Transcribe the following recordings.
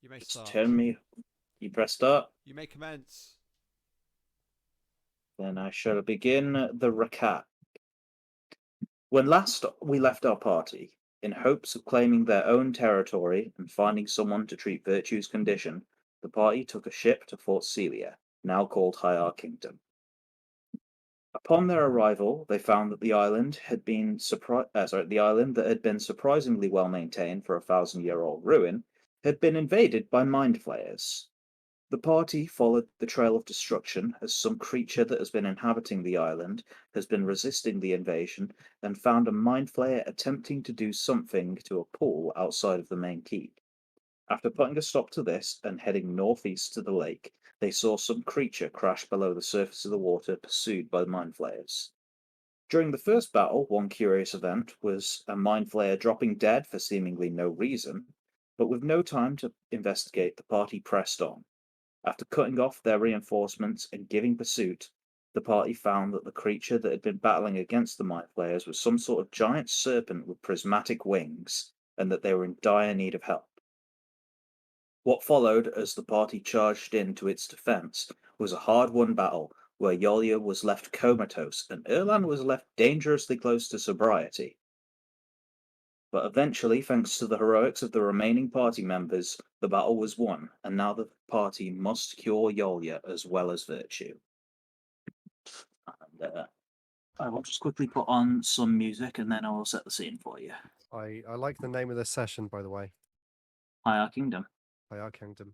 You may Just start. turn me. You press start. You may commence. Then I shall begin the recap. When last we left our party, in hopes of claiming their own territory and finding someone to treat Virtue's condition, the party took a ship to Fort Celia, now called Hiarkingdom. Upon their arrival, they found that the island had been the island that had been surprisingly well maintained for a 1,000-year-old ruin had been invaded by mind flayers. The party followed the trail of destruction as some creature that has been inhabiting the island has been resisting the invasion and found a mind flayer attempting to do something to a pool outside of the main keep. After putting a stop to this and heading northeast to the lake, they saw some creature crash below the surface of the water pursued by the mind flayers. During the first battle, one curious event was a mind flayer dropping dead for seemingly no reason, but with no time to investigate, the party pressed on. After cutting off their reinforcements and giving pursuit, the party found that the creature that had been battling against the mind flayers was some sort of giant serpent with prismatic wings, and that they were in dire need of help. What followed as the party charged in to its defense was a hard-won battle where Yolia was left comatose and Erlan was left dangerously close to sobriety. But eventually, thanks to the heroics of the remaining party members, the battle was won, and now the party must cure Yolia as well as Virtue. And I will just quickly put on some music and then I will set the scene for you. I like the name of this session, by the way. Hiarkingdom. Hiarkingdom.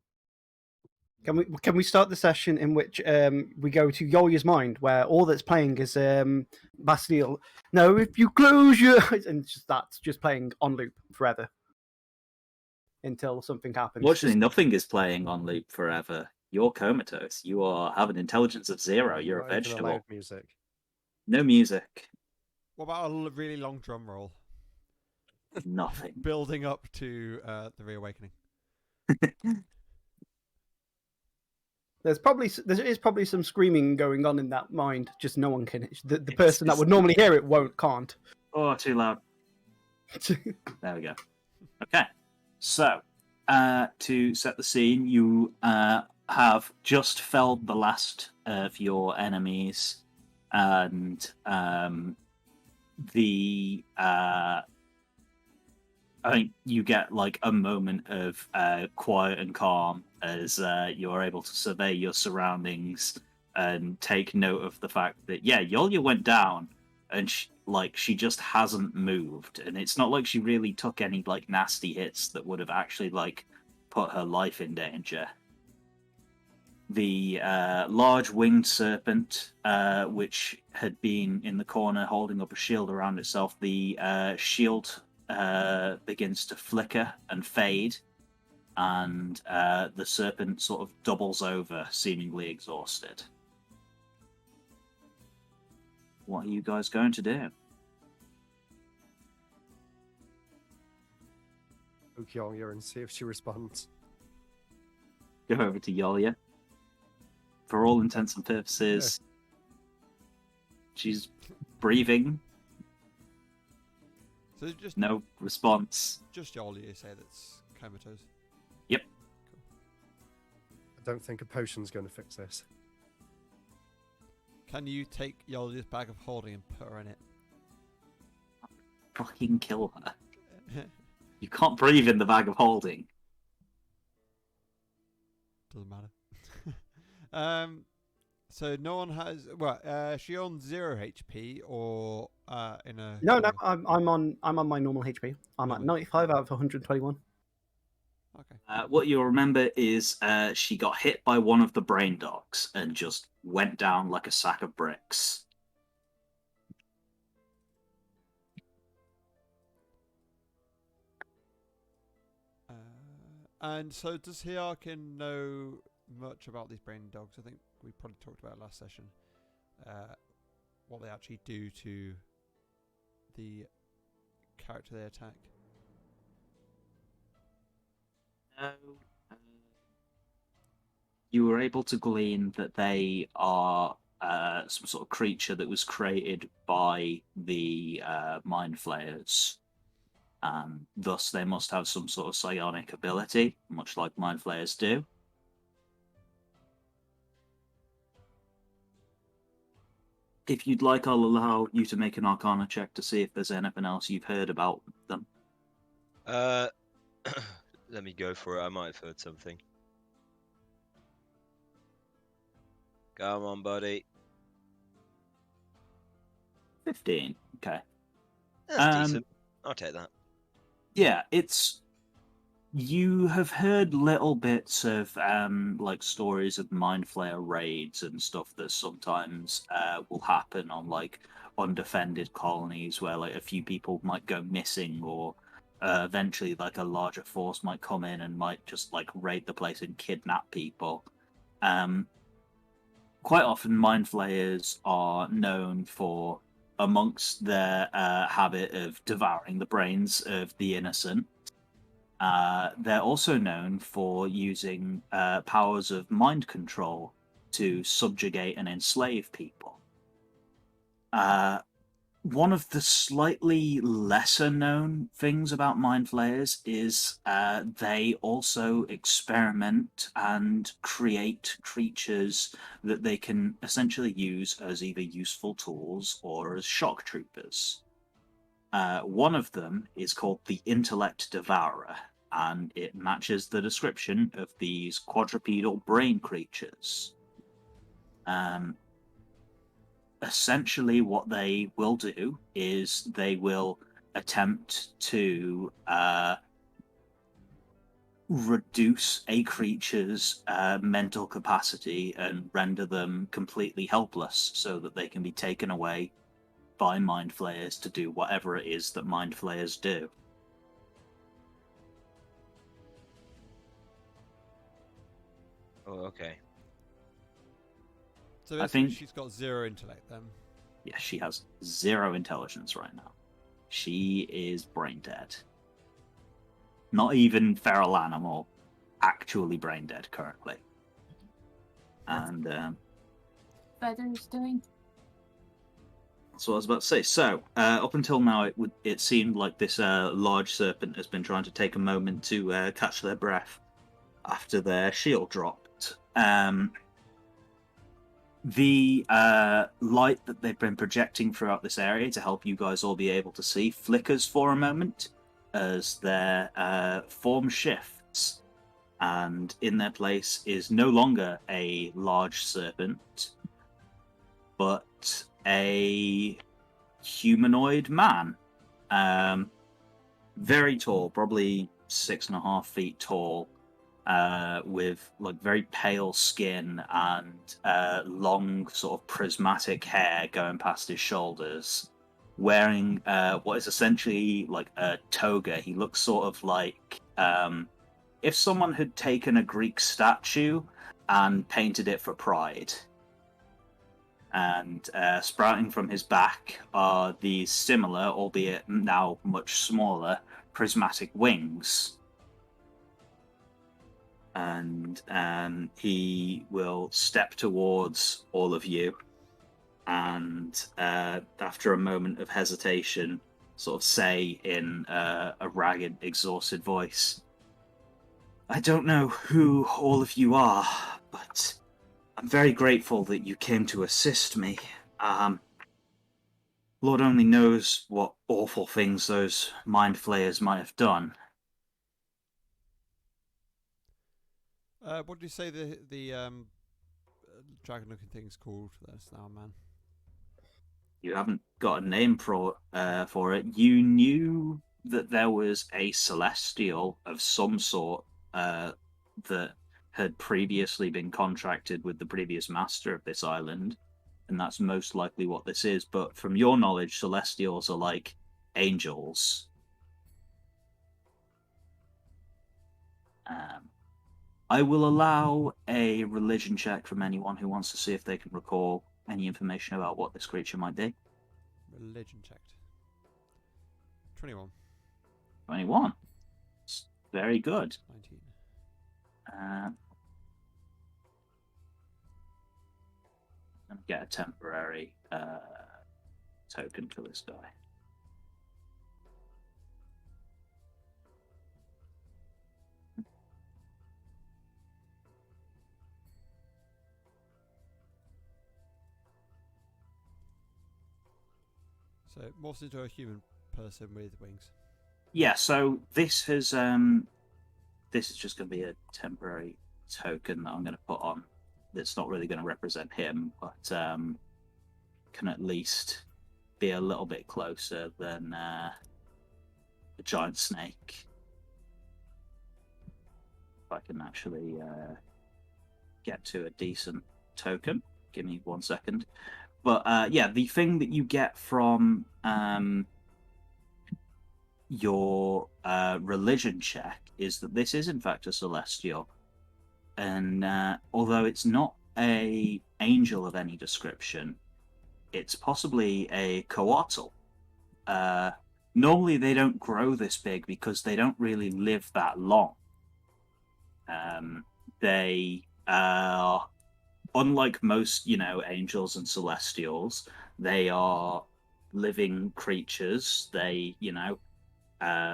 Can we start the session in which we go to Yolia's mind, where all that's playing is Bastille? No, if you close your eyes, and that's just playing on loop forever until something happens. Fortunately, nothing is playing on loop forever. You're comatose. You have an intelligence of 0. You're a Not even vegetable. allowed music. No music. What about a really long drum roll? Nothing. Building up to the reawakening. There is probably some screaming going on in that mind. Just no one can. The person that would normally hear it can't. Oh, too loud. There we go. Okay. So, to set the scene, you have just felled the last of your enemies, and I think you get like a moment of quiet and calm as you're able to survey your surroundings and take note of the fact that Yolia went down and she just hasn't moved, and it's not like she really took any like nasty hits that would have actually like put her life in danger. The large winged serpent, which had been in the corner holding up a shield around itself, the shield begins to flicker and fade, and the serpent sort of doubles over, seemingly exhausted. What are you guys going to do? Poke Yolia and see if she responds. Go over to Yolia. For all intents and purposes, she's breathing. So just No response. Just Yolia, you say that's comatose. Yep. Cool. I don't think a potion's going to fix this. Can you take Yolia's bag of holding and put her in it? Fucking kill her. You can't breathe in the bag of holding. Doesn't matter. So no one has. Well, she on 0 HP or in a. No, I'm on my normal HP. I'm at 95 out of 121. Okay. What you'll remember is she got hit by one of the brain dogs and just went down like a sack of bricks. And so does Hiarkin know much about these brain dogs? I think we probably talked about it last session. What they actually do to the character they attack. No. You were able to glean that they are some sort of creature that was created by the mind flayers. and thus they must have some sort of psionic ability, much like mind flayers do. If you'd like, I'll allow you to make an Arcana check to see if there's anything else you've heard about them. Let me go for it. I might have heard something. Come on, buddy. 15. Okay. That's decent. I'll take that. Yeah, it's... You have heard little bits of like stories of mind flayer raids and stuff that sometimes will happen on like undefended colonies where like a few people might go missing, or eventually like a larger force might come in and might just like raid the place and kidnap people. Quite often mind flayers are known for, amongst their habit of devouring the brains of the innocent, they're also known for using powers of mind control to subjugate and enslave people. One of the slightly lesser known things about mind flayers is they also experiment and create creatures that they can essentially use as either useful tools or as shock troopers. One of them is called the Intellect Devourer, and it matches the description of these quadrupedal brain creatures. Essentially, what they will do is they will attempt to reduce a creature's mental capacity and render them completely helpless so that they can be taken away by mind flayers to do whatever it is that mind flayers do. Oh, okay. So I basically think- she's got 0 intellect then. Yeah, she has 0 intelligence right now. She is brain dead. Not even feral animal, actually brain dead currently. And Feather's doing. that's what I was about to say. So, up until now, it seemed like this large serpent has been trying to take a moment to catch their breath after their shield dropped. The light that they've been projecting throughout this area to help you guys all be able to see flickers for a moment as their form shifts, and in their place is no longer a large serpent, but a humanoid man. Very tall, probably 6.5 feet tall, with like very pale skin and long sort of prismatic hair going past his shoulders, wearing what is essentially like a toga. He looks sort of like if someone had taken a Greek statue and painted it for pride. And sprouting from his back are these similar, albeit now much smaller, prismatic wings. And he will step towards all of you, and after a moment of hesitation, sort of say in a ragged, exhausted voice, "I don't know who all of you are, but I'm very grateful that you came to assist me. Lord only knows what awful things those mind flayers might have done." What do you say the dragon-looking thing's called? That's now, man. You haven't got a name for it. You knew that there was a celestial of some sort that had previously been contracted with the previous master of this island, and that's most likely what this is. But from your knowledge, celestials are like angels. I will allow a religion check from anyone who wants to see if they can recall any information about what this creature might be. Religion checked. 21. 21. It's very good. 19. Let me get a temporary token for this guy. So it morphs into a human person with wings. Yeah, so this is just going to be a temporary token that I'm going to put on. That's not really going to represent him, but can at least be a little bit closer than a giant snake. If I can actually get to a decent token. Give me 1 second. But yeah, the thing that you get from your religion check is that this is in fact a celestial, and although it's not a angel of any description, it's possibly a coatl. Normally they don't grow this big because they don't really live that long. They are, unlike most, angels and celestials, they are living creatures. They,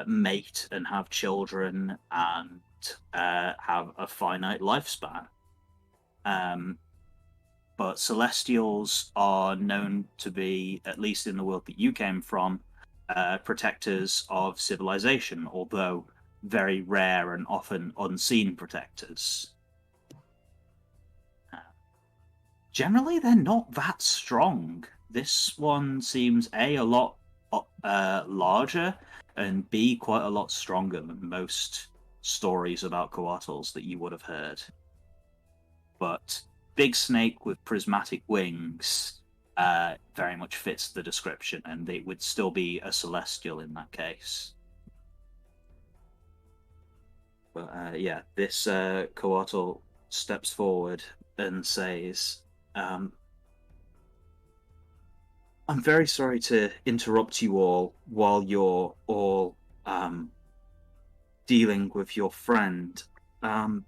mate and have children and have a finite lifespan. But celestials are known to be, at least in the world that you came from, protectors of civilization, although very rare and often unseen protectors. Generally, they're not that strong. This one seems A, a lot larger, and B, quite a lot stronger than most stories about coatls that you would have heard. But big snake with prismatic wings very much fits the description, and it would still be a celestial in that case. But yeah, this coatl steps forward and says, I'm very sorry to interrupt you all while you're all dealing with your friend. I'm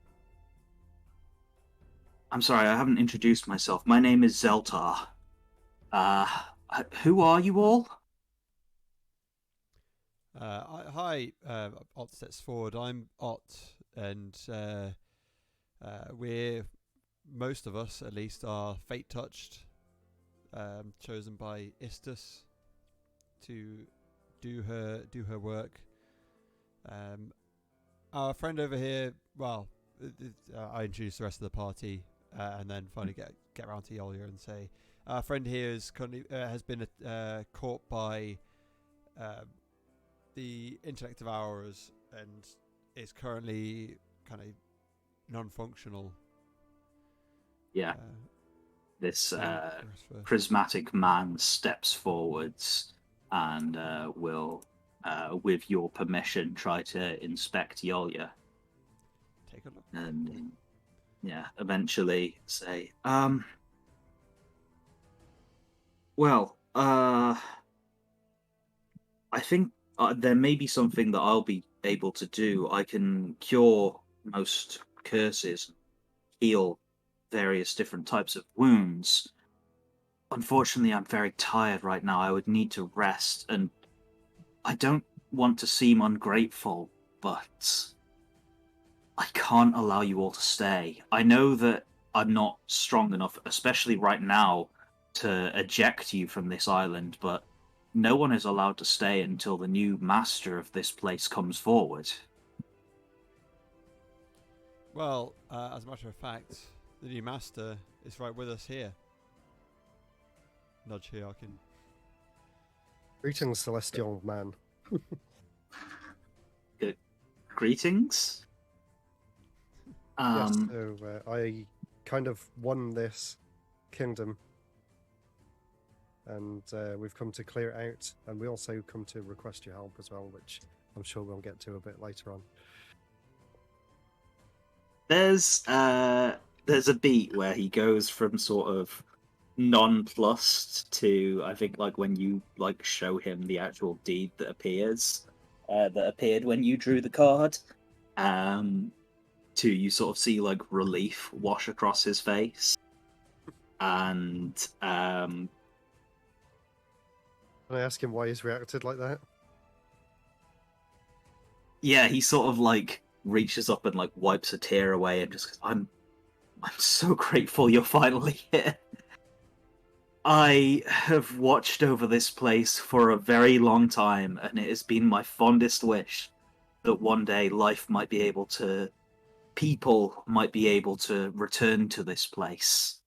sorry, I haven't introduced myself. My name is Zeltar. Who are you all? Hi, Ott steps forward. I'm Ott, and most of us, at least, are fate touched, chosen by Istus to do her work. Our friend over here, well, I introduce the rest of the party, and then finally get around to Yolya and say, our friend here is currently has been caught by the intellect of ours and is currently kind of non-functional. Yeah. This prismatic man steps forwards and will, with your permission, try to inspect Yolya. Take a look. And yeah, eventually say, well, I think there may be something that I'll be able to do. I can cure most curses, heal various different types of wounds. Unfortunately, I'm very tired right now. I would need to rest, and I don't want to seem ungrateful, but I can't allow you all to stay. I know that I'm not strong enough, especially right now, to eject you from this island, but no one is allowed to stay until the new master of this place comes forward. Well, as a matter of fact, the new master is right with us here. Nudge Hiarkin. Greetings, celestial man. Good. Greetings. Yes, so I kind of won this kingdom, and we've come to clear it out, and we also come to request your help as well, which I'm sure we'll get to a bit later on. There's a beat where he goes from sort of nonplussed to, I think, like when you like show him the actual deed that appeared when you drew the card, to you sort of see like relief wash across his face, and Can I ask him why he's reacted like that? yeah, he sort of like reaches up and like wipes a tear away and just goes, I'm so grateful you're finally here. I have watched over this place for a very long time, and it has been my fondest wish that one day people might be able to return to this place.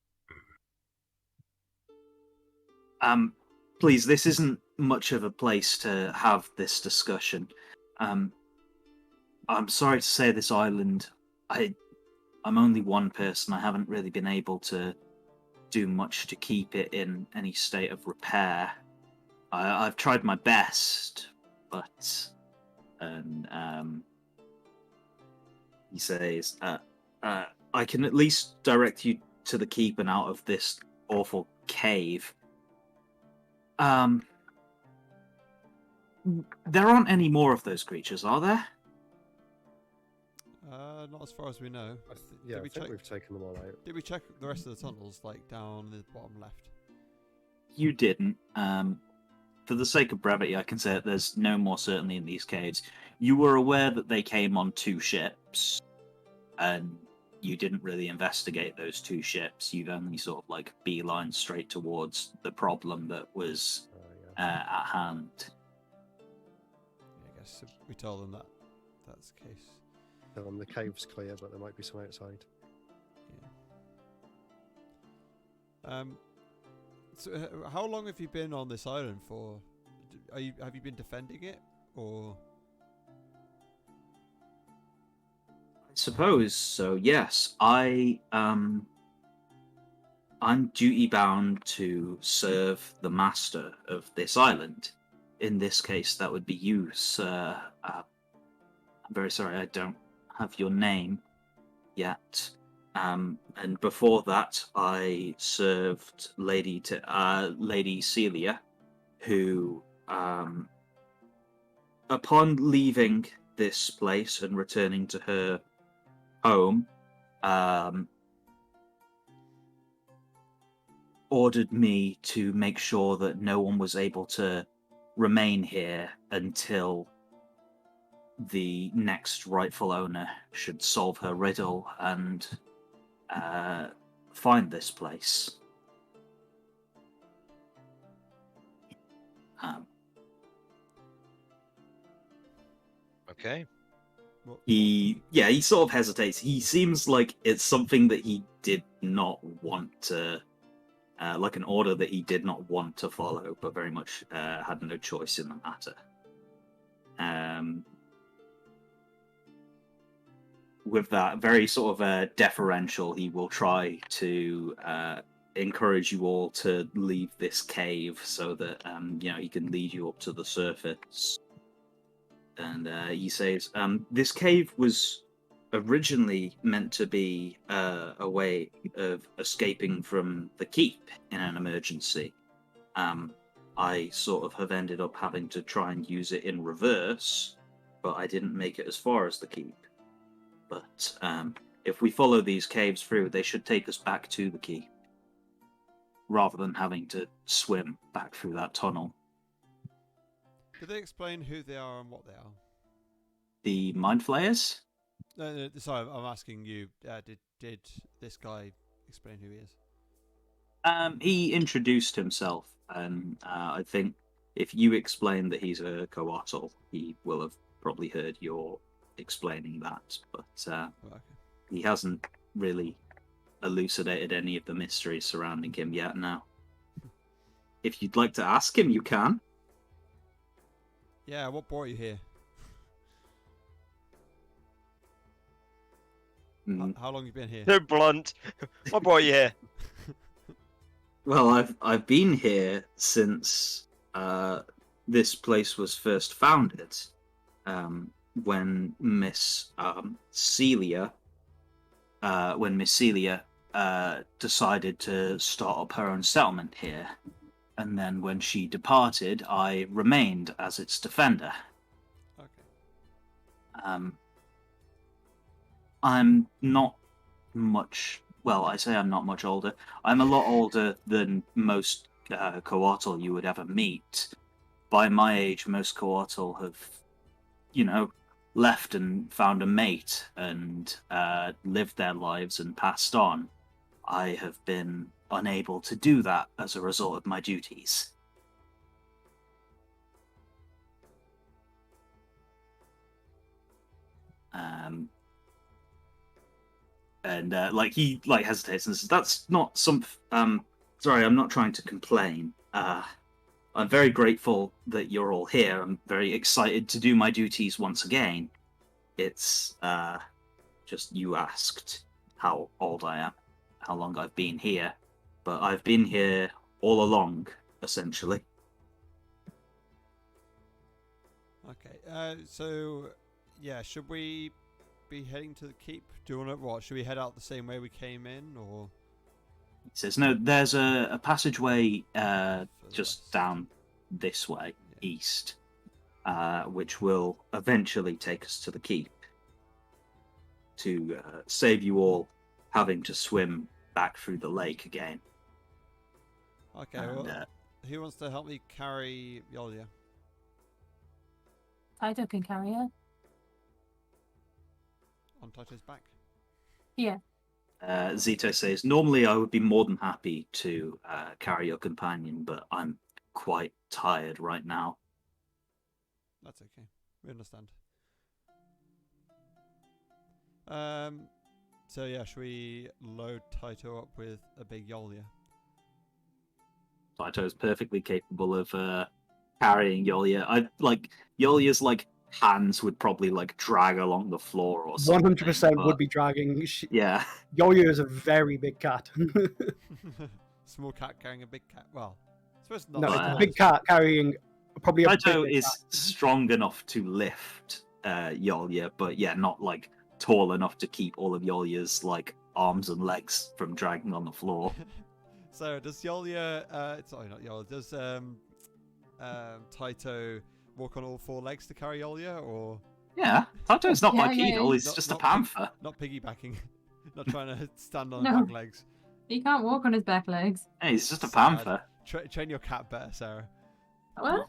Please, this isn't much of a place to have this discussion. I'm sorry to say this island, I'm only one person. I haven't really been able to do much to keep it in any state of repair. I've tried my best, but he says, I can at least direct you to the keep and out of this awful cave. There aren't any more of those creatures, are there? Not as far as we know. Yeah, I we think check? we've taken them all out. Did we check the rest of the tunnels, like down the bottom left? You didn't. For the sake of brevity, I can say that there's no more certainty in these caves. You were aware that they came on 2 ships, and you didn't really investigate those 2 ships. You've only sort of like beeline straight towards the problem that was at hand. Yeah, I guess we told them that that's the case. Tell them the cave's clear, but there might be some outside. Yeah. So, how long have you been on this island for? Have you been defending it, or? I suppose so. Yes, I'm duty bound to serve the master of this island. In this case, that would be you, sir. I'm very sorry, I don't have your name yet. And before that, I served Lady Celia, who, upon leaving this place and returning to her home, ordered me to make sure that no one was able to remain here until the next rightful owner should solve her riddle and find this place. Okay. He sort of hesitates. He seems like it's something that he did not want to, like an order that he did not want to follow, but very much had no choice in the matter. With that, very sort of deferential, he will try to encourage you all to leave this cave so that he can lead you up to the surface. And he says, this cave was originally meant to be a way of escaping from the keep in an emergency. I sort of have ended up having to try and use it in reverse, but I didn't make it as far as the keep. But if we follow these caves through, they should take us back to the keep, rather than having to swim back through that tunnel. Did they explain who they are and what they are? The Mind Flayers? No, sorry, I'm asking you. Did this guy explain who he is? He introduced himself, and I think if you explain that he's a coatl, he will have probably heard your explaining that. But Okay. he hasn't really elucidated any of the mysteries surrounding him yet. Now, if you'd like to ask him, you can. Yeah, what brought you here? How long have you been here? So blunt. What brought you here? Well, I've been here since this place was first founded. When Miss Celia decided to start up her own settlement here, and then when she departed, I remained as its defender. Okay. I'm not much. Well, I say I'm not much older. I'm a lot older than most coatl you would ever meet. By my age, most coatl have, left and found a mate and lived their lives and passed on. I have been unable to do that as a result of my duties. And he hesitates and says, "That's not some. Sorry, I'm not trying to complain. I'm very grateful that you're all here. I'm very excited to do my duties once again. It's just you asked how old I am, how long I've been here, but I've been here all along, essentially." Okay. So, yeah, should we be heading to the keep? Do you want to what? Should we head out the same way we came in, or? He says, "No, there's a passageway Further just west. down this way, Yeah. east, which will eventually take us to the keep to save you all having to swim back through the lake again." Okay. And, Well, who wants to help me carry Yolya? Taito can carry her. On Taito's back. Yeah. Zito says, "Normally I would be more than happy to carry your companion, but I'm quite tired right now." That's okay. We understand. So yeah, should we load Taito up with a big Yolya? Saito is perfectly capable of carrying Yolya. Yolya's hands would probably drag along the floor or something. 100% but- would be dragging. Yeah. Yo-Yo is a very big cat. Small cat carrying a big cat. Well, I suppose not. No, But, it's a uh, big cat carrying probably a Saito big is cat. strong enough to lift Yolya, but yeah, not tall enough to keep all of Yolya's arms and legs from dragging on the floor. So does Yolya? Sorry, not Yolya. Does Taito walk on all four legs to carry Yolya, or Yeah, Taito's not Yeah, bipedal, yeah. he's Not- just a not- panther. not piggybacking? Not trying to stand on No. back legs. He can't walk on his back legs. Hey, he's just a Sad. panther. Train your cat better, Sarah. What?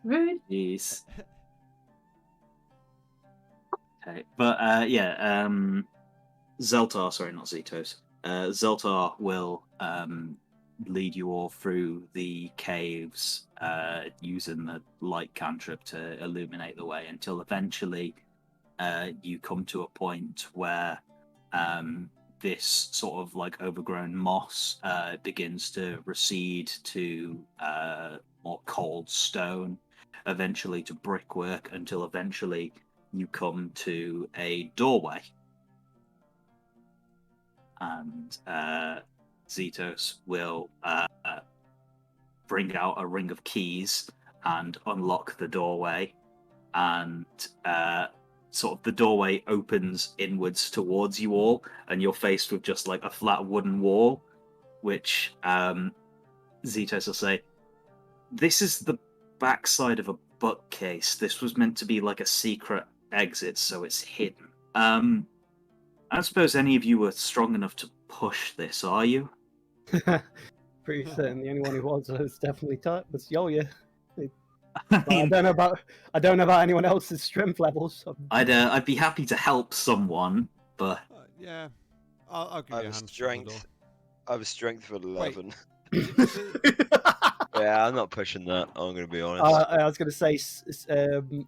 Rude. Jeez. Okay, but Zeltar, sorry, not Zetos. Zeltar will lead you all through the caves using the light cantrip to illuminate the way until eventually you come to a point where this sort of overgrown moss begins to recede to more cold stone, eventually to brickwork, until eventually you come to a doorway. And Zetos will bring out a ring of keys and unlock the doorway, and sort of the doorway opens inwards towards you all, and you're faced with just a flat wooden wall, which Zetos will say, "This is the backside of a bookcase. This was meant to be a secret exit, so it's hidden. I don't suppose any of you are strong enough to push this, are you?" Pretty certain the only one who was definitely was Yo-Yo. But I don't know about anyone else's strength levels. So. I'd be happy to help someone, but Yeah, I'll give I you a have hand. to open the strength. I have strength of 11. door. Is it- Yeah, I'm not pushing that. I'm going to be honest. I was going to say,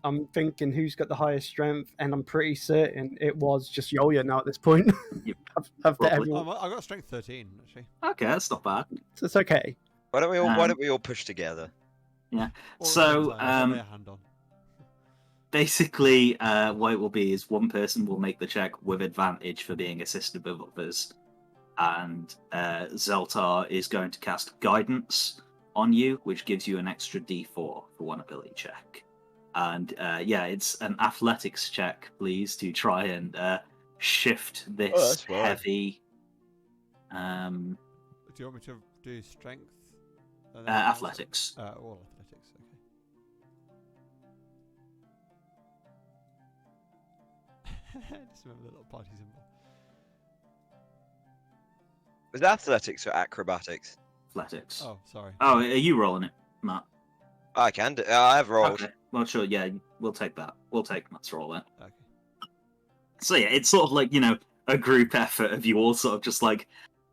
I'm thinking who's got the highest strength, and I'm pretty certain it was just Yo-Yo now at this point. Yep, After probably. everyone, I got strength 13 actually. okay, that's not bad. so it's okay. Why don't we all push together? All at the So, same time, I'll lay a hand on. Basically, what it will be is one person will make the check with advantage for being assisted with others, and Zeltar is going to cast Guidance on you, which gives you an extra D4 for one ability check. And it's an athletics check, please, to try and shift this that's fine. heavy. Do you want me to do strength? And then Athletics. All athletics. Okay. Just remember the little party symbol. Was that athletics or acrobatics? Athletics. Oh, sorry. Oh, are you rolling it, Matt? I can do. I have rolled. Okay. Well, sure. Yeah, we'll take that. We'll take Matt's roll then. Okay. So yeah, it's sort of a group effort of you all sort of just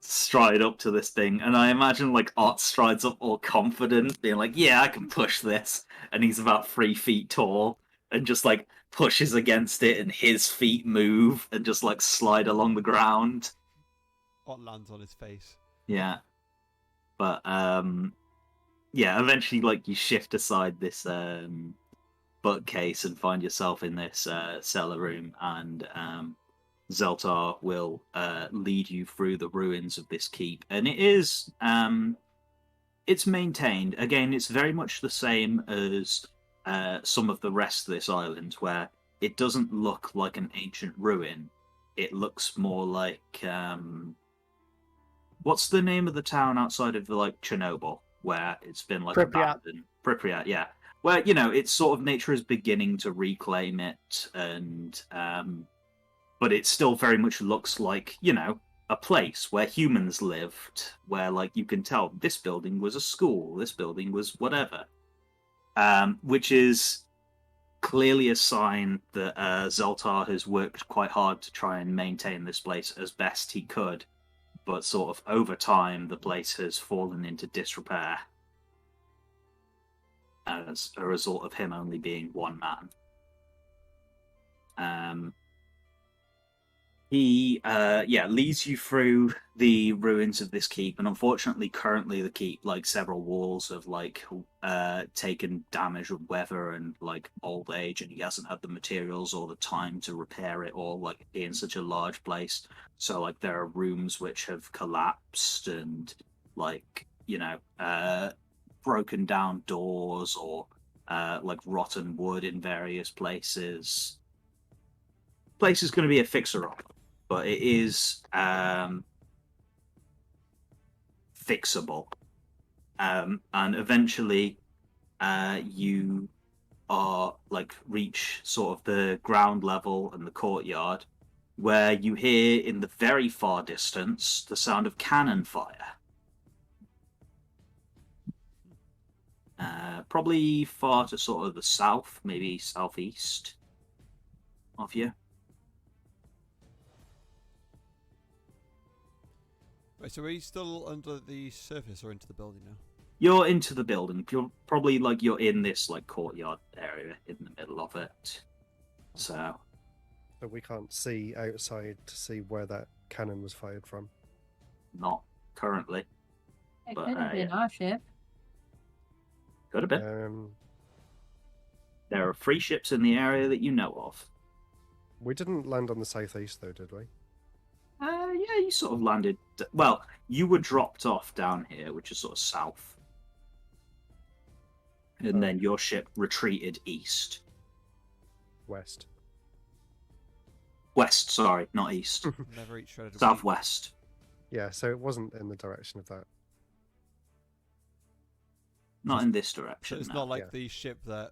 stride up to this thing, and I imagine like Art strides up all confident, being like, "Yeah, I can push this," and he's about 3 feet tall, and just like pushes against it, and his feet move and just like slide along the ground. What lands on his face? Yeah, but yeah, eventually like you shift aside this bookcase and find yourself in this cellar room, and Zeltar will lead you through the ruins of this keep, and it is it's maintained. Again, it's very much the same as some of the rest of this island, where it doesn't look like an ancient ruin. It looks more like what's the name of the town outside of like Chernobyl, where it's been like Pripyat. abandoned? Pripyat, yeah. Where it's sort of nature is beginning to reclaim it, and but it still very much looks like a place where humans lived, where like you can tell this building was a school, this building was whatever, which is clearly a sign that Zeltar has worked quite hard to try and maintain this place as best he could, but sort of over time the place has fallen into disrepair as a result of him only being one man. He leads you through the ruins of this keep, and unfortunately currently the keep, like several walls, have like taken damage with weather and like old age, and he hasn't had the materials or the time to repair it all, like in such a large place. So like there are rooms which have collapsed, and like broken down doors, or like rotten wood in various places. Place is going to be a fixer-up, but it is fixable. And eventually you are like reach sort of the ground level and the courtyard, where you hear in the very far distance the sound of cannon fire. Probably far to sort of the south, maybe southeast of you. Wait, so are you still under the surface or into the building now? You're into the building. You're probably like you're in this like courtyard area in the middle of it. So But we can't see outside to see where that cannon was fired from. not currently. It But, could have been our ship. Could have been. Um, There are 3 ships in the area that you know of. we didn't land on the southeast though, did we? Yeah, you sort of landed. Well, you were dropped off down here, which is sort of south, and then your ship retreated east. West. West, sorry, not east. Never eat shredded wheat. Southwest. Yeah, so it wasn't in the direction of that. Not in this So direction. it's no. not like Yeah. the ship that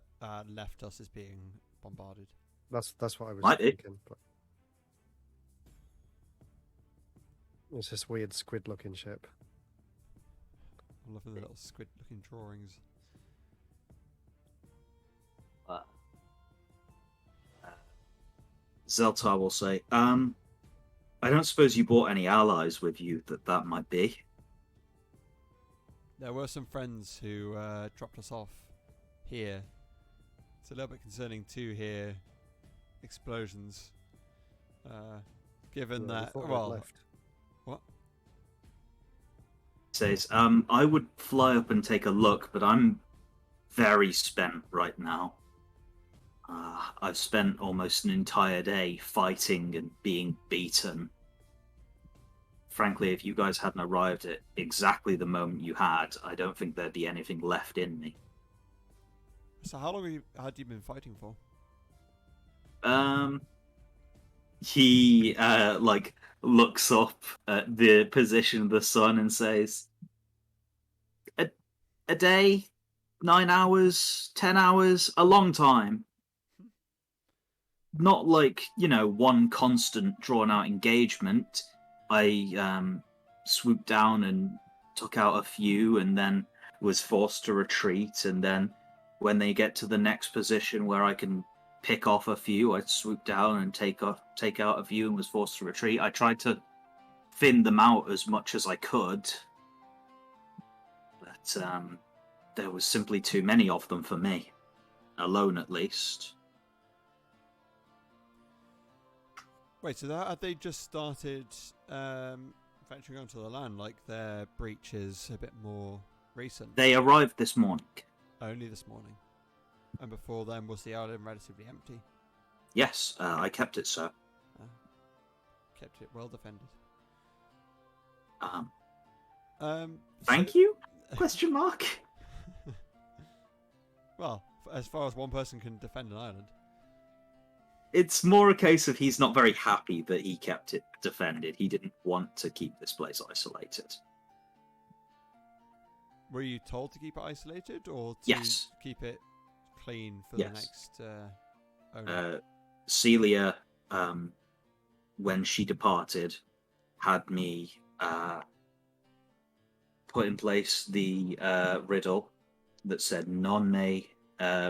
left us is being bombarded. That's what I was Might be. thinking. But... it's this weird squid-looking ship. I'm loving the little squid-looking drawings. Zeltar will say, I don't suppose you brought any allies with you that might be. There were some friends who dropped us off here. It's a little bit concerning to hear explosions. Given Yeah, I that, thought we'd well, left. what? Says, I would fly up and take a look, but I'm very spent right now. I've spent almost an entire day fighting and being beaten. Frankly, if you guys hadn't arrived at exactly the moment you had, I don't think there'd be anything left in me. So how long had you been fighting for? He like looks up at the position of the sun and says, a day, 9 hours, 10 hours, a long time. Not like, one constant drawn out engagement. I swooped down and took out a few, and then was forced to retreat, and then when they get to the next position where I can pick off a few, I swoop down and take out a few and was forced to retreat. I tried to thinned them out as much as I could, but there was simply too many of them for me, alone at least. Wait, so had they just started venturing onto the land? Like their breach is a bit more recent? They arrived this morning. Only this morning. And before then, was the island relatively empty? Yes, I kept it so. Kept it well defended. Thank you? Question mark. Well, as far as one person can defend an island. It's more a case of he's not very happy that he kept it defended. He didn't want to keep this place isolated. Were you told to keep it isolated, or to Yes. keep it clean for Yes. the next owner? Celia, when she departed, had me put in place the riddle that said none may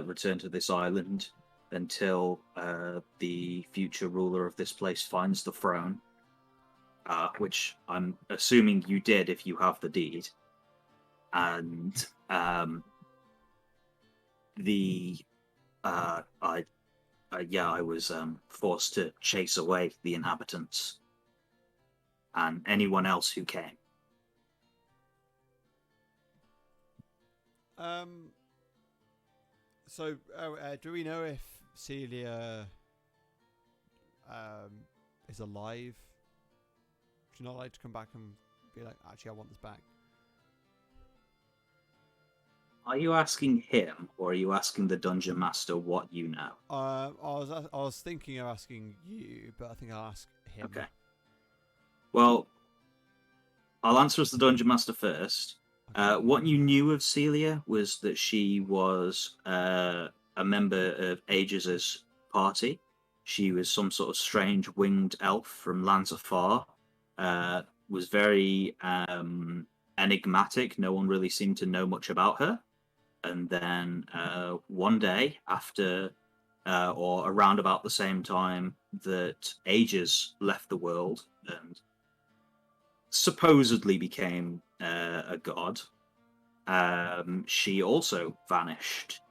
return to this island until the future ruler of this place finds the throne, which I'm assuming you did if you have the deed. And I was forced to chase away the inhabitants and anyone else who came. So, do we know if Celia is alive? Would you not like to come back and be like, actually, I want this back? Are you asking him, or are you asking the dungeon master what you know? I was thinking of asking you, but I think I'll ask him. Okay. Well, I'll answer as the dungeon master first. What you knew of Celia was that she was a member of Aegis's party. She was some sort of strange winged elf from lands afar. Was very enigmatic. No one really seemed to know much about her. And then one day, after or around about the same time that Aegis left the world and supposedly became a god, she also vanished.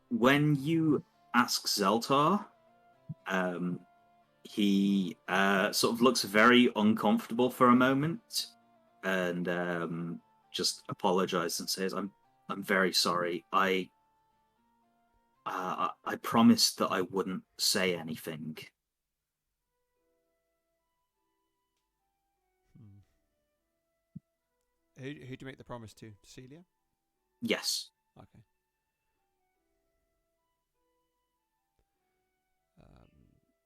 When you ask Zeltar, he sort of looks very uncomfortable for a moment and just apologizes and says, "I'm very sorry. I promised that I wouldn't say anything." Who'd you make the promise to? Celia? Yes. Okay.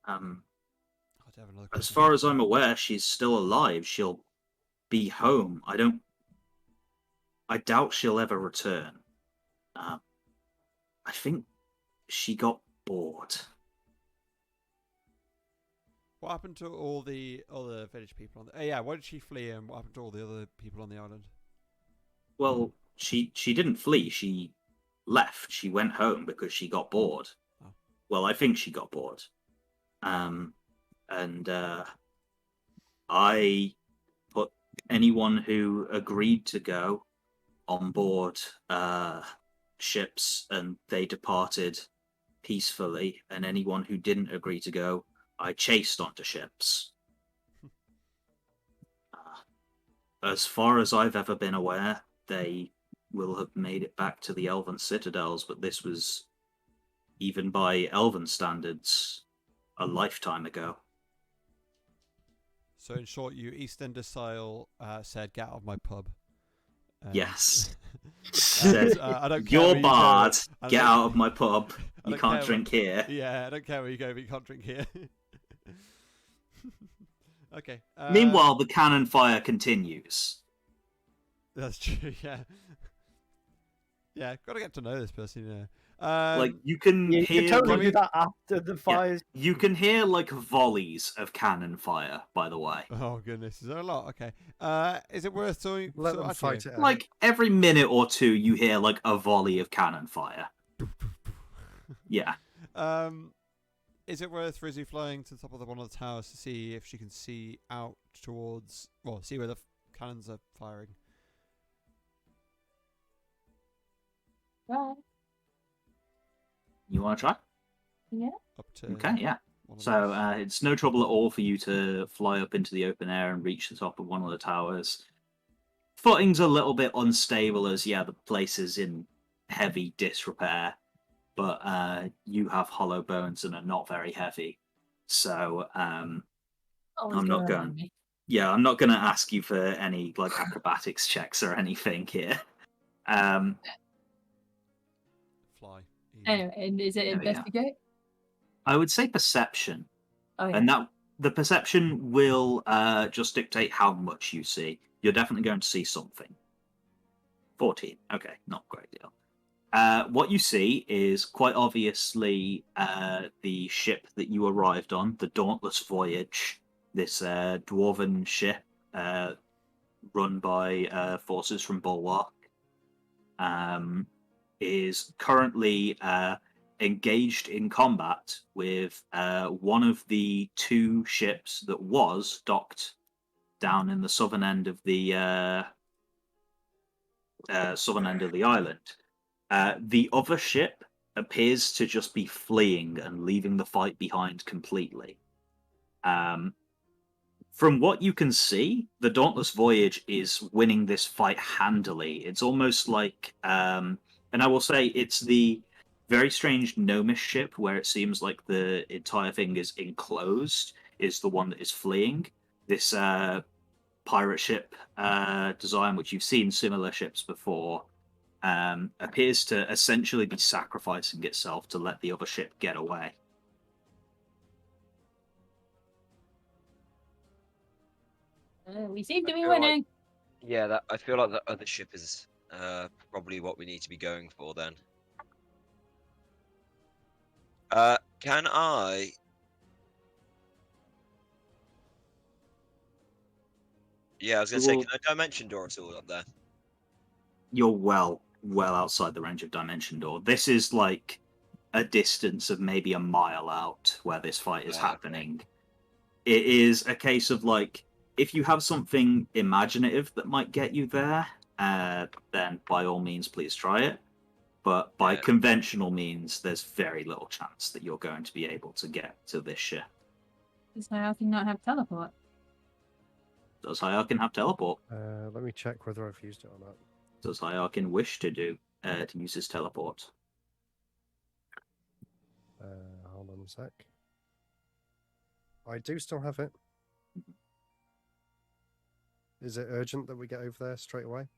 I do have another As question. far as I'm aware, she's still alive. She'll be home. I doubt she'll ever return. I think she got bored. What happened to all the other village people on the... yeah, why did she flee, and what happened to all the other people on the island? Well, she didn't flee. She left. She went home because she got bored. Oh. Well, I think she got bored. I put anyone who agreed to go on board ships, and they departed peacefully, and anyone who didn't agree to go, I chased onto ships. As far as I've ever been aware, they will have made it back to the Elven citadels, but this was, even by Elven standards, a lifetime ago. So in short, you EastEnders style said, "Get out of my pub." Yes. Said, I don't care. You're barred. Get out of my pub. You can't drink here. Yeah, I don't care where you go, but you can't drink here. Okay. Meanwhile, the cannon fire continues. That's true. Yeah. Yeah, got to get to know this person. Yeah. Like you can You hear, totally do that after the fires. you can hear like volleys of cannon fire. By the way, Oh goodness, is there a lot? Okay. Is it worth doing? Let them fight it out. like every minute or two, you hear like a volley of cannon fire. Yeah. Is it worth Rizzy flying to the top of one of the towers to see if she can see out towards, well, see where the cannons are firing? Right. You want to try? Yeah. Up to Okay, yeah. one of So those. it's no trouble at all for you to fly up into the open air and reach the top of one of the towers. Footing's a little bit unstable as, yeah, the place is in heavy disrepair, but you have hollow bones and are not very heavy. So Always I'm go not around going. me. Yeah, I'm not going to ask you for any like acrobatics checks or anything here. Fly. Easy. Anyway, and is it There we go. investigate? I would say perception. Oh yeah. And that the perception will just dictate how much you see. You're definitely going to see something. 14. Okay, not a great deal. What you see is quite obviously the ship that you arrived on, the Dauntless Voyage. This dwarven ship run by forces from Bulwark is currently engaged in combat with one of the two ships that was docked down in the southern end of the island. The other ship appears to just be fleeing and leaving the fight behind completely. From what you can see, the Dauntless Voyage is winning this fight handily. It's almost like, and I will say, it's the very strange gnomish ship where it seems like the entire thing is enclosed, is the one that is fleeing. This pirate ship design, which you've seen similar ships before, appears to essentially be sacrificing itself to let the other ship get away. We seem to I be feel like- winning. Yeah, I feel like the other ship is probably what we need to be going for then. Can I? Yeah, I was gonna say, Well- can I dimension door us all up there? You're well outside the range of Dimension Door. This is like a distance of maybe a mile out where this fight is Ah, okay. happening. It is a case of like, if you have something imaginative that might get you there, then by all means, please try it. But by Yeah. conventional means, there's very little chance that you're going to be able to get to this ship. Does Hiarking not have teleport? Does Hiarkin have teleport? Let me check whether I've used it or not. Does Hiarkin wish to use his teleport? Hold on a sec. I do still have it. Is it urgent that we get over there straight away?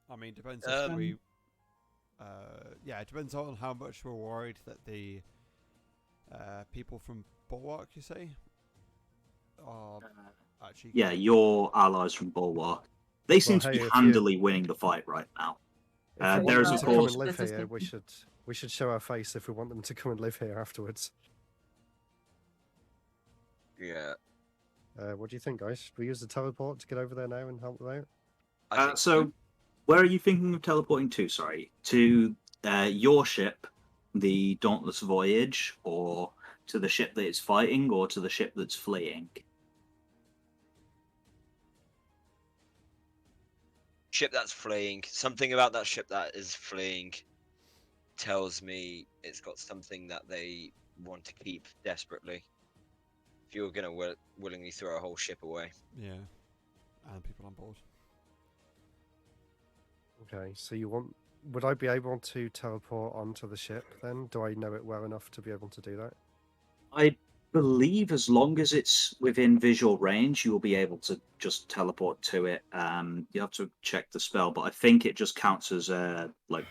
I mean, depends if we. Yeah, it depends on how much we're worried that the people from Bulwark, you say, are actually. Yeah, your allies from Bulwark. They seem to hey, be if you- handily winning the fight right now. If we there want is, them of to come and course- live This is here, good. we should show our face if we want them to come and live here afterwards. Yeah. What do you think, guys? Should we use the teleport to get over there now and help them out? I think So, where are you thinking of teleporting to? Sorry, to your ship, the Dauntless Voyage, or to the ship that is fighting, or to the ship that's fleeing? ship that's fleeing. Something about that ship that is fleeing tells me it's got something that they want to keep desperately. If you're gonna willingly throw a whole ship away. Yeah, and people on board. Okay, so you want... Would I be able to teleport onto the ship then? Do I know it well enough to be able to do that? I believe as long as it's within visual range, you will be able to just teleport to it. You have to check the spell, but I think it just counts as like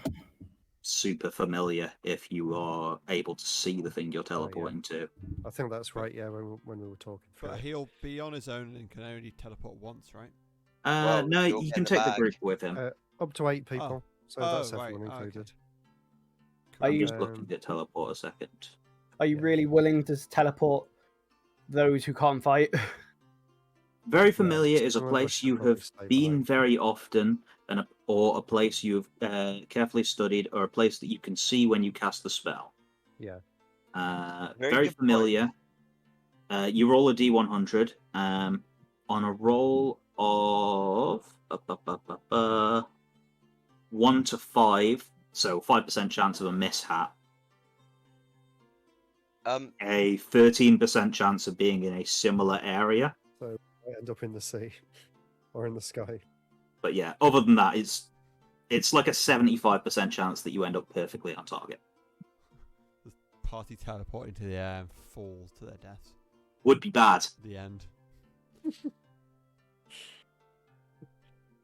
super familiar if you are able to see the thing you're teleporting to. I think that's right, yeah, when we were talking through But it. he'll be on his own and can only teleport once, right? Well, No, you'll you get can the take the bag. group with him. Up to 8 people, so that's right, everyone okay. included. Are I'm you- just looking at teleport a second. Are you Yeah. really willing to teleport those who can't fight? Very familiar some is a of us place should you probably have stay been behind. very often, or a place you've carefully studied, or a place that you can see when you cast the spell. Yeah. Very good familiar. You roll a d100 on a roll of 1 to 5, so 5% chance of a mishap. A 13% chance of being in a similar area. So I end up in the sea or in the sky. But yeah, other than that, it's like a 75% chance that you end up perfectly on target. The party teleporting to the air and fall to their deaths. Would be bad. The end.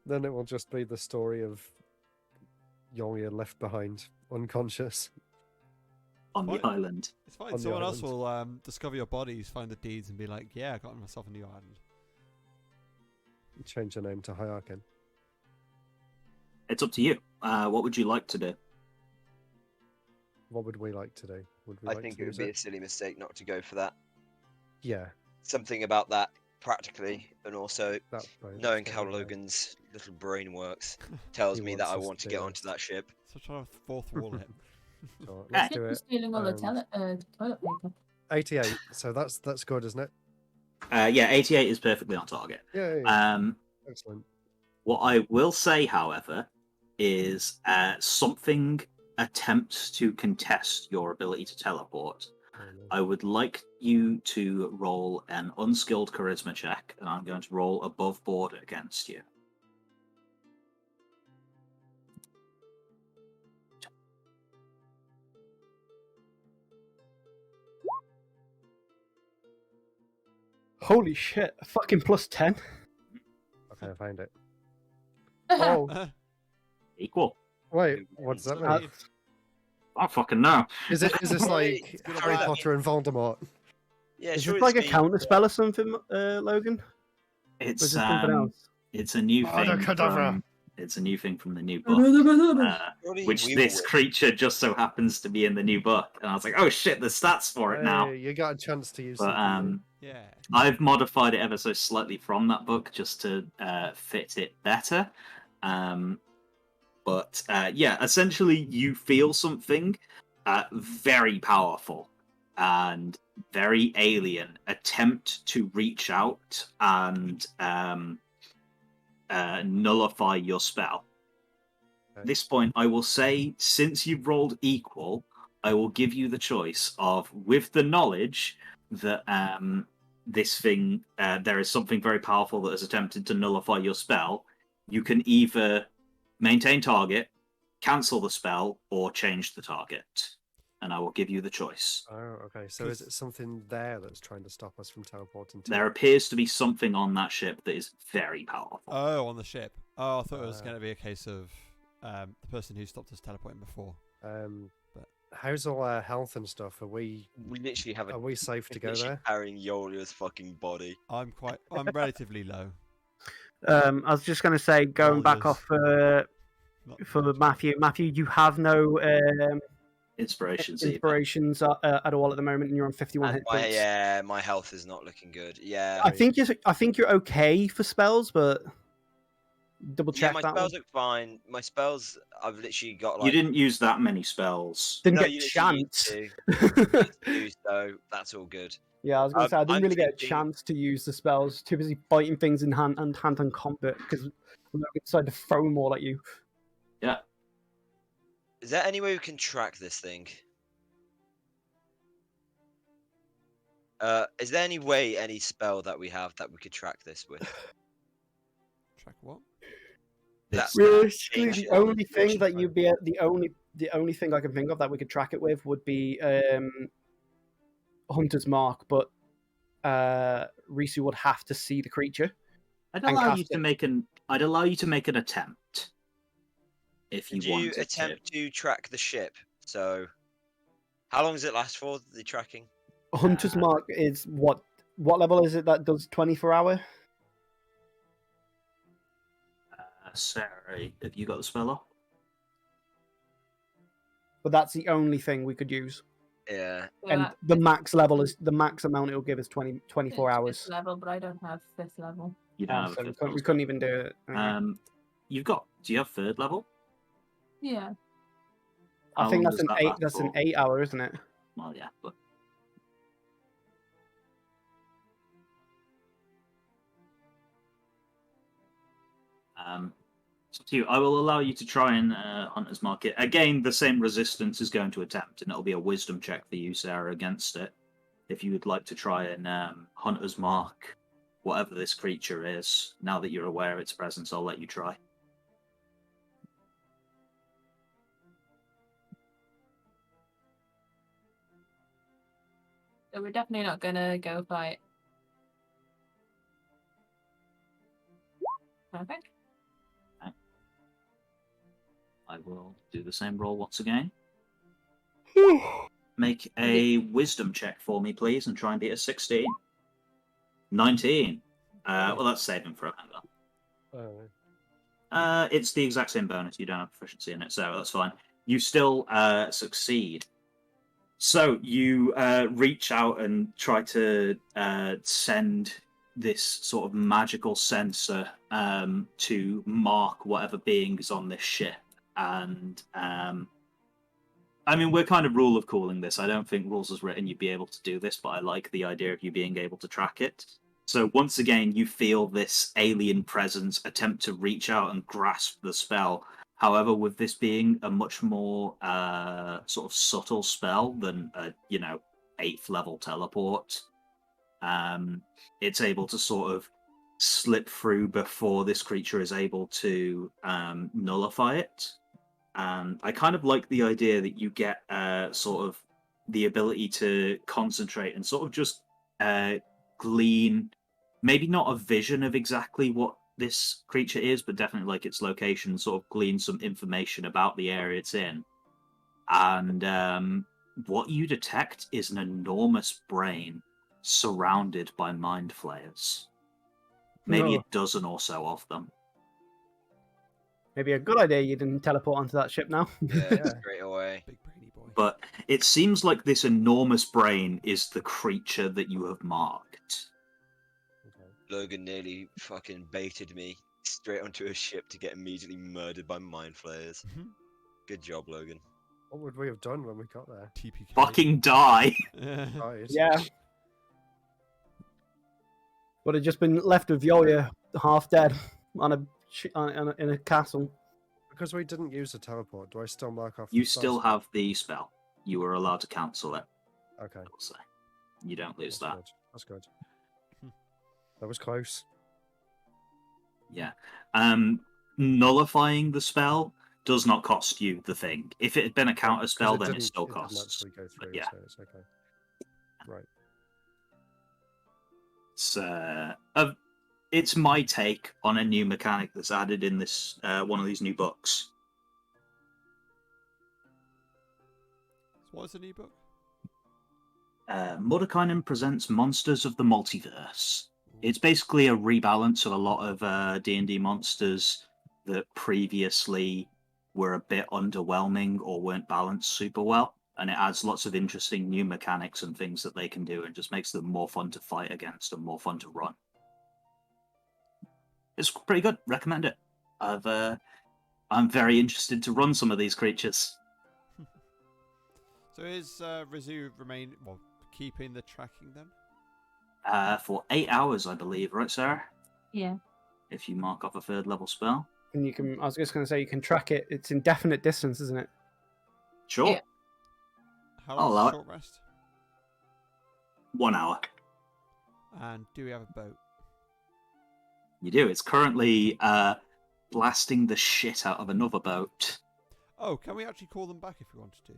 Then it will just be the story of Yolya left behind, unconscious. On the island. It's fine. On the Someone else island. will discover your bodies, find the deeds, and be like, "Yeah, I got myself a new island." Change the name to Hiarkin. It's up to you. What would you like to do? What would we like to do? Would we I like think to it would use be a silly mistake not to go for that. Yeah, Something about that practically, and also that's right. knowing that's how what we Logan's little brain works tells He me that wants I us want to to do get onto this. that ship. So trying to fourth wall him. do. So Hey. let's do it. Stealing all the and- toilet paper. 88. So that's good, isn't it? Yeah, 88 is perfectly on target. Yeah. Excellent. What I will say, however, is something attempts to contest your ability to teleport. Oh, no. I would like you to roll an unskilled charisma check, and I'm going to roll above board against you. Holy shit! A fucking +10. Okay, I found it. Oh, Equal. Wait, what does that mean? that's- I don't fucking know. Is this like It's gonna Harry be- Potter and Voldemort? Yeah, is sure this like a it's me. counter spell or something, Logan? Or is It's this something else? it's a new thing. Abracadabra. It's a new thing from the new book, Surely which we this will. creature just so happens to be in the new book. And I was like, oh shit, there's stats for it now. Hey, you got a chance to use But something. Yeah. I've modified it ever so slightly from that book just to fit it better. But yeah, essentially you feel something very powerful and very alien attempt to reach out and nullify your spell. At this point, I will say, since you've rolled equal, I will give you the choice of, with the knowledge that this thing, there is something very powerful that has attempted to nullify your spell, you can either maintain target, cancel the spell, or change the target. And I will give you the choice. Oh, okay. So is it something there that's trying to stop us from teleporting to? There appears to be something on that ship that is very powerful. Oh, on the ship. Oh, I thought it was going to be a case of the person who stopped us teleporting before. But How's all our health and stuff? Are we literally have a. are we safe to go literally there? Carrying Yolya's fucking body. I'm relatively low. I was just going to say, going back Rollers. off Not for much. Matthew. Matthew, you have no Inspirations, either. inspirations at all at the moment, and you're on 51 And hit points. my health is not looking good. Yeah. I think you're okay for spells, but double Yeah, check my that spells one. look fine. My spells, I've literally got like. You didn't use that many spells. Didn't No, get you literally need chance. to, so that's all good. Yeah, I was going to say I didn't I'm really get a thinking- chance to use the spells. Too busy fighting things in hand-to-hand combat because Logan decided to throw them all at you. Yeah. Is there any way we can track this thing? Is there any way, any spell that we have that we could track this with? Track what? This- Realistically, change the it. only thing that you'd be the only thing I can think of that we could track it with would be Hunter's Mark, but Risu would have to see the creature. I'd and allow cast you to it. make an. I'd allow you to make an attempt if you Did you wanted attempt to track the ship? So, how long does it last for, the tracking? Hunter's Mark is what level is it that does 24-hour? Sorry, have you got the spell up? But that's the only thing we could use. Yeah. And the max level is the max amount it'll give is 24 hours. Fifth level, but I don't have 5th level. You don't have So a fifth we level couldn't even do it. spell. You've got. Do you have third level? Yeah. I How think long that's does an that eight. last That's an for? 8 hour, isn't it? Well, yeah, but it's up to you. I will allow you to try and Hunter's Mark it. Again, the same resistance is going to attempt, and it'll be a wisdom check for you, Sarah, against it. If you would like to try and Hunter's Mark whatever this creature is, now that you're aware of its presence, I'll let you try. So we're definitely not gonna go fight. Perfect. I will do the same roll once again. Make a wisdom check for me, please, and try and beat a 16. 19. Well, that's saving throw. Hang on. It's the exact same bonus. You don't have proficiency in it, so that's fine. You still succeed. So you reach out and try to send this sort of magical sensor to mark whatever being is on this ship. And I mean, we're kind of rule of calling this. I don't think rules as written you'd be able to do this, but I like the idea of you being able to track it. So once again, you feel this alien presence attempt to reach out and grasp the spell. However, with this being a much more sort of subtle spell than a 8th level teleport, it's able to sort of slip through before this creature is able to nullify it. I kind of like the idea that you get sort of the ability to concentrate and sort of just glean, maybe not a vision of exactly what this creature is, but definitely like its location, sort of glean some information about the area it's in. And what you detect is an enormous brain surrounded by mind flayers. Maybe No. a dozen or so of them. Maybe a good idea you didn't teleport onto that ship now. Yeah, straight away. Big brainy boy. But it seems like this enormous brain is the creature that you have marked. Okay. Logan nearly fucking baited me straight onto a ship to get immediately murdered by mind flayers. Good job, Logan. What would we have done when we got there? TPK. Fucking die! Died. Yeah. Would have just been left with Yoya half dead in a castle. Because we didn't use a teleport, do I still mark off? You the spell still slot? have the spell. You were allowed to cancel it. Okay, I'll say. You don't lose that's that. good. That's good. That was close. Yeah. Nullifying the spell does not cost you the thing. If it had been a counter spell, then it still didn't costs. actually go through, yeah. so it's okay. Right. It's my take on a new mechanic that's added in this one of these new books. What is the new book? Mordekainen presents Monsters of the Multiverse. It's basically a rebalance of a lot of D&D monsters that previously were a bit underwhelming or weren't balanced super well. And it adds lots of interesting new mechanics and things that they can do and just makes them more fun to fight against and more fun to run. It's pretty good. Recommend it. I'm very interested to run some of these creatures. So is Rizu keeping the tracking then? For 8 hours, I believe, right, Sarah? Yeah. If you mark off a 3rd level spell. And you can, I was just going to say, you can track it. It's indefinite distance, isn't it? Sure. Yeah. How I'll long allow is it. a short rest? 1 hour. And do we have a boat? You do. It's currently blasting the shit out of another boat. Oh, can we actually call them back if we wanted to?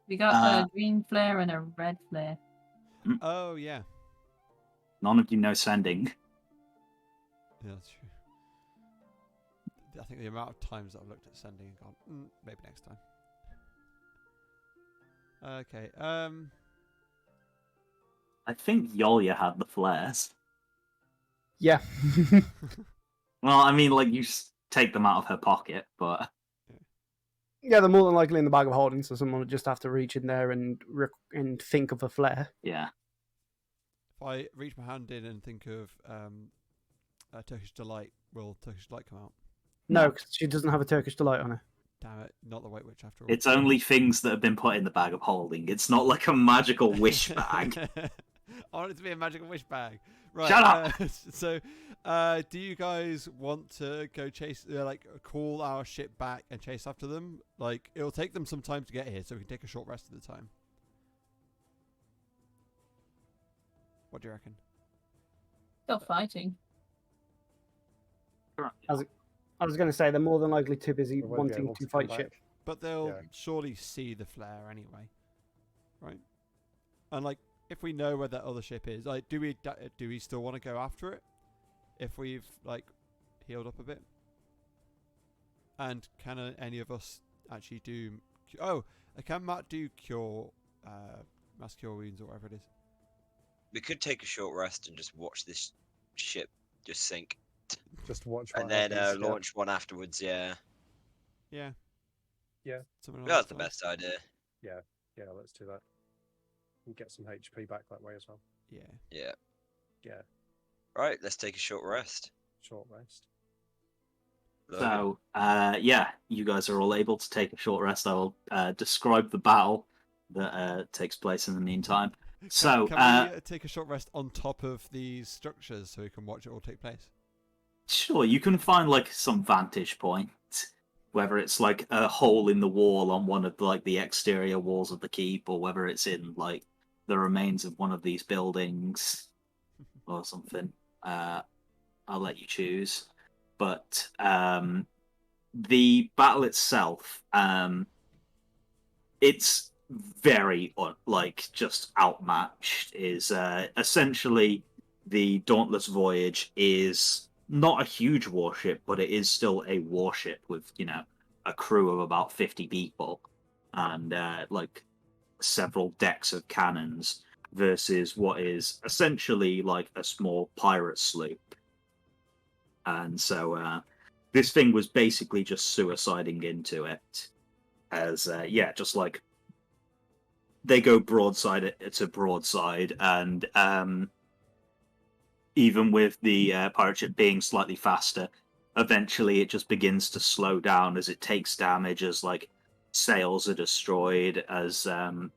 We got a green flare and a red flare. Oh, yeah. None of you know sending. Yeah, that's true. I think the amount of times that I've looked at sending and gone, maybe next time. Okay. I think Yolya had the flares. Yeah. Well, I mean, like, you take them out of her pocket, but... Yeah, they're more than likely in the bag of holding, so someone would just have to reach in there and think of a flare. Yeah. If I reach my hand in and think of Turkish Delight, will Turkish Delight come out? No, because she doesn't have a Turkish Delight on her. Damn it, not the White Witch after all. It's only things that have been put in the bag of holding. It's not like a magical wish bag. I want it to be a magical wish bag. Right. Shut up! So, do you guys want to go chase, call our ship back and chase after them? Like, it'll take them some time to get here, so we can take a short rest at the time. What do you reckon? Still fighting. I was going to say they're more than likely too busy We won't be wanting able to come fight back. ship. But they'll Yeah. surely see the flare anyway, right? And like, if we know where that other ship is, like, do we still want to go after it if we've like healed up a bit? And can any of us actually do? Can Matt do cure, mass cure wounds or whatever it is? We could take a short rest and just watch this ship just sink, Just watch what and then happens, yeah. launch one afterwards. Yeah, Yeah. Yeah. Something along that's those the lines. best idea. Yeah, let's do that. And get some HP back that way as well. Yeah. Yeah. Yeah, Right, let's take a short rest. short rest. Logan. So, yeah, you guys are all able to take a short rest. I will describe the battle that takes place in the meantime. So, Can we take a short rest on top of these structures so we can watch it all take place? sure, you can find like some vantage point, whether it's like a hole in the wall on one of like the exterior walls of the keep, or whether it's in like the remains of one of these buildings or something. I'll let you choose. But the battle itself, it's very just outmatched. Is essentially the Dauntless Voyage is not a huge warship, but it is still a warship with a crew of about 50 people and like several decks of cannons versus what is essentially like a small pirate sloop. And so this thing was basically just suiciding into it as just like they go broadside to broadside, and even with the pirate ship being slightly faster, eventually it just begins to slow down as it takes damage, as like sails are destroyed, as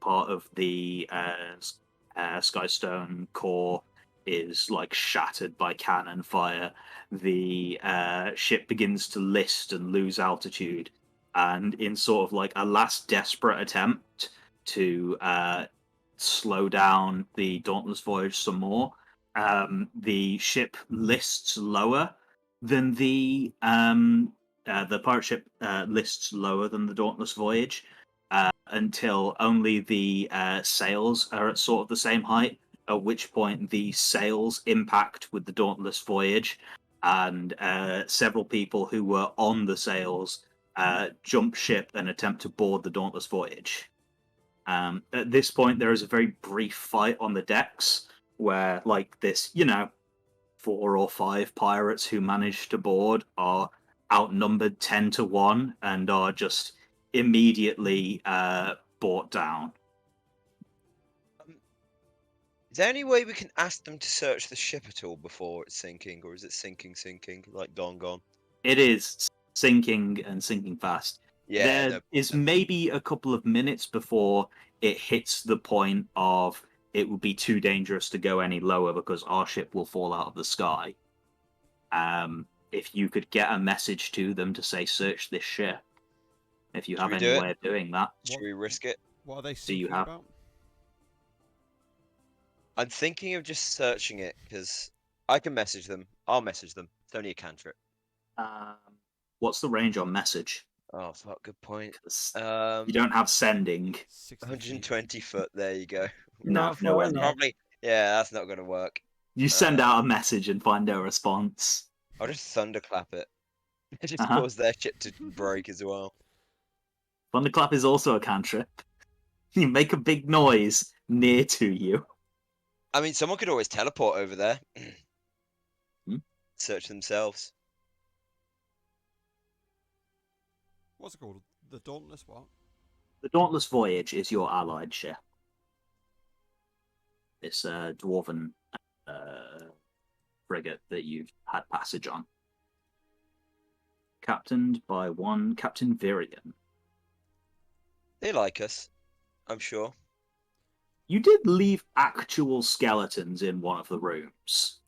part of the Skystone core is like shattered by cannon fire. The ship begins to list and lose altitude, and in sort of like a last desperate attempt to slow down the Dauntless Voyage some more, the ship lists lower than the pirate ship lists lower than the Dauntless Voyage until only the sails are at sort of the same height, at which point the sails impact with the Dauntless Voyage, and several people who were on the sails jump ship and attempt to board the Dauntless Voyage. At this point, there is a very brief fight on the decks where, like, this, 4 or 5 pirates who manage to board are outnumbered 10-1 and are just immediately brought down. Is there any way we can ask them to search the ship at all before it's sinking, or is it sinking, like Dawn Gone? It is sinking and sinking fast. Yeah, There is maybe a couple of minutes before it hits the point of it would be too dangerous to go any lower because our ship will fall out of the sky. If you could get a message to them to say, search this ship, if you have any way of doing that. Should we risk it? What are they Do you thinking have- about? I'm thinking of just searching it because I can message them. I'll message them. It's only a cantrip. What's the range on message? Oh, fuck, good point. 'Cause you don't have sending. 60 feet. 120 foot. There you go. No, for nowhere one, near. Probably. Yeah, that's not going to work. You send out a message and find no response. I'll just thunderclap it. It just Uh-huh. cause their ship to break as well. Thunderclap is also a cantrip. You make a big noise near to you. I mean, someone could always teleport over there. Hmm? Search themselves. What's it called? The Dauntless what? The Dauntless Voyage is your allied ship. This dwarven frigate that you've had passage on. captained by one Captain Virion. They like us, I'm sure. You did leave actual skeletons in one of the rooms,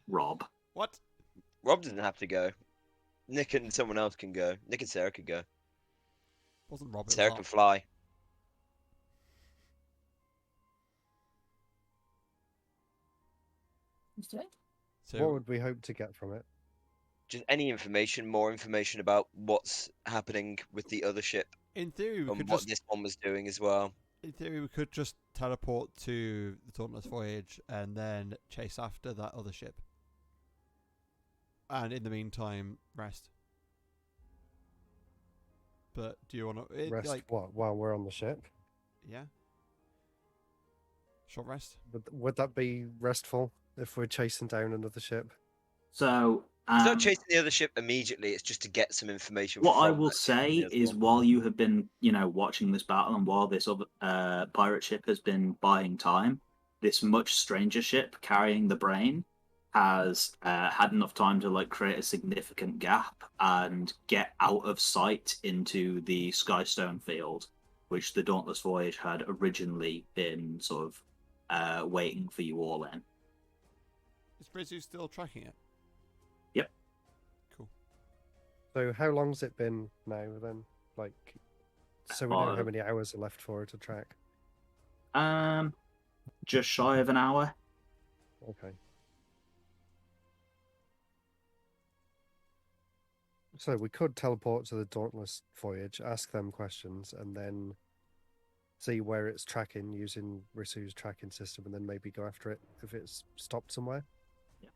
Rob. What? Rob doesn't have to go. Nick and someone else can go. Nick and Sarah could go. Wasn't Rob? It was Sarah Art. can fly. Let's do it. So What would we hope to get from it? Just any information, more information about what's happening with the other ship in theory, we and could what just this one was doing as well. in theory we could just teleport to the Dauntless Voyage and then chase after that other ship. And in the meantime, rest. But do you want to Rest like what? While we're on the ship? yeah? Short rest. Would that be restful if we're chasing down another ship? So, It's not chasing the other ship immediately. It's just to get some information. what I from will that ship say and the other is, one. while you have been, watching this battle, and while this other pirate ship has been buying time, this much stranger ship carrying the brain has had enough time to create a significant gap and get out of sight into the Skystone field, which the Dauntless Voyage had originally been sort of waiting for you all in. Is Rizu still tracking it? Yep. Cool. So how long's it been now then? So we know how many hours are left for it to track. Just shy of an hour. Okay. So we could teleport to the Dauntless Voyage, ask them questions, and then see where it's tracking using Risu's tracking system, and then maybe go after it if it's stopped somewhere.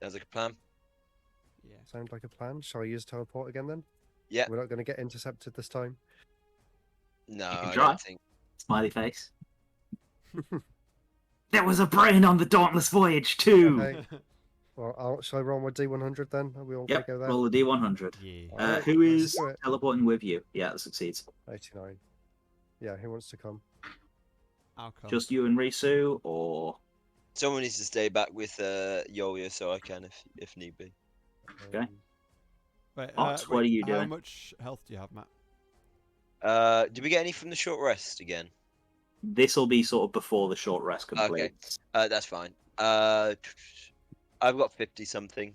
Sounds like a plan. Yeah. Sound like a plan? Shall I use teleport again then? Yeah. We're not going to get intercepted this time. No, You can I try. don't think. Smiley face. There was a brain on the Dauntless Voyage too. Okay. Well, shall I roll my D100 then? Are we all Yep. going to go there? Roll a D100. Yeah. Alright, Who let's is do it. teleporting with you? Yeah, that succeeds. 89. Yeah, who wants to come? I'll come. Just you and Risu, or Someone needs to stay back with Yolia so I can if need be. Okay. Wait, Art, what are you How doing? much health do you have, Matt? Did we get any from the short rest again? this will be sort of before the short rest completes. That's fine. I've got 50 something.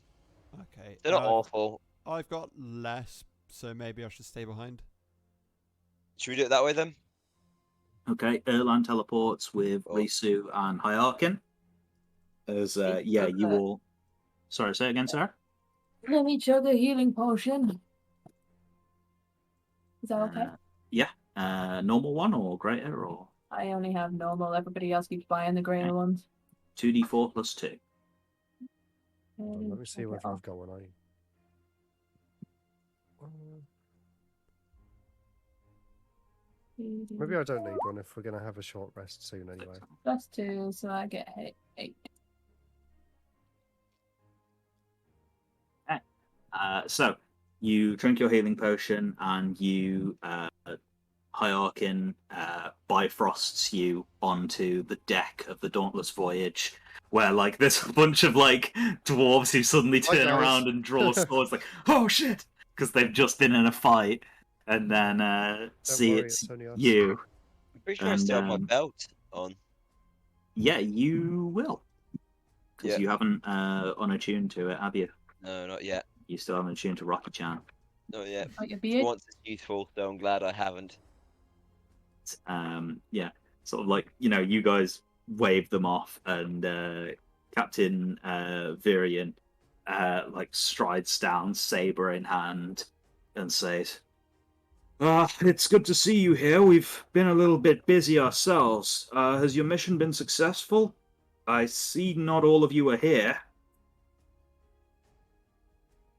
Okay. They're not awful. I've got less, so maybe I should stay behind. Should we do it that way then? Okay, Erlan teleports with Oh. Risu and Hiarkin. As you all. Sorry, say it again, sir. Let me chug a healing potion. Is that okay? Normal one or greater or I only have normal. Everybody else keeps buying the greater ones. 2d4 plus 2. Let me see Okay, whether off. I've got one. Maybe I don't need one if we're going to have a short rest soon anyway. Plus 2, so I get 8. So you drink your healing potion and you Hiarkin bifrosts you onto the deck of the Dauntless Voyage, where there's a bunch of dwarves who suddenly Hi, turn guys. around and draw swords oh shit, because they've just been in a fight, and then see worry, it's it's only us. you. I'm pretty sure I still have my And, belt on. Yeah, you will, because Yeah. you haven't unattuned to it, have you? No, not yet. You still haven't attuned to Rocky-chan. Not yet. Like your For beard? once it's useful, so I'm glad I haven't. Sort of you guys wave them off, and Captain Virion strides down, saber in hand, and says, it's good to see you here. We've been a little bit busy ourselves. Has your mission been successful? I see not all of you are here.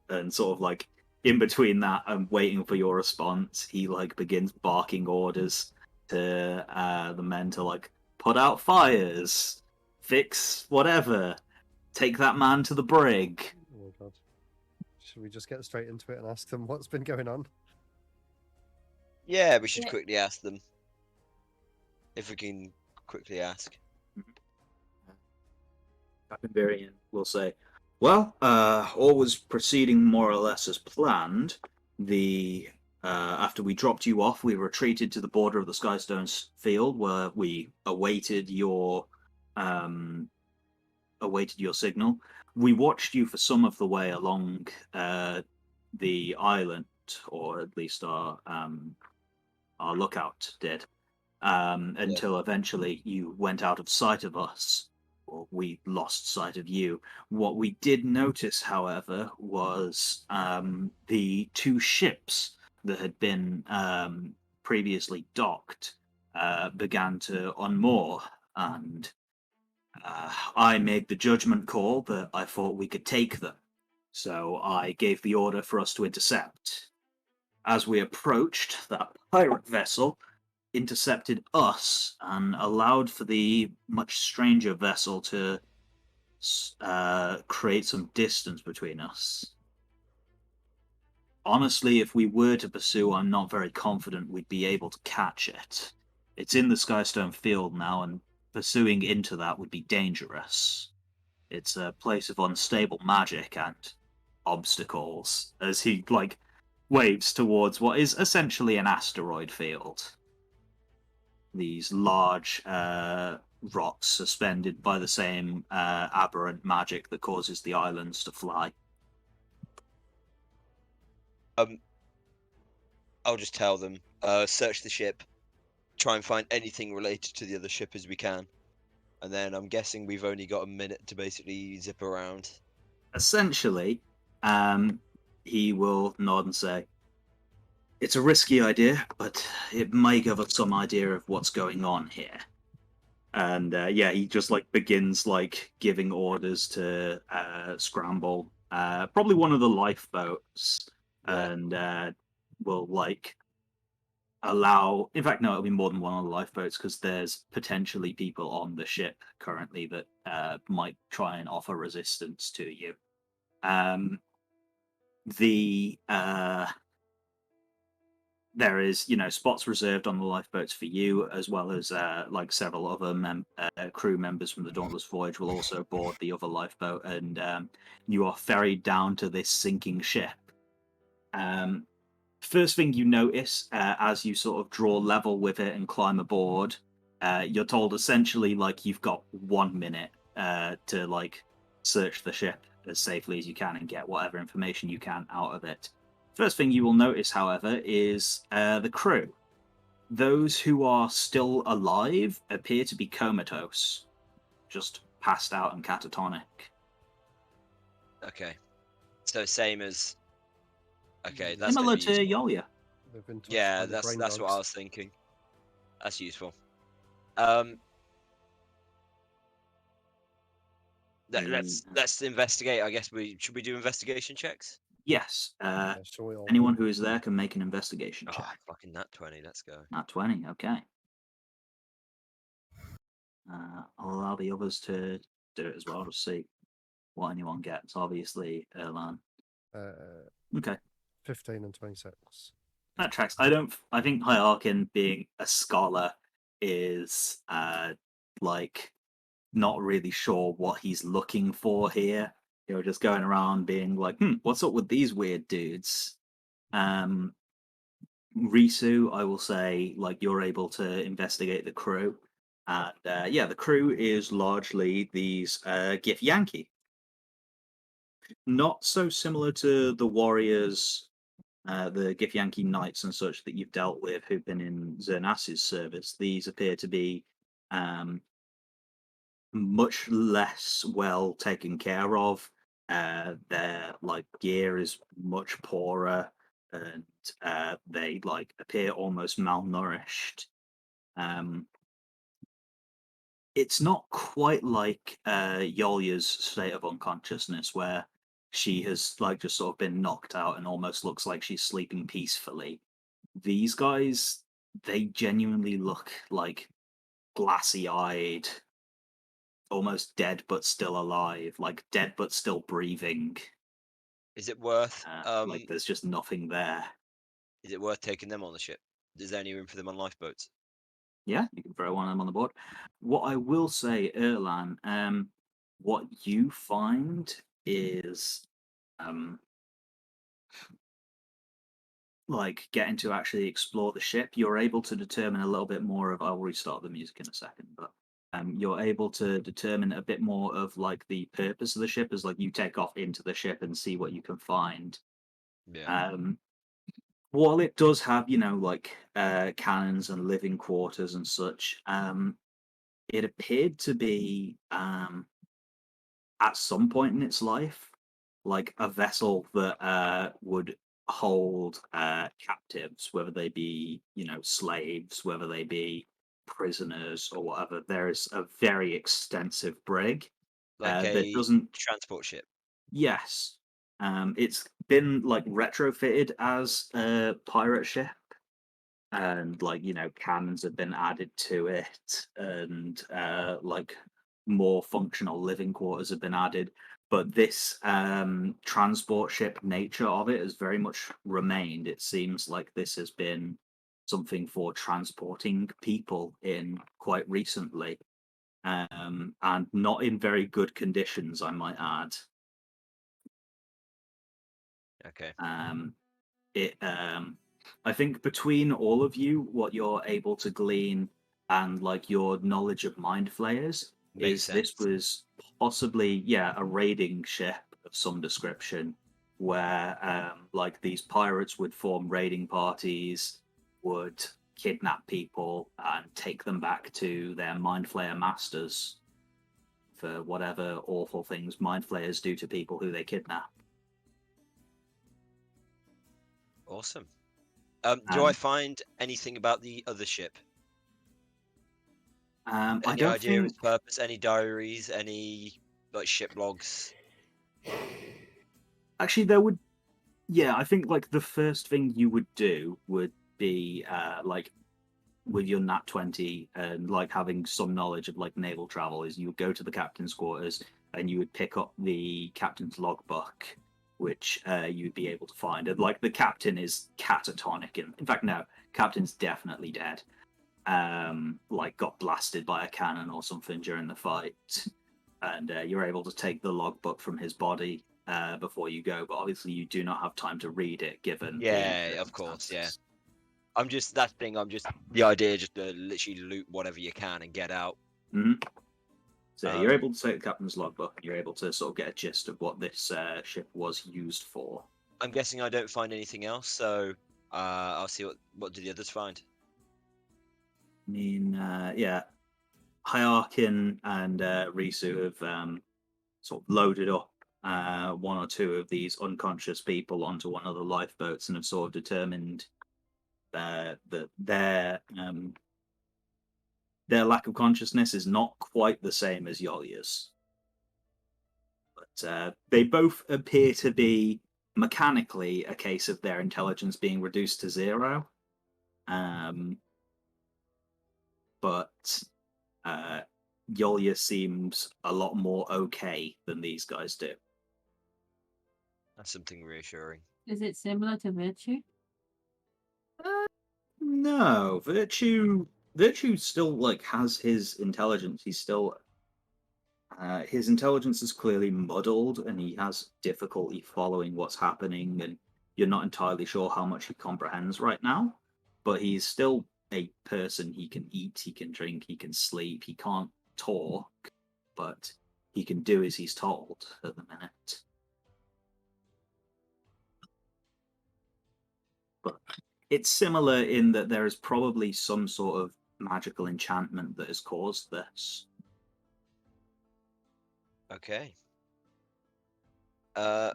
And sort of in between that and waiting for your response, he begins barking orders to the men to put out fires, fix whatever, take that man to the brig. Oh my god. Should we just get straight into it and ask them what's been going on? Yeah, we should Yeah. quickly ask them. If we can quickly ask. Captain Varian will say, Well, all was proceeding more or less as planned. After we dropped you off, we retreated to the border of the Skystones field, where we awaited your signal. We watched you for some of the way along the island, or at least our lookout did, until eventually you went out of sight of us, or we lost sight of you. What we did notice, however, was the two ships that had been previously docked began to unmoor, and I made the judgment call that I thought we could take them. So I gave the order for us to intercept. As we approached, that pirate vessel intercepted us and allowed for the much stranger vessel to create some distance between us. Honestly, if we were to pursue, I'm not very confident we'd be able to catch it. It's in the Skystone field now, and pursuing into that would be dangerous. It's a place of unstable magic and obstacles, as he, waves towards what is essentially an asteroid field. These large rocks suspended by the same aberrant magic that causes the islands to fly. I'll just tell them, search the ship, try and find anything related to the other ship as we can. And then I'm guessing we've only got a minute to basically zip around. Essentially, he will nod and say, "It's a risky idea, but it may give us some idea of what's going on here." And he just begins giving orders to scramble probably one of the lifeboats, and will allow. In fact, no, it'll be more than one of the lifeboats, because there's potentially people on the ship currently that might try and offer resistance to you. There is, spots reserved on the lifeboats for you, as well as several other crew members from the Dauntless Voyage will also board the other lifeboat, and you are ferried down to this sinking ship. First thing you notice as you sort of draw level with it and climb aboard, you're told essentially you've got 1 minute to search the ship as safely as you can and get whatever information you can out of it. First thing you will notice, however, is the crew. Those who are still alive appear to be comatose, just passed out and catatonic. Okay. So same as... Okay, that's similar gonna be to useful. Yolya. They've been touched Yeah, by the brain that's what I dogs. was thinking. That's useful. Let's investigate. I guess should we do investigation checks? Yes. Yeah, shall we all Anyone roll? who is there can make an investigation check. Oh, fucking nat 20. Let's go. Nat 20, okay. I'll allow the others to do it as well to see what anyone gets. Obviously, Erlan. Okay. 15 and 26. That tracks. I think Hiarkin, being a scholar, is not really sure what he's looking for here. Just going around being like, what's up with these weird dudes? Risu, I will say, you're able to investigate the crew. And the crew is largely these Githyanki. Not so similar to the warriors, the Githyanki knights and such that you've dealt with who've been in Zernas's service. These appear to be much less well taken care of. Their gear is much poorer, and they appear almost malnourished. It's not quite like Yolya's state of unconsciousness, where she has just sort of been knocked out and almost looks like she's sleeping peacefully. These guys, they genuinely look glassy-eyed, almost dead but still alive, dead but still breathing. Is it worth there's just nothing there. Is it worth taking them on the ship? Is there any room for them on lifeboats? Yeah, you can throw one of them on the board. What I will say, Erlan, what you find is like getting to actually explore the ship, you're able to determine a little bit more of. I'll restart the music in a second, but you're able to determine a bit more of like the purpose of the ship as like you take off into the ship and see what you can find. Yeah. While it does have, like cannons and living quarters and such, it appeared to be at some point in its life like a vessel that would hold captives, whether they be, slaves, whether they be prisoners or whatever. There is a very extensive brig Like that a doesn't. transport ship. Yes, it's been like retrofitted as a pirate ship, and like cannons have been added to it, and like more functional living quarters have been added. But this transport ship nature of it has very much remained. It seems like this has been something for transporting people in quite recently, and not in very good conditions, I might add. Okay. I think between all of you, what you're able to glean and like your knowledge of mind flayers Makes is this sense. was possibly a raiding ship of some description, where like these pirates would form raiding parties, would kidnap people and take them back to their mind flayer masters for whatever awful things mind flayers do to people who they kidnap. Awesome. Do I find anything about the other ship? I Any don't idea of think. its purpose? Any diaries? Any like ship logs? Actually, there would. Yeah, I think like the first thing you would do would be like with your Nat 20 and like having some knowledge of like naval travel is you would go to the captain's quarters and you would pick up the captain's logbook, which you'd be able to find. And like the captain is catatonic, and in fact, no, captain's definitely dead. Like got blasted by a cannon or something during the fight, and you're able to take the logbook from his body before you go. But obviously, you do not have time to read it given Yeah, the of course. Yeah. circumstances. I'm just the idea just to literally loot whatever you can and get out. Mhm. So you're Um, able to take the captain's logbook, and you're able to sort of get a gist of what this ship was used for. I'm guessing I don't find anything else, so I'll see what do the others find. I mean, yeah, Hiarkin and Risu have sort of loaded up one or two of these unconscious people onto one of the lifeboats and have sort of determined that their lack of consciousness is not quite the same as Yolya's. But they both appear to be mechanically a case of their intelligence being reduced to 0. But Yolya seems a lot more okay than these guys do. That's something reassuring. Is it similar to Virtue? No, Virtue still like has his intelligence. He's still his intelligence is clearly muddled, and he has difficulty following what's happening, and you're not entirely sure how much he comprehends right now. But he's still a person. He can eat, he can drink, he can sleep. He can't talk, but he can do as he's told at the minute. But it's similar in that there is probably some sort of magical enchantment that has caused this. Okay. Yeah,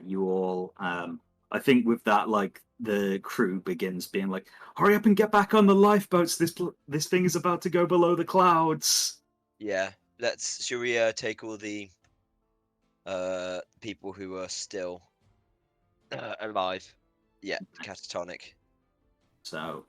you all. I think with that, like the crew begins being like, "Hurry up and get back on the lifeboats! This thing is about to go below the clouds." Yeah. Should we take all the people who are still alive? Yeah, catatonic. So,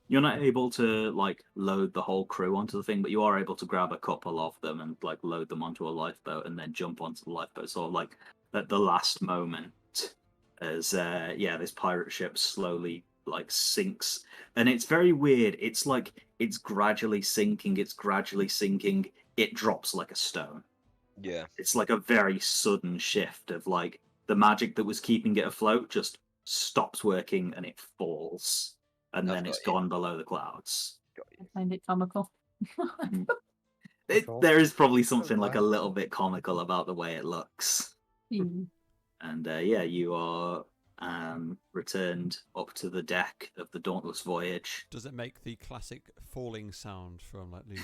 you're not able to like load the whole crew onto the thing, but you are able to grab a couple of them and like load them onto a lifeboat and then jump onto the lifeboat. So, like at the last moment, as this pirate ship slowly like sinks, and it's very weird. It's like it's gradually sinking. It drops like a stone. Yeah. It's like a very sudden shift of like the magic that was keeping it afloat just stops working and it falls, and I've then got it's you. gone below the clouds. I find it comical. Cool. There is probably something like a glad. little bit comical about the way it looks. Hmm. And yeah, you are returned up to the deck of the Dauntless Voyage. Does it make the classic falling sound from like Looney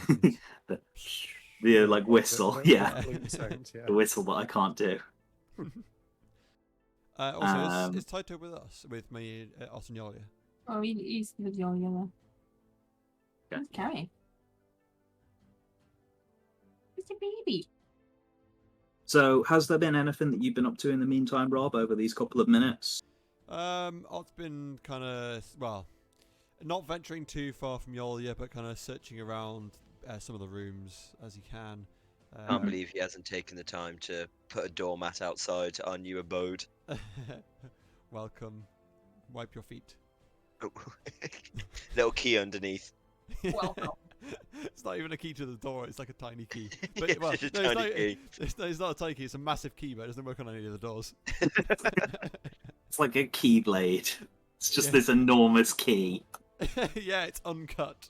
Tunes? The like whistle, yeah. flute sound, yeah. The whistle that I can't do. Also, is Taito with us? With me, us and Yolia? Oh, he's with your yellow. Okay. Who's Carrie? It's a baby. So, has there been anything that you've been up to in the meantime, Rob, over these couple of minutes? It's been kind of, well, not venturing too far from Yolia, but kind of searching around some of the rooms as he can. Can't believe he hasn't taken the time to put a doormat outside our new abode. Welcome. Wipe your feet. Little key underneath. Welcome. It's not even a key to the door, it's like a tiny key. It's Well, just a no, tiny key. it's not a tiny key, it's a massive key, but it doesn't work on any of the doors. It's like a keyblade. It's just Yeah. this enormous key. Yeah, it's uncut.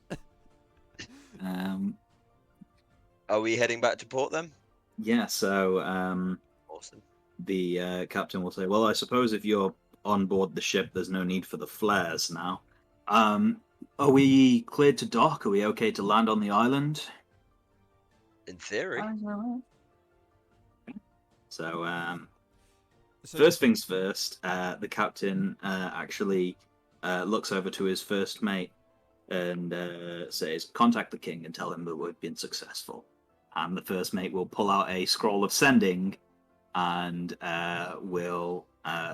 Are we heading back to port then? Yeah, so Awesome. the captain will say, well, I suppose if you're on board the ship, there's no need for the flares now. Are we cleared to dock? Are we okay to land on the island? In theory. So, So first things first, the captain actually looks over to his first mate and says, contact the king and tell him that we've been successful. And the first mate will pull out a scroll of sending and will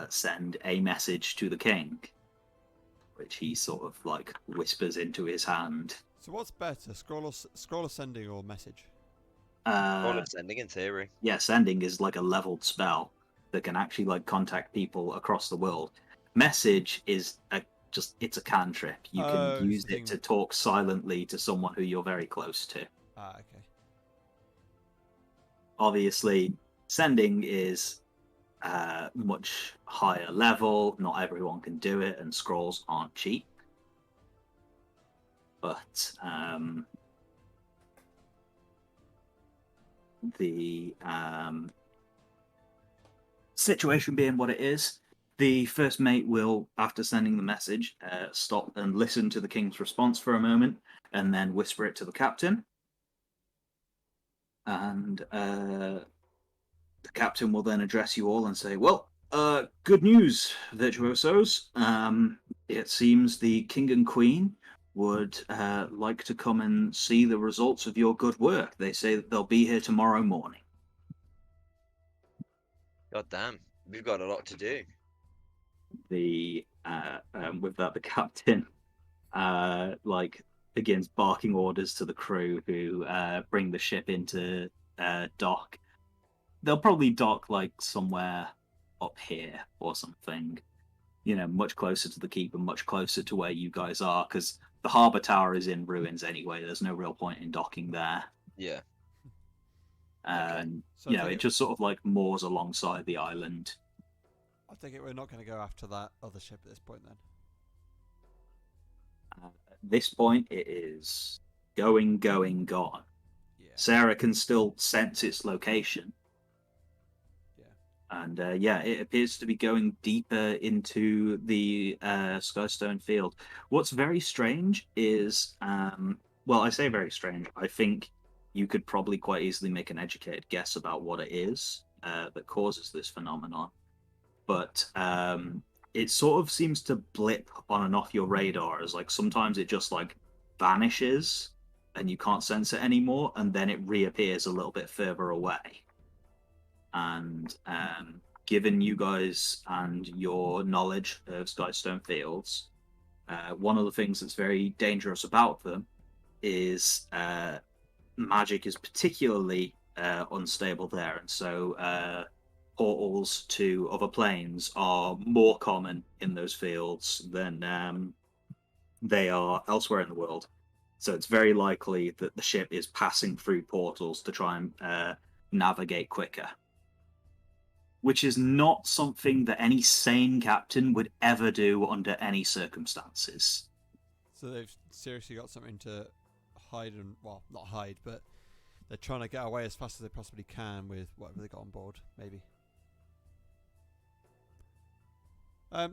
send a message to the king, which he sort of like whispers into his hand. So what's better, scroll of sending or message? All of sending in theory. Yeah, sending is like a leveled spell that can actually like contact people across the world. Message is it's a cantrip. You Oh, can use something- it to talk silently to someone who you're very close to. Ah, okay. Obviously, sending is much higher level. Not everyone can do it, and scrolls aren't cheap. But the situation being what it is, the first mate will, after sending the message, stop and listen to the king's response for a moment, and then whisper it to the captain. And the captain will then address you all and say, well, good news, virtuosos. It seems the king and queen would like to come and see the results of your good work. They say that they'll be here tomorrow morning. God damn. We've got a lot to do. With that, the captain begins barking orders to the crew who bring the ship into dock. They'll probably dock like somewhere up here or something, much closer to the keep and much closer to where you guys are, because the harbour tower is in ruins anyway. There's no real point in docking there. Yeah. So It just sort of like moors alongside the island. I think we're not going to go after that other ship at this point then. At this point, it is gone. Yeah. Sarah can still sense its location. Yeah. And it appears to be going deeper into the Skystone field. What's very strange is, I say very strange, I think you could probably quite easily make an educated guess about what it is that causes this phenomenon. But it sort of seems to blip on and off your radar, as like sometimes it just like vanishes and you can't sense it anymore, and then it reappears a little bit further away. And given you guys and your knowledge of Skystone Fields, one of the things that's very dangerous about them is magic is particularly unstable there, and so portals to other planes are more common in those fields than they are elsewhere in the world. So it's very likely that the ship is passing through portals to try and navigate quicker. Which is not something that any sane captain would ever do under any circumstances. So they've seriously got something to hide and, well, not hide, but they're trying to get away as fast as they possibly can with whatever they got on board, maybe.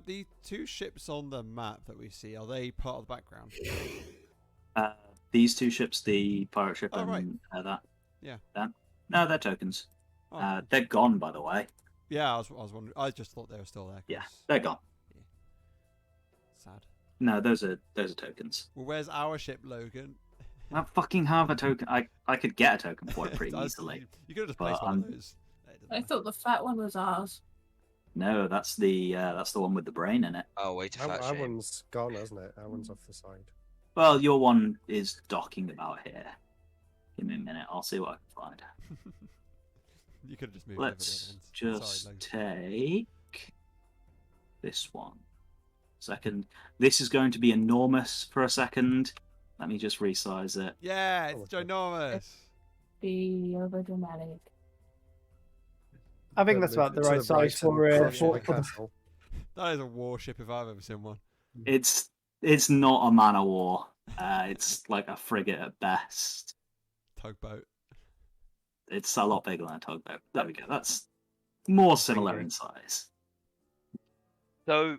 The two ships on the map that we see, are they part of the background? These two ships, the pirate ship Oh, right. and that. Yeah. No, they're tokens. Oh. They're gone, by the way. Yeah, I was wondering. I just thought they were still there. Yeah, 'cause- they're gone. yeah. Sad. No, those are tokens. Well, where's our ship, Logan? I don't fucking have a token. I could get a token for it pretty That's- easily. You could have just But, placed one of those. It doesn't I matter. thought the fat one was ours. No, that's the one with the brain in it. Oh, way too fat Our shame. one's gone, hasn't it? Our one's off the side. Well, your one is docking about here. Give me a minute. I'll see what I can find. You could have just moved over the other Let's ones. just Sorry, Logan. take this one. Second. This is going to be enormous for a second. Let me just resize it. Yeah, Oh, it's okay. ginormous. Be over dramatic. I think Then that's move about the it to right size and for crush for the the castle. That is a warship if I've ever seen one. It's not a man of war. It's like a frigate at best. Tugboat. It's a lot bigger than a tugboat. There we go. That's more similar Angry. in size. So,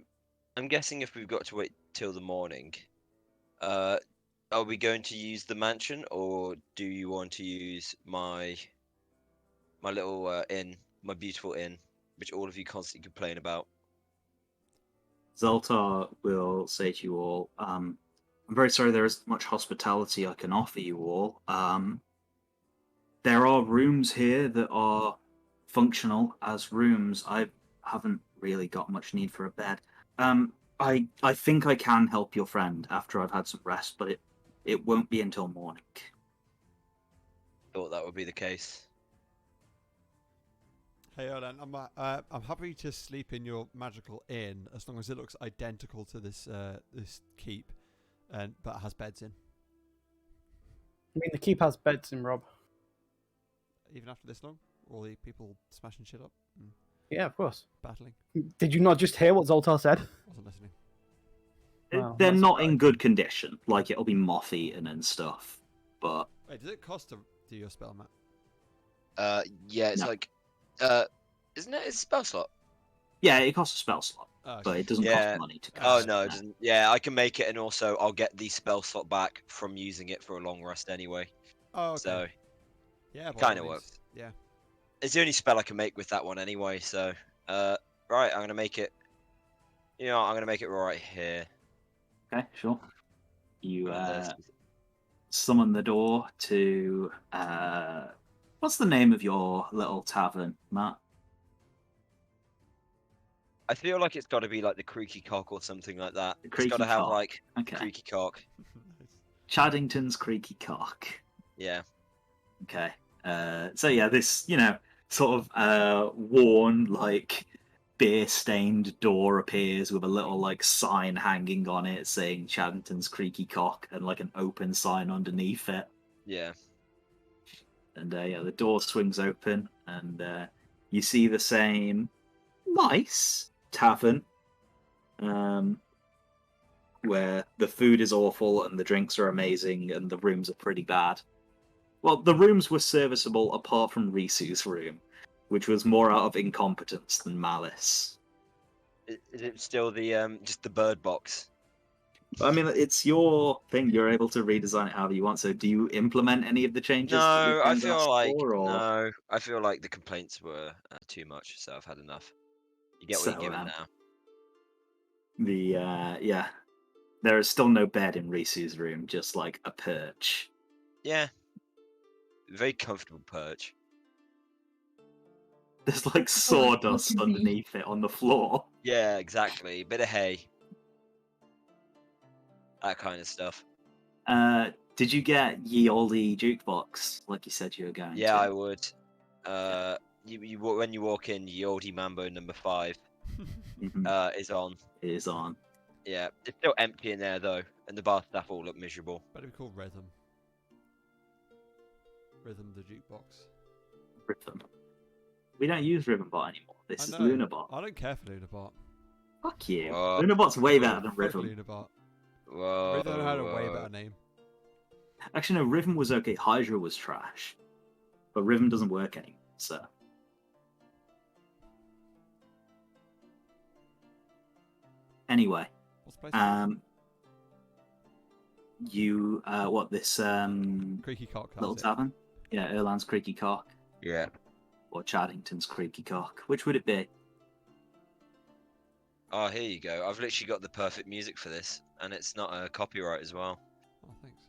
I'm guessing if we've got to wait till the morning, are we going to use the mansion, or do you want to use my little inn, my beautiful inn, which all of you constantly complain about? Zoltar will say to you all, I'm very sorry there isn't much hospitality I can offer you all. There are rooms here that are functional as rooms. I haven't really got much need for a bed. I think I can help your friend after I've had some rest, but it won't be until morning. Thought that would be the case. Hey, Erlen, I'm happy to sleep in your magical inn as long as it looks identical to this this keep, but has beds in. I mean, the keep has beds in, Rob. Even after this long, all the people smashing shit up, and Yeah, of course. battling. Did you not just hear what Zoltar said? Wasn't listening. Wow, They're that's not in surprising. good condition. Like, it'll be moth-eaten and stuff. But Wait, does it cost to do your spell, Matt? Yeah, it's No. like, isn't it? It's a spell slot. yeah, it costs a spell slot, Oh, but it doesn't Yeah. cost money to Oh cast. no, it doesn't. Yeah, I can make it, and also I'll get the spell slot back from using it for a long rest anyway. oh, okay. So Yeah, by all kinda means. works. Yeah. it's the only spell I can make with that one anyway. So, right, I'm gonna make it. You know, I'm gonna make it right here. Okay, sure. You And there's- summon the door to what's the name of your little tavern, Matt? I feel like it's got to be like the Creaky Cock or something like that. The It's got to Creaky have Cock. like Okay. Creaky Cock. Nice. Chaddington's Creaky Cock. Yeah. Okay. So yeah, this, sort of worn, like, beer-stained door appears with a little, like, sign hanging on it saying Chaddington's Creaky Cock and, like, an open sign underneath it. Yeah. And yeah, the door swings open, and you see the same nice tavern, where the food is awful and the drinks are amazing and the rooms are pretty bad. Well, the rooms were serviceable apart from Risu's room, which was more out of incompetence than malice. Is it still the just the bird box? But, I mean, it's your thing. You're able to redesign it however you want. So, do you implement any of the changes? that your No, I friend feel asked like for, or... no. I feel like the complaints were too much, so I've had enough. You get what So, you're given now. Yeah, there is still no bed in Risu's room, just like a perch. Yeah. Very comfortable perch. There's like sawdust comfy. underneath it on the floor. Yeah, exactly. Bit of hay. That kind of stuff. Did you get ye olde jukebox like you said you were going Yeah, to? I would. When you walk in, Yordi Mambo number 5 Mhm, is on. it is on. Yeah, it's still empty in there though, and the bar staff all look miserable. Better be called Rhythm. Rhythm the jukebox. Ribbon. We don't use Ribbonbot anymore. This is I know. Lunarbot. I don't care for Lunarbot. Fuck you. Whoa. Lunarbot's way better than Fuck Ribbon. Lunarbot. Whoa. Ribbon had a way better name. Actually, no, Riven was okay. Hydra was trash. But Riven doesn't work anymore, so. Anyway, What's the place? this Creaky Cock. little That's it. tavern? Yeah, Erland's Creaky Cock. Yeah. Or Chaddington's Creaky Cock. Which would it be? Oh, here you go. I've literally got the perfect music for this, and it's not a copyright as well. Oh, thanks.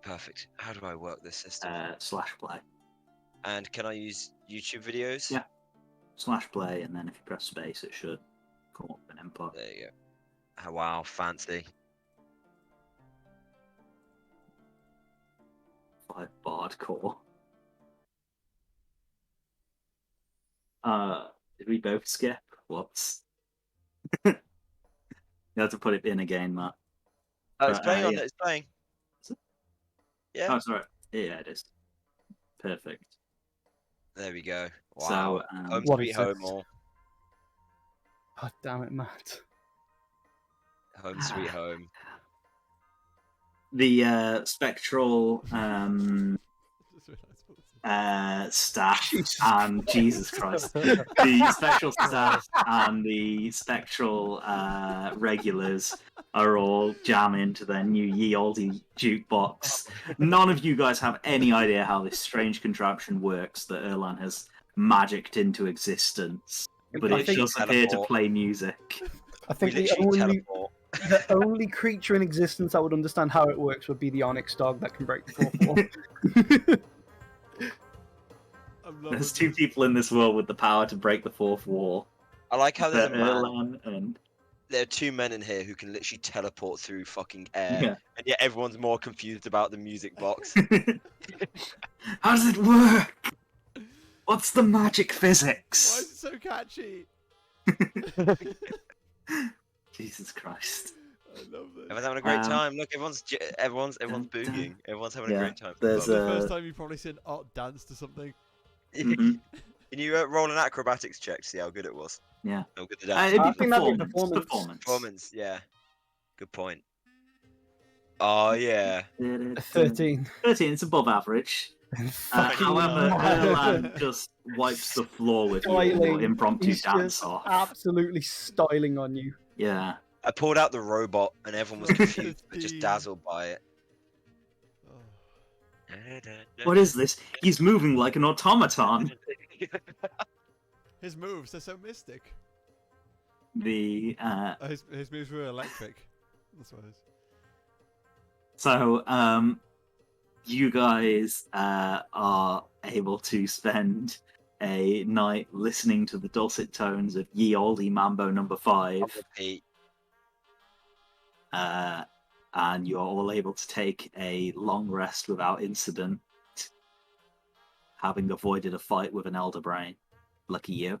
Perfect. How do I work this system? /play. And can I use YouTube videos? Yeah. /play, and then if you press space, it should come up an input. There you go. Oh, wow, fancy. 5 Bard core. Did we both skip? Whoops. You have to put it in again, Matt. Oh, it's playing on yeah. it. It's playing. Is it? Yeah. Oh, sorry. Yeah, it is. Perfect. There we go. Wow. So, Home What sweet is home, this? all. God damn it, Matt. Home sweet home. the spectral Just realised what this is. staff Jesus and Jesus Christ, the spectral staff and the spectral regulars are all jamming to their new ye olde jukebox. None of you guys have any idea how this strange contraption works that Erlan has magicked into existence, but I it think- does appear to Teleport. play music. I We think the literally only, teleport. the only creature in existence that would understand how it works would be the Onyx dog that can break the fourth wall. I'm loving There's 2 this. people in this world with the power to break the 4th wall. I like how there's a man. Erlan and There are 2 men in here who can literally teleport through fucking air, yeah. and yet everyone's more confused about the music box. How does it work? What's the magic Why physics? is it so catchy? Jesus Christ. I love this. Everyone's having a great Um, time. Look, everyone's dun, boogieing. Everyone's having a Yeah, great time. there's That's the first a time you've probably seen Art dance to something. mhm, Can you roll an acrobatics check to see how good it was? yeah. How good the dance It'd I be think that'd be performance. performance. performance? Yeah. Good point. Oh yeah. 13. 13, it's above average. Fucking However, mad. Erlan just wipes the floor with your Styling. impromptu He's dance just off. absolutely styling on you. Yeah. I pulled out the robot and everyone was confused, but just 15. dazzled by it. Oh. What is this? He's moving like an automaton. His moves, they're so mystic. The Oh, his moves were electric. That's what it is. So, you guys are able to spend a night listening to the dulcet tones of Ye Olde Mambo number 5, Repeat. and you're all able to take a long rest without incident, having avoided a fight with an Elder Brain. Lucky you.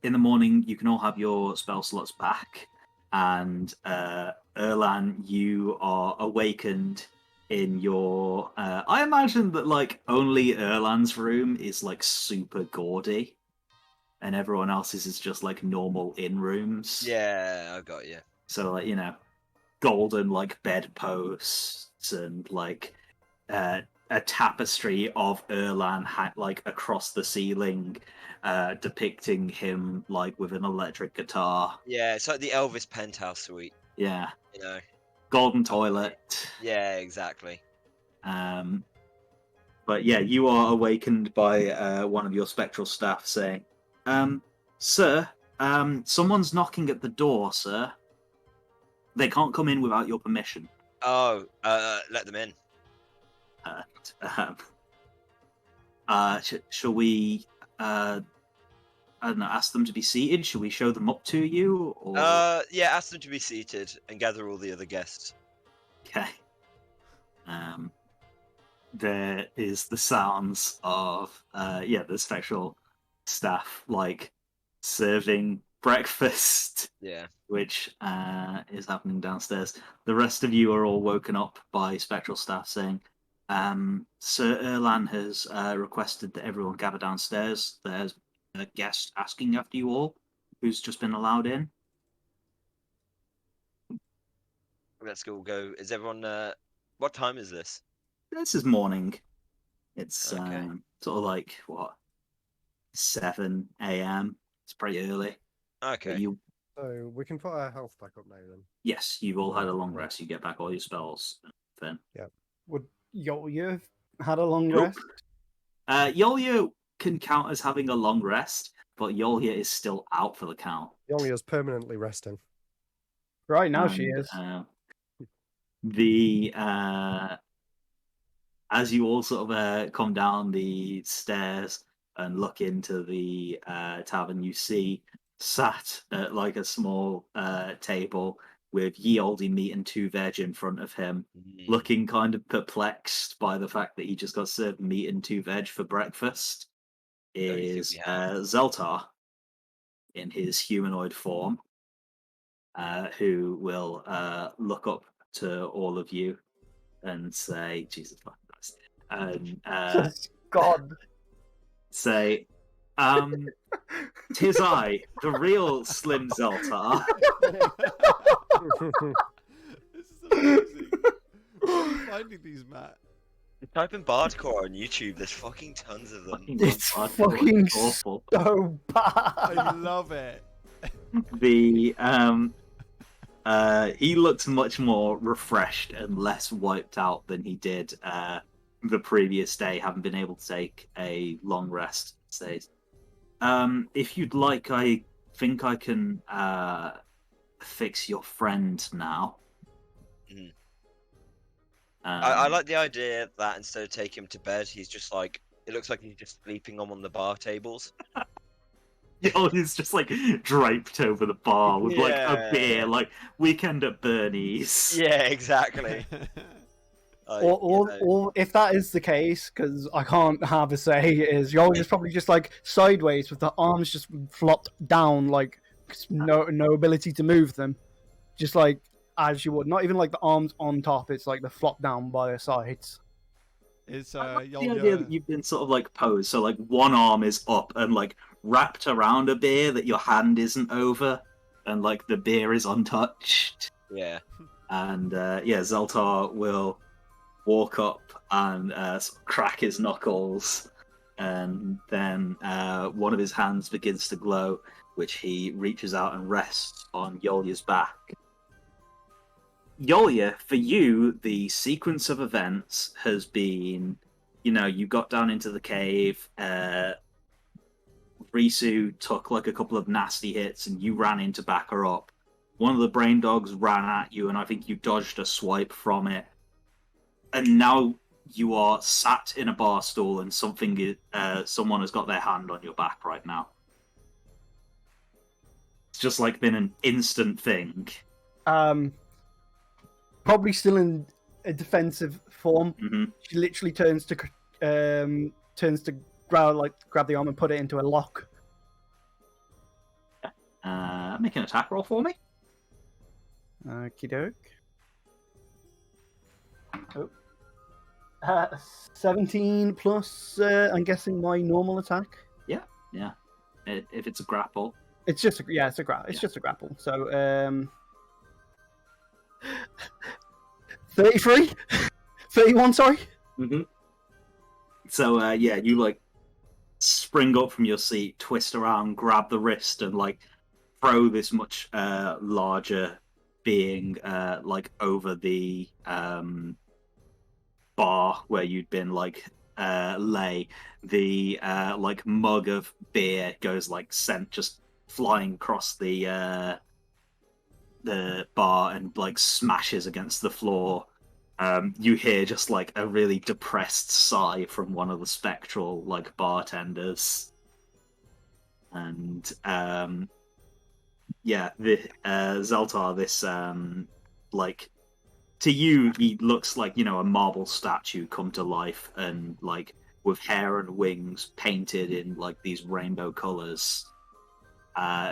In the morning, you can all have your spell slots back, and Erlan, you are awakened in your. I imagine that like only Erlan's room is like super gaudy, and everyone else's is just like normal in rooms. Yeah, I got you. So like golden like bedposts and like a tapestry of Erlan like across the ceiling, depicting him like with an electric guitar. Yeah, it's like the Elvis penthouse suite. Yeah, You know. golden toilet. Yeah, exactly. But yeah, you are awakened by one of your spectral staff saying, "Sir, someone's knocking at the door, sir. They can't come in without your permission." Oh, let them in. Shall we? I don't know. Ask them to be seated. Shall we show them up to you? Or Yeah, ask them to be seated and gather all the other guests. okay. There is the sounds of the spectral staff like serving breakfast, Yeah. which is happening downstairs. The rest of you are all woken up by spectral staff saying, Sir Erlan has requested that everyone gather downstairs. There's a guest asking after you all, who's just been allowed in. Let's go. Is everyone? What time is this? This is morning. It's Okay. sort of like, 7 a.m. It's pretty early. Okay. But you, So we can put our health back up now then. yes, you've all had a long rest. You get back all your spells. Then Would Yolya have had a long Nope. rest? Yolya can count as having a long rest, but Yolya is still out for the count. Yolya's permanently resting. Right now she And, is. As you all sort of come down the stairs and look into the tavern, you see sat at like a small table with ye olde meat and 2 veg in front of him, looking kind of perplexed by the fact that he just got served meat and 2 veg for breakfast, is we have. Zeltar in his humanoid form, who will look up to all of you and say, Jesus fucking Christ, and God. say, "'Tis I, the real Slim Zeltar." This is amazing. Where are you finding these, Matt? Type in Bardcore on YouTube. There's fucking tons of them. It's Fucking fucking awful. so I bad. love it. The he looks much more refreshed and less wiped out than he did the previous day, having been able to take a long rest. Says, if you'd like, I think I can fix your friend now. Mhm. I Um, like the idea that instead of taking him to bed, he's just like, it looks like he's just sleeping on one of the bar tables. He's just like draped over the bar with like a Yeah. beer, like weekend at Bernie's. Yeah, exactly. Or if that is the case, because I can't have a say, is Yolya's probably just like sideways with the arms just flopped down, like no ability to move them, just like as you would. Not even like the arms on top; it's like the flop down by the sides. It's I like the Yolya. idea that you've been sort of like posed, so like one arm is up and like wrapped around a beer that your hand isn't over, and like the beer is untouched. Yeah. And Zeltar will walk up and sort of crack his knuckles, and then one of his hands begins to glow, which he reaches out and rests on Yolya's back. Yolya, for you, the sequence of events has been, you got down into the cave, Risu took like a couple of nasty hits and you ran in to back her up. One of the brain dogs ran at you and I think you dodged a swipe from it. And now you are sat in a bar stool and someone has got their hand on your back right now. It's just like been an instant thing. Probably still in a defensive form. Mm-hmm. She literally turns to grab the arm and put it into a lock. Make an attack roll for me. Okie doke. Oh. 17 plus, I'm guessing, my normal attack. Yeah. If it's a grapple. It's just it's just a grapple. So 33? 31, sorry. Mm-hmm. So you like spring up from your seat, twist around, grab the wrist, and like throw this much larger being like over the bar where you'd been like lay. The like mug of beer goes like sent just flying across the bar and like smashes against the floor. You hear just like a really depressed sigh from one of the spectral like bartenders, and Zeltar, this like to you he looks like a marble statue come to life and like with hair and wings painted in like these rainbow colors,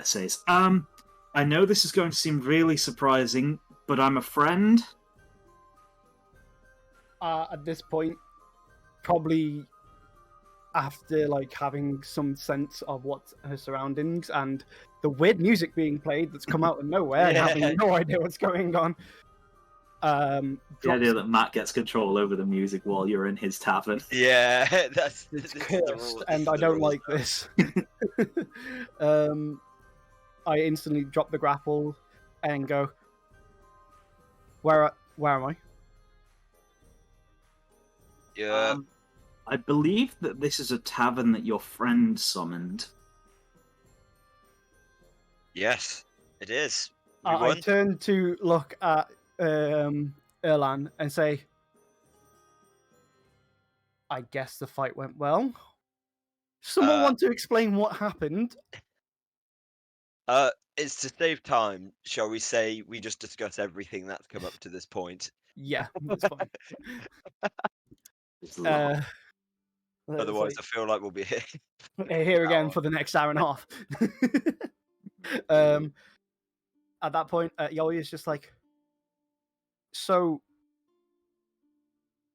says, I know this is going to seem really surprising, but I'm a friend. At this point, probably after like having some sense of what her surroundings and the weird music being played that's come out of nowhere and having no idea what's going on. The idea that Matt gets control over the music while you're in his tavern. Yeah, It's this is the cursed, rule. and I don't like this. I instantly drop the grapple and go, where am I? Yeah. I believe that this is a tavern that your friend summoned. Yes, it is. We I won. turn to look at Erlan and say, I guess the fight went well. Someone want to explain what happened? It's to save time. Shall we say we just discuss everything that's come up to this point? Yeah, that's fine. It's long. Otherwise, I feel like we'll be here. Here again for the next hour and a half. At that point, Yoli is just like, so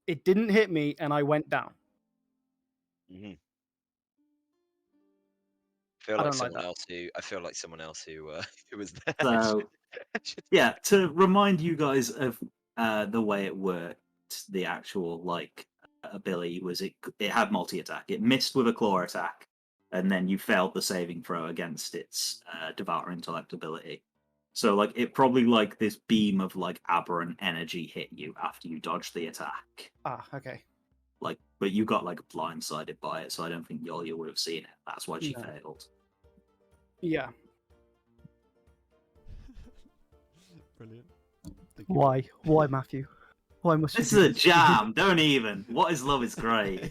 it didn't hit me and I went down. Mm-hmm. I feel like someone else who was there. So, yeah, to remind you guys of the way it worked, the actual like ability was it had multi-attack. It missed with a claw attack, and then you failed the saving throw against its Devour Intellect ability. So like it probably like this beam of like aberrant energy hit you after you dodged the attack. Ah, okay. Like, but you got like blindsided by it, so I don't think Yolia would have seen it. That's why she No. failed. Yeah. Brilliant. Why? Why, Matthew? Why must This you is do a jam. Don't even. What is love is great.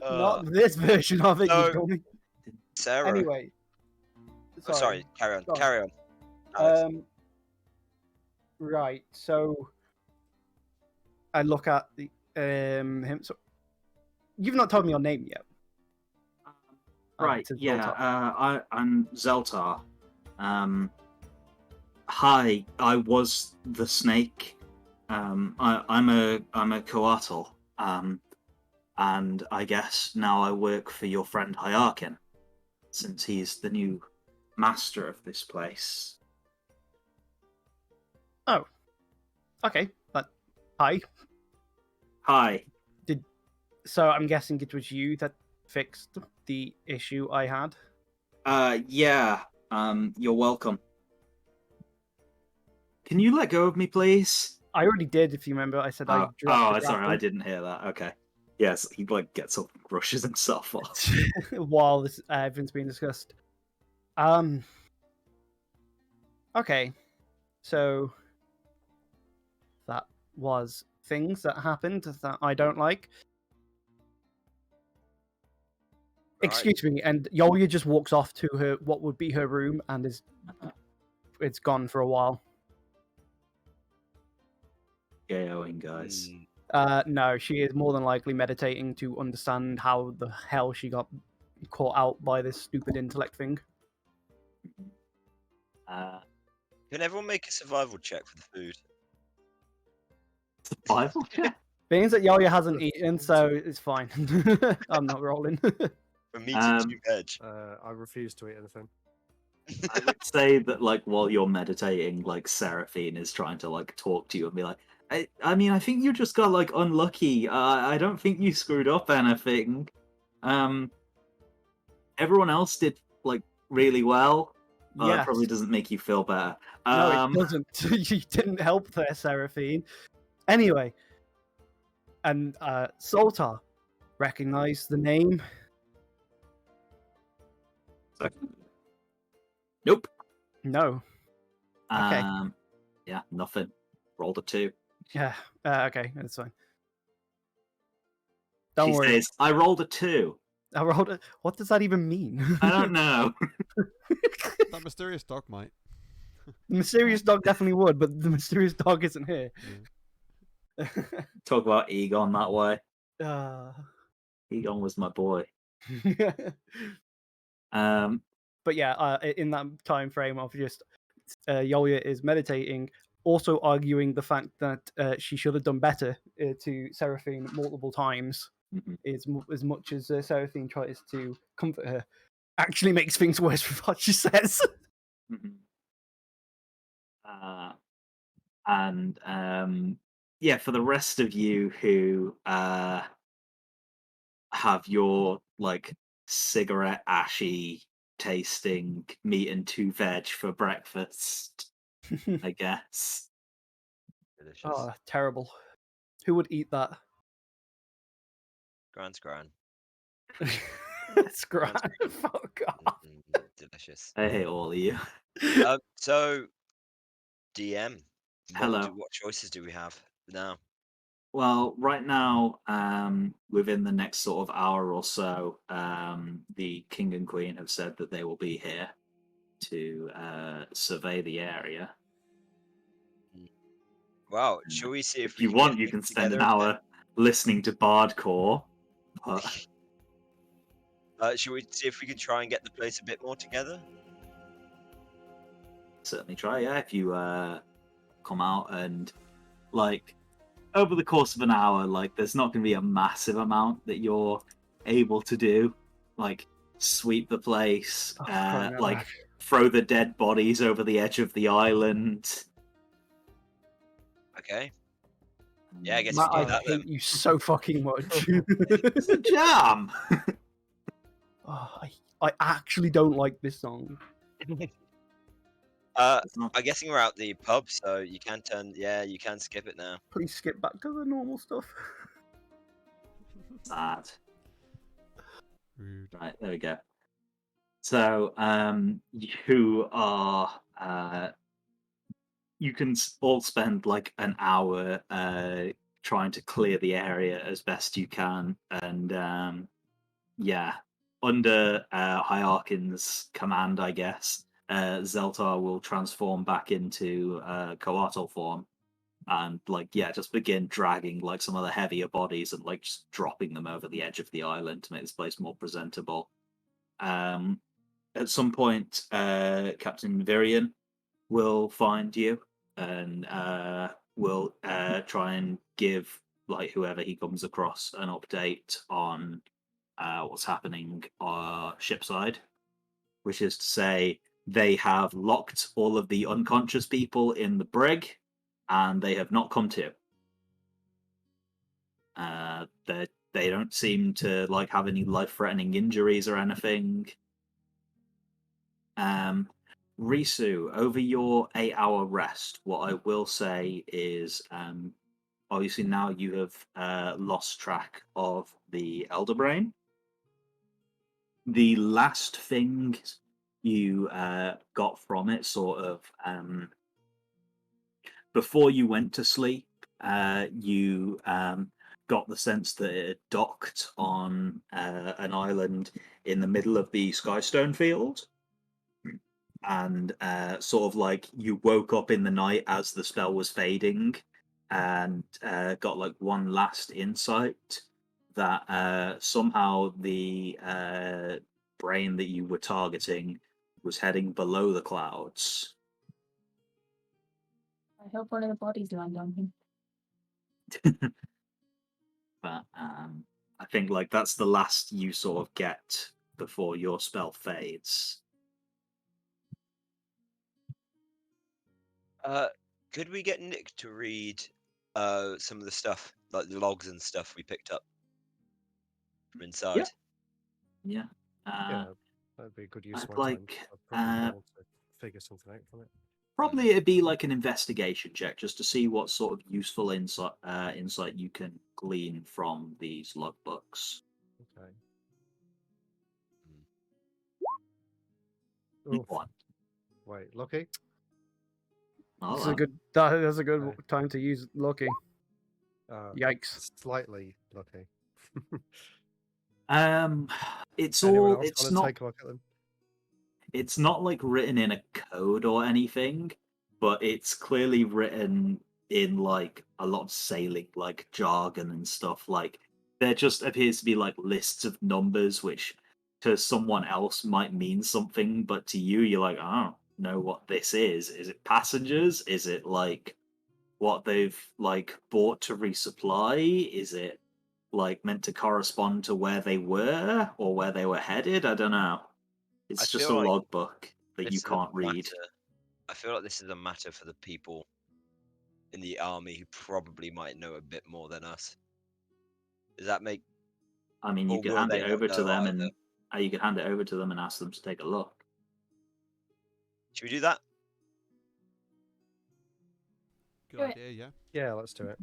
Not this version of it, no. you dummy. Sarah. Anyway. Sorry, carry on. Go on. Carry on. Alex. Right, so I look at the him. So you've not told me your name yet. Right, It's yeah, I'm Zeltar. Hi, I was the snake. I'm a Coatl. And I guess now I work for your friend Hiarkin, since he's the new master of this place. Oh, okay. But hi. Hi. So I'm guessing it was you that fixed the issue I had. Yeah. You're welcome. Can you let go of me, please? I already did, if you remember. I said I dropped the sorry, I grapple didn't hear that. Okay. Yes, he like gets up, and brushes himself off. while this everything's being discussed. Okay, so that was things that happened that I don't like. Right. Excuse me, and Yolia just walks off to her what would be her room and it's gone for a while. Gayoing, guys. No, she is more than likely meditating to understand how the hell she got caught out by this stupid intellect thing. Can everyone make a survival check for the food? Survival check? Things that Yolia hasn't eaten, so it's fine. I'm not rolling. For me to chew veg. I refuse to eat anything. I would say that, like, while you're meditating, like, Seraphine is trying to, like, talk to you and be like, I mean, I think you just got, like, unlucky. I don't think you screwed up anything. Everyone else did, like, really well. Yes. It probably doesn't make you feel better. No, it doesn't. You didn't help there, Seraphine. Anyway, and Soltar recognized the name. Nope. No. Okay. Yeah, nothing. Rolled a 2. Yeah. Okay, that's fine. Don't She worry. says, I rolled a 2. I rolled it. What does that even mean? I don't know. That mysterious dog might. The mysterious dog definitely would, but the mysterious dog isn't here. Talk about Egon that way. Uh... Egon was my boy. But yeah, in that time frame of just Yolia is meditating, also arguing the fact that she should have done better to Seraphine multiple times. Mhm. As much as Seraphine tries to comfort her, actually makes things worse with what she says. Mhm. And yeah, for the rest of you who have your like cigarette ashy tasting meat and 2 veg for breakfast, I guess. Delicious. Oh, terrible. Who would eat that? Gran. It's grand. Fuck off. Delicious. I hate all of you. So, DM, Hello. what choices do we have now? Well, right now, within the next sort of hour or so, the king and queen have said that they will be here to survey the area. Wow, shall we see if If we you can want, get you things can spend an together hour listening to Bardcore. But shall we see if we can try and get the place a bit more together? certainly try, yeah. If you come out and like over the course of an hour, like there's not going to be a massive amount that you're able to do, like sweep the place, Oh, crying out like loud. throw the dead bodies over the edge of the island. Okay. Yeah, I guess Matt, we I do that then. hate you so fucking much. It's a jam. Oh, I actually don't like this song. I'm guessing we're out the pub, so you can you can skip it now. Please skip back to the normal stuff. Sad. Rude. Right, there we go. So, you are you can all spend like an hour trying to clear the area as best you can, and yeah, under Hyarkin's command, I guess, Zeltar will transform back into coatl form, and like just begin dragging like some of the heavier bodies and like just dropping them over the edge of the island to make this place more presentable. At some point, Captain Virion will find you and will try and give like whoever he comes across an update on what's happening shipside, which is to say they have locked all of the unconscious people in the brig and they have not come to. They don't seem to like have any life-threatening injuries or anything. Risu, over your 8-hour rest, what I will say is obviously now you have lost track of the Elder Brain. The last thing you got from it, sort of, before you went to sleep, you got the sense that it had docked on an island in the middle of the Skystone field. And sort of like you woke up in the night as the spell was fading and got like one last insight that somehow the brain that you were targeting was heading below the clouds. I hope one of the bodies land on him. But I think like that's the last you sort of get before your spell fades. Could we get Nick to read some of the stuff, like the logs and stuff we picked up from inside? Yeah. Yeah, that'd be a good use I'd of my time. like, I'd probably be able to figure something out from it. probably it'd be like an investigation check just to see what sort of useful insight you can glean from these logbooks. Okay. Mm. Oof. One. Wait, lucky? Oh, That's well. that's a good Okay. time to use lucky. Yikes. Slightly lucky. It's Anyone all. else It's want to not. take a look at them? It's not like written in a code or anything, but it's clearly written in like a lot of sailing, like jargon and stuff. Like there just appears to be like lists of numbers which to someone else might mean something, but to you, you're like, I don't know what this is. Is it passengers? Is it like what they've like bought to resupply? Is it like meant to correspond to where they were or where they were headed? I don't know. I It's just a feel like logbook that this you is a can't read. matter- I feel like this is a matter for the people in the army who probably might know a bit more than us. Does that make? I mean, you Or could will hand they it not over to know them, either? and you could hand it over to them and ask them to take a look. Should we do that? Good Do it. idea, yeah. Yeah, let's do it.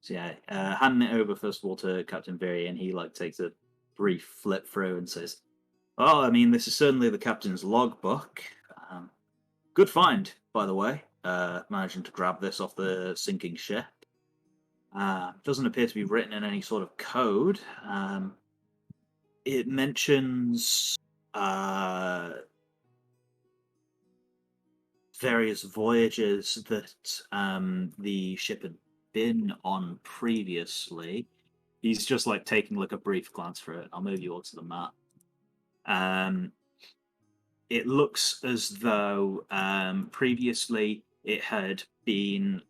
So yeah, handing it over first of all to Captain Viri, and he like takes a brief flip through and says, "Oh, I mean, this is certainly the captain's logbook. Good find, by the way. Managing to grab this off the sinking ship. Doesn't appear to be written in any sort of code. It mentions various voyages that the ship had been on previously." He's just like taking like a brief glance through it. I'll move you all to the map. It looks as though previously it had been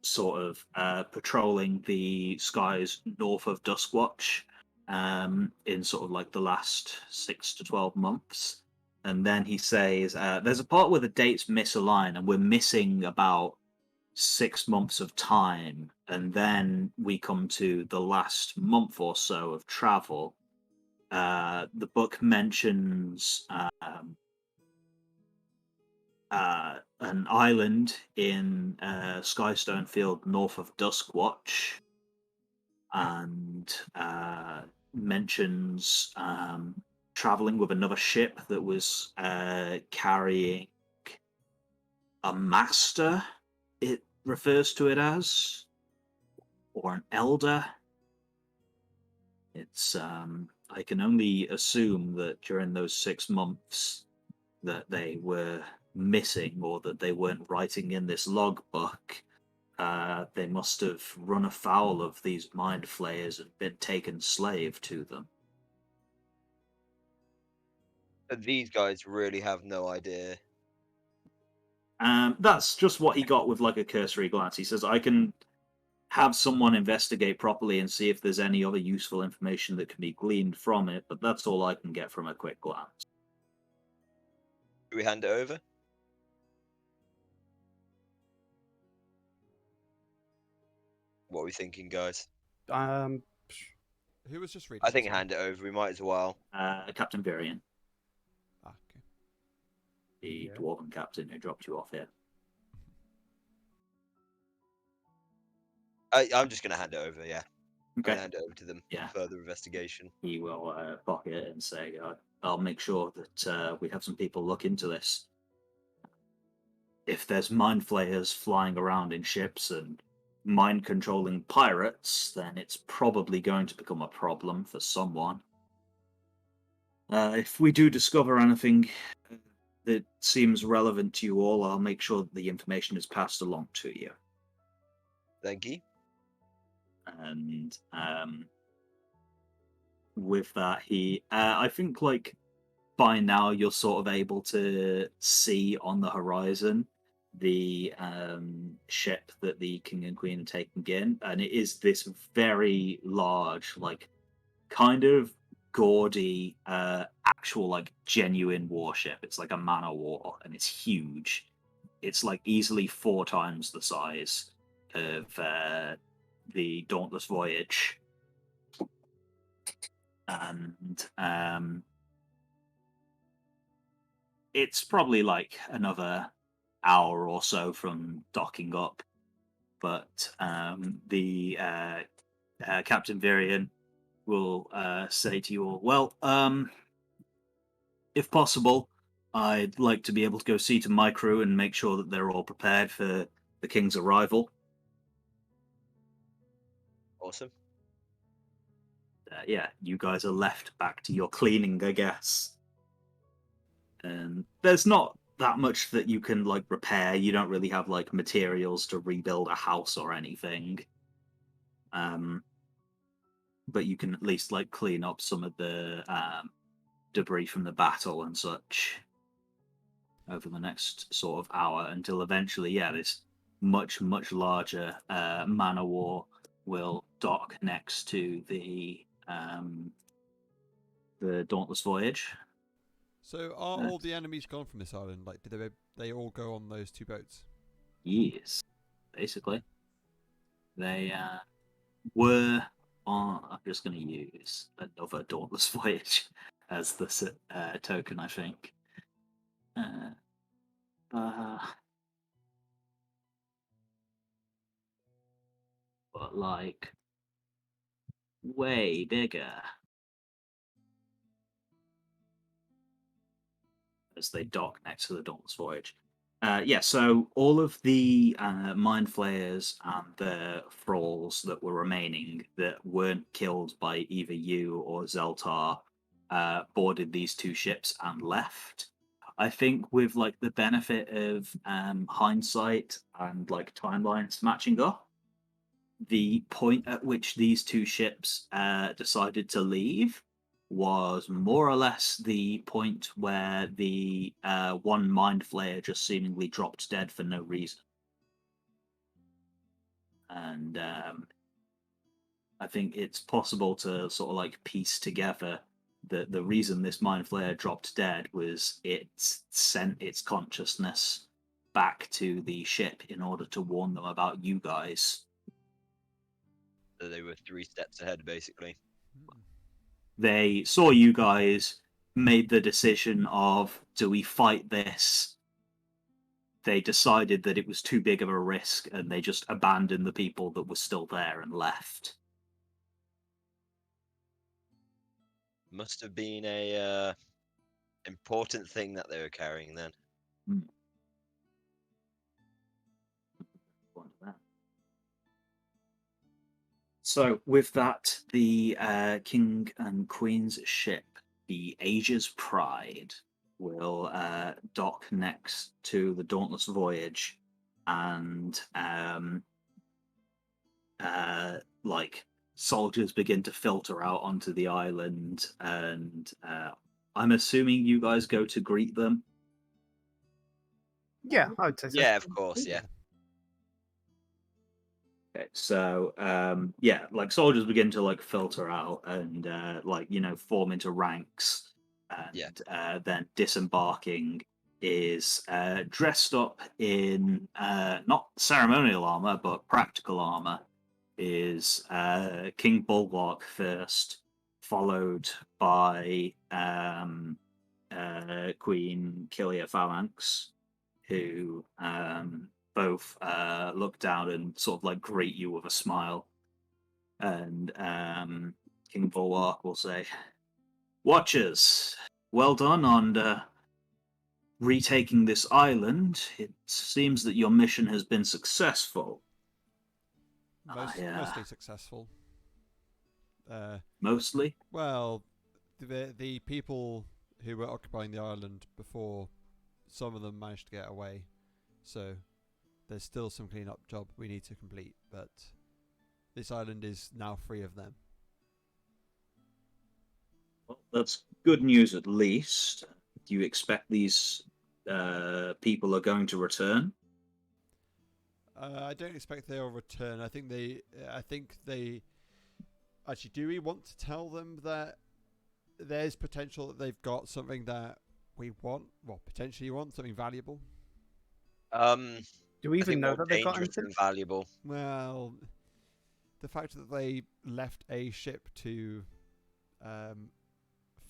sort of patrolling the skies north of Duskwatch in sort of like the last 6 to 12 months. And then he says, there's a part where the dates misalign and we're missing about 6 months of time. And then we come to the last month or so of travel. The book mentions an island in Skystone Field north of Duskwatch, and mentions traveling with another ship that was carrying a master, it refers to it as, or an elder. It's I can only assume that during those 6 months that they were missing, or that they weren't writing in this logbook, they must have run afoul of these mind flayers and been taken slave to them. But these guys really have no idea. That's just what he got with like a cursory glance. He says, I can have someone investigate properly and see if there's any other useful information that can be gleaned from it, but that's all I can get from a quick glance. Do we hand it over? What are we thinking, guys? Who was just reading? I think sorry? hand it over. We might as well. Captain Varian, Ah, okay. the Yeah. dwarven captain who dropped you off here. I'm just going to hand it over, yeah. I'm Okay. gonna hand it over to them Yeah. for further investigation. He will pocket it and say, I'll make sure that we have some people look into this. If there's mind flayers flying around in ships and mind controlling pirates, then it's probably going to become a problem for someone. If we do discover anything that seems relevant to you all, I'll make sure that the information is passed along to you. Thank you. And with that, I think like by now you're sort of able to see on the horizon the ship that the king and queen are taking in, and it is this very large, like kind of gaudy, actual like genuine warship. It's like a man of war, and it's huge. It's like easily 4 times the size of the Dauntless Voyage, and it's probably like another hour or so from docking up, but the Captain Virian will say to you all, well, if possible, I'd like to be able to go see to my crew and make sure that they're all prepared for the king's arrival. Awesome. Yeah, you guys are left back to your cleaning, I guess. And there's not that much that you can like repair. You don't really have like materials to rebuild a house or anything. but you can at least like clean up some of the debris from the battle and such over the next sort of hour until eventually, this much larger man of war will dock next to the Dauntless Voyage. So are all the enemies gone from this island? Like, did they all go on those 2 boats? Yes, basically. They were on. I'm just going to use another Dauntless Voyage as the token, I think. But like way bigger as they dock next to the Dauntless Voyage. So all of the Mind Flayers and the Thralls that were remaining that weren't killed by either you or Zeltar boarded these 2 ships and left. I think with like the benefit of hindsight and like timelines matching up, the point at which these 2 ships decided to leave was more or less the point where the one Mind Flayer just seemingly dropped dead for no reason. And I think it's possible to sort of like piece together that the reason this Mind Flayer dropped dead was it sent its consciousness back to the ship in order to warn them about you guys. So they were 3 steps ahead, basically. They saw you guys, made the decision of, do we fight this? They decided that it was too big of a risk, and they just abandoned the people that were still there and left. Must have been a important thing that they were carrying then. So with that, the King and Queen's ship, the Aegis Pride, will dock next to the Dauntless Voyage, and like soldiers begin to filter out onto the island, and I'm assuming you guys go to greet them. Yeah, I would say so. Yeah, of course, yeah. Okay, so like soldiers begin to like filter out and form into ranks, and then disembarking is dressed up in not ceremonial armor but practical armor is King Bulwark first, followed by Queen Kilia Phalanx, who both look down and sort of like greet you with a smile. And King Bulwark will say, "Watchers, well done on retaking this island. It seems that your mission has been successful." Mostly successful. Mostly? Well, the people who were occupying the island before, some of them managed to get away. So there's still some clean-up job we need to complete, but this island is now free of them. Well, that's good news at least. Do you expect these people are going to return? I don't expect they'll return. I think they. Actually, do we want to tell them that there's potential that they've got something that we want? Well, potentially want something valuable. Do we even know that they've got dangerous anything? and valuable. Well, the fact that they left a ship to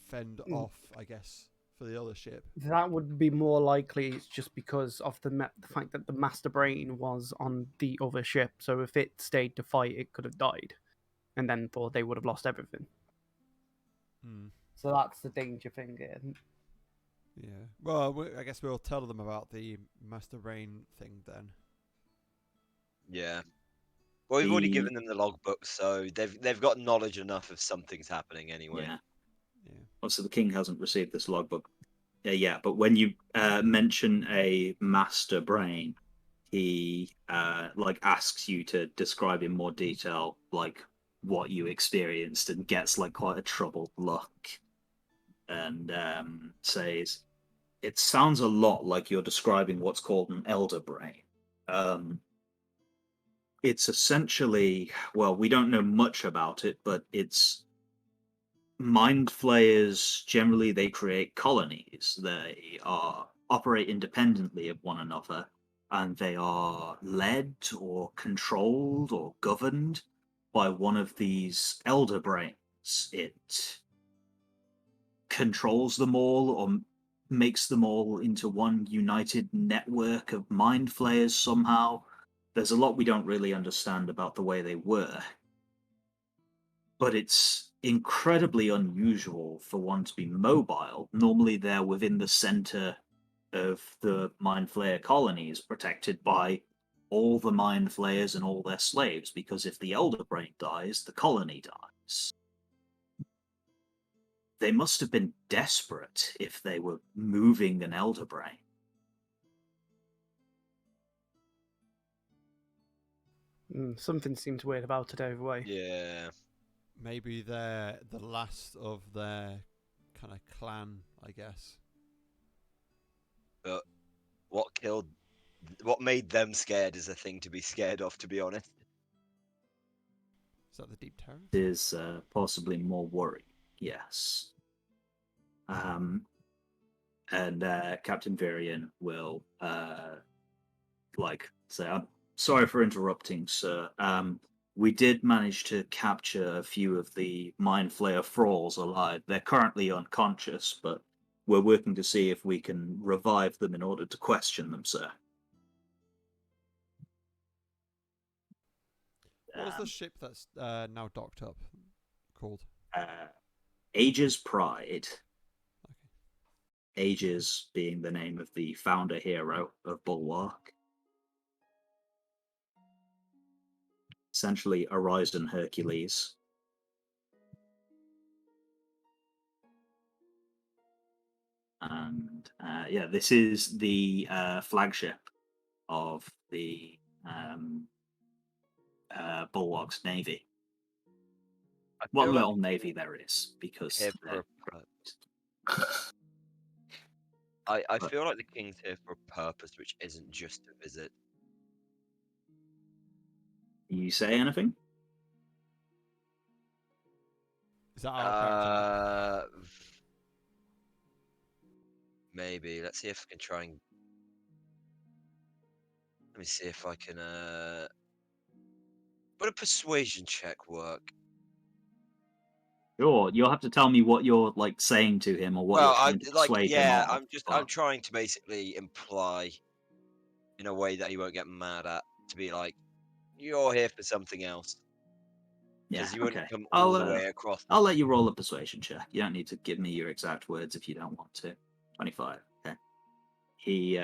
fend off, I guess, for the other ship. That would be more likely. It's just because of the fact that the Master Brain was on the other ship. So if it stayed to fight, it could have died, and then they would have lost everything. So that's the danger thing. Yeah. Well, I guess we'll tell them about the Master Brain thing then. Yeah. Well, we've already given them the logbook, so they've got knowledge enough of something's happening anyway. Yeah. Also, the king hasn't received this logbook yet, but when you mention a Master Brain, he asks you to describe in more detail what you experienced and gets like quite a troubled look and says, "It sounds a lot like you're describing what's called an elder brain. It's essentially, well, we don't know much about it, but it's mind flayers. Generally, they create colonies. They operate independently of one another, and they are led or controlled or governed by one of these elder brains. It controls them all or makes them all into one united network of mind flayers somehow. There's a lot we don't really understand about the way they work, but it's incredibly unusual for one to be mobile. Normally they're within the center of the mind flayer colonies, protected by all the mind flayers and all their slaves, because if the elder brain dies, the colony dies. They must have been desperate if they were moving an elder brain. Something seems weird about it either way. Yeah. Maybe they're the last of their kind of clan, I guess. But what made them scared is a thing to be scared of, to be honest. Is that the deep terror? Is possibly more worry, yes. And Captain Varian will say, "I'm sorry for interrupting, sir. We did manage to capture a few of the Mind Flayer thralls alive. They're currently unconscious, but we're working to see if we can revive them in order to question them, sir." What was the ship that's now docked up called? Aegis Pride. Okay. Aegis being the name of the founder hero of Bulwark. Essentially, Horizon Hercules. And this is the flagship of the Bulwark's navy. What little navy there is, because I feel like the king's here for a purpose, which isn't just to visit. You say anything? Is that our character? Maybe. Let's see if I can try and. Let me see if I can. Would a persuasion check work? Sure. You'll have to tell me what you're like saying to him, or what you're trying to persuade him of. I'm trying to basically imply, in a way that he won't get mad at, to be like, you're here for something else. Yeah, You wouldn't okay. come all the way across. I'll let you roll a persuasion check. You don't need to give me your exact words if you don't want to. 25. Okay. He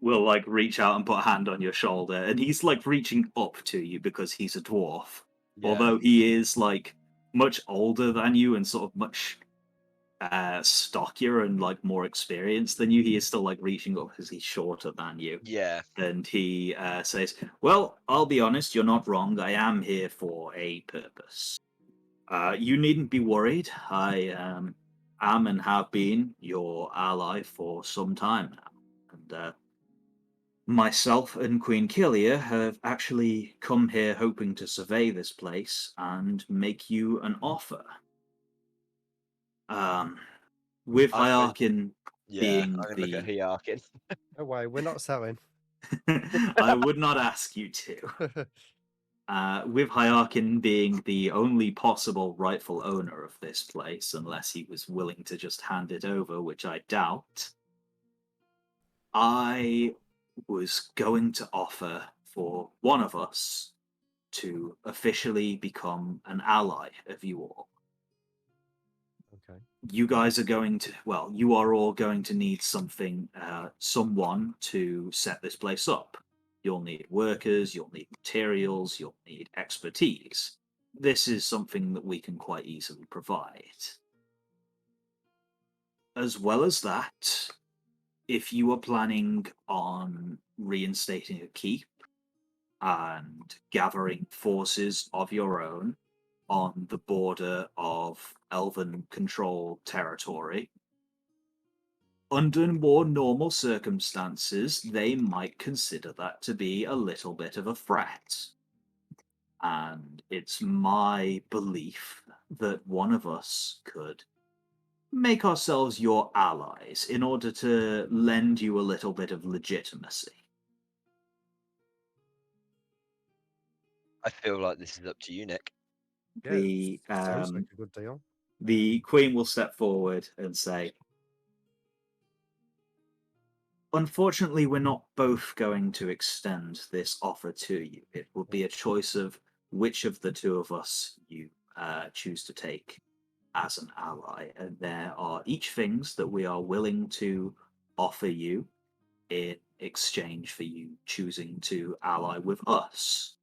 will like reach out and put a hand on your shoulder, and he's like reaching up to you because he's a dwarf. Yeah. Although he is like much older than you and sort of much stockier and like more experienced than you, he is still like reaching up because he's shorter than you. Yeah. And he says, "Well, I'll be honest, you're not wrong. I am here for a purpose. You needn't be worried. I am and have been your ally for some time now. And myself and Queen Killia have actually come here hoping to survey this place and make you an offer. With Hiarkin being I'm gonna look at Hiarkin. No way, we're not selling. I would not ask you to. With Hiarkin being the only possible rightful owner of this place, unless he was willing to just hand it over, which I doubt, I was going to offer for one of us to officially become an ally of you all. Okay. You guys are going to, well, you are all going to need something, someone to set this place up. You'll need workers, you'll need materials, you'll need expertise. This is something that we can quite easily provide. As well as that, if you are planning on reinstating a keep and gathering forces of your own, on the border of elven-controlled territory. Under more normal circumstances, they might consider that to be a little bit of a threat. And it's my belief that one of us could make ourselves your allies in order to lend you a little bit of legitimacy. I feel like this is up to you, Nick. Yeah, sounds like a good deal. The Queen will step forward and say, unfortunately, we're not both going to extend this offer to you. It will be a choice of which of the two of us you choose to take as an ally. And there are each things that we are willing to offer you in exchange for you choosing to ally with us.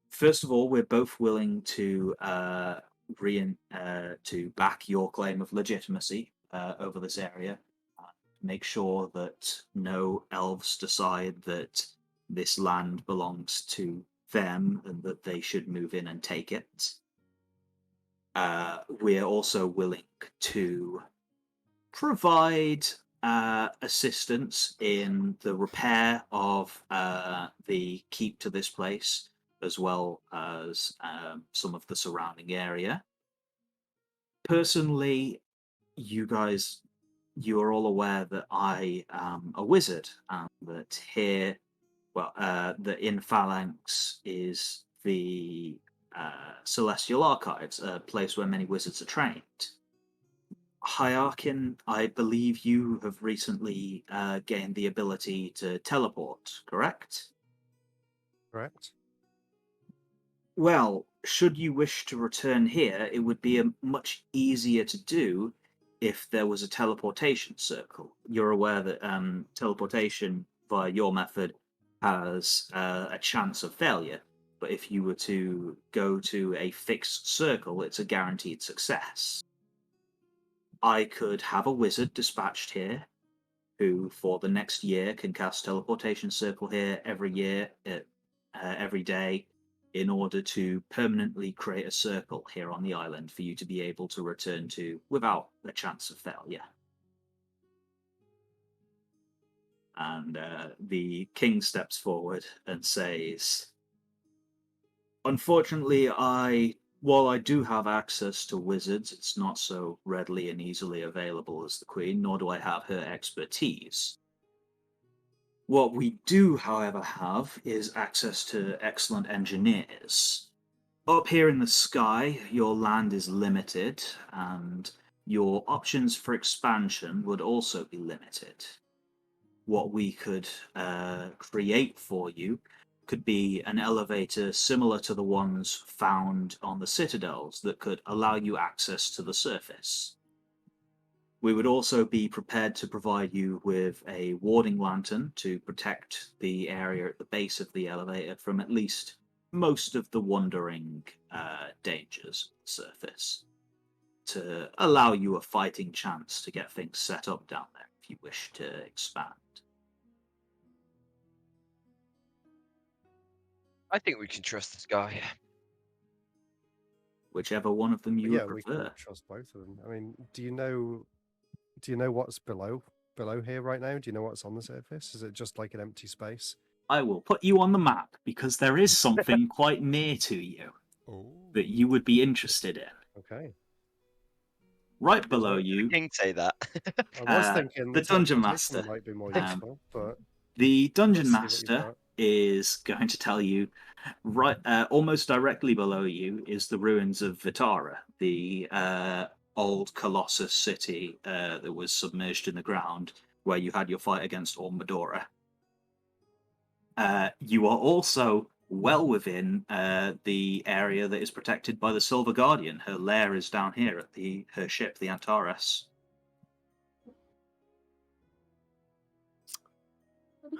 First of all, we're both willing to to back your claim of legitimacy over this area. Make sure that no elves decide that this land belongs to them and that they should move in and take it. We're also willing to provide assistance in the repair of the keep to this place, as well as some of the surrounding area. Personally, you are all aware that I am a wizard, and that here, that in Phalanx is the Celestial Archives, a place where many wizards are trained. Hiarkin, I believe you have recently gained the ability to teleport, correct? Correct. Well, should you wish to return here, it would be much easier to do if there was a teleportation circle. You're aware that teleportation via your method has a chance of failure, but if you were to go to a fixed circle, it's a guaranteed success. I could have a wizard dispatched here who, for the next year, can cast teleportation circle here every year, every day, in order to permanently create a circle here on the island for you to be able to return to without a chance of failure. And the king steps forward and says, unfortunately, while I do have access to wizards, it's not so readily and easily available as the Queen, nor do I have her expertise. What we do, however, have is access to excellent engineers. Up here in the sky, your land is limited, and your options for expansion would also be limited. What we could create for you could be an elevator similar to the ones found on the citadels that could allow you access to the surface. We would also be prepared to provide you with a warding lantern to protect the area at the base of the elevator from at least most of the wandering dangers of the surface, to allow you a fighting chance to get things set up down there if you wish to expand. I think we can trust this guy. Whichever one of them you Yeah, would we prefer. can trust both of them. I mean, do you know what's below here right now? Do you know what's on the surface? Is it just like an empty space? I will put you on the map because there is something quite near to you that you would be interested in. Okay. Right below you, King say that. I was thinking the Dungeon teleportation Master. might be more useful, but The Dungeon let's see what you've Master got. is going to tell you, right, almost directly below you is the ruins of Vitara, the old Colossus city that was submerged in the ground, where you had your fight against Ormadora. You are also well within the area that is protected by the Silver Guardian. Her lair is down here at her ship, the Antares.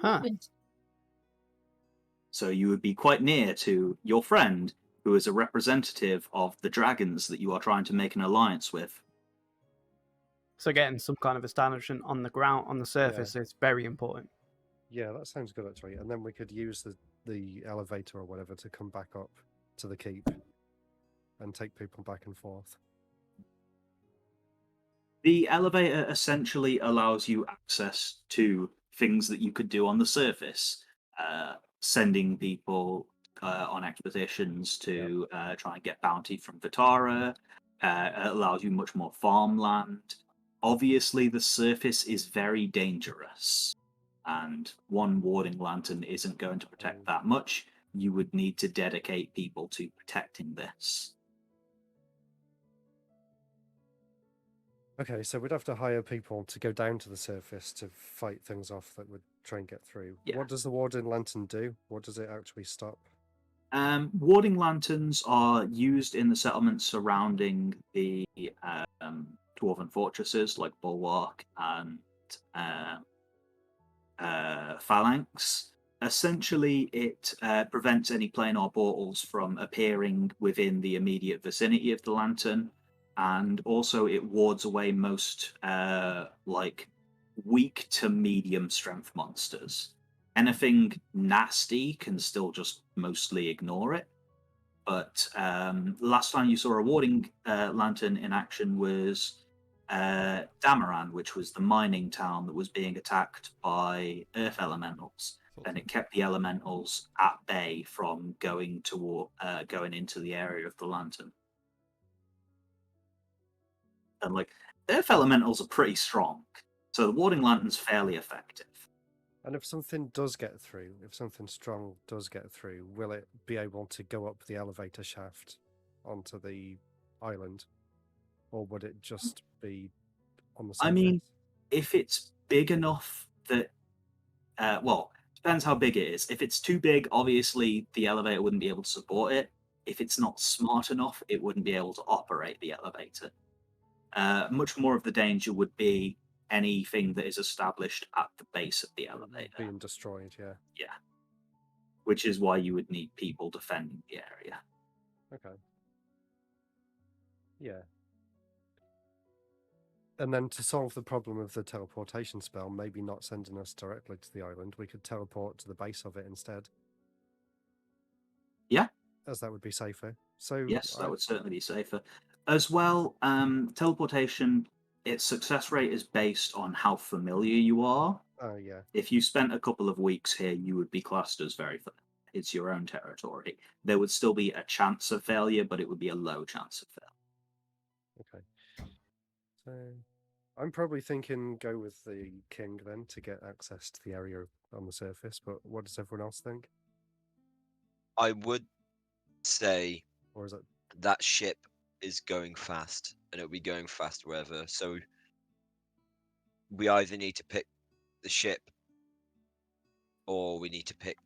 Huh. So you would be quite near to your friend, who is a representative of the dragons that you are trying to make an alliance with. So getting some kind of establishment on the ground, on the surface, is very important. Yeah, that sounds good actually. And then we could use the elevator or whatever to come back up to the keep and take people back and forth. The elevator essentially allows you access to things that you could do on the surface, sending people on expeditions to try and get bounty from Vitara. It allows you much more farmland. Obviously, the surface is very dangerous, and one warding lantern isn't going to protect that much. You would need to dedicate people to protecting this. Okay, so we'd have to hire people to go down to the surface to fight things off that would try and get through. Yeah. What does the Warden Lantern do? What does it actually stop? Warding lanterns are used in the settlements surrounding the dwarven fortresses like Bulwark and Phalanx. Essentially, it prevents any planar portals from appearing within the immediate vicinity of the lantern, and also it wards away most weak to medium strength monsters. Anything nasty can still just mostly ignore it. But last time you saw a warding lantern in action was Damaran, which was the mining town that was being attacked by earth elementals. And it kept the elementals at bay from going into the area of the lantern. And earth elementals are pretty strong, so the warding lantern's fairly effective. And if something does get through, if something strong does get through, will it be able to go up the elevator shaft onto the island? Or would it just be on the surface? I mean, if it's big enough that... depends how big it is. If it's too big, obviously the elevator wouldn't be able to support it. If it's not smart enough, it wouldn't be able to operate the elevator. Much more of the danger would be anything that is established at the base of the elevator. Being destroyed, yeah. Yeah. Which is why you would need people defending the area. Okay. Yeah. And then to solve the problem of the teleportation spell, maybe not sending us directly to the island, we could teleport to the base of it instead. Yeah. As that would be safer. So yes, that would certainly be safer. As well, teleportation, its success rate is based on how familiar you are. Oh, yeah. If you spent a couple of weeks here, you would be classed as very familiar. It's your own territory. There would still be a chance of failure, but it would be a low chance of failure. Okay. So I'm probably thinking go with the king then to get access to the area on the surface, but what does everyone else think? I would say Or is it that ship is going fast, and it'll be going fast wherever. So we either need to pick the ship, or we need to pick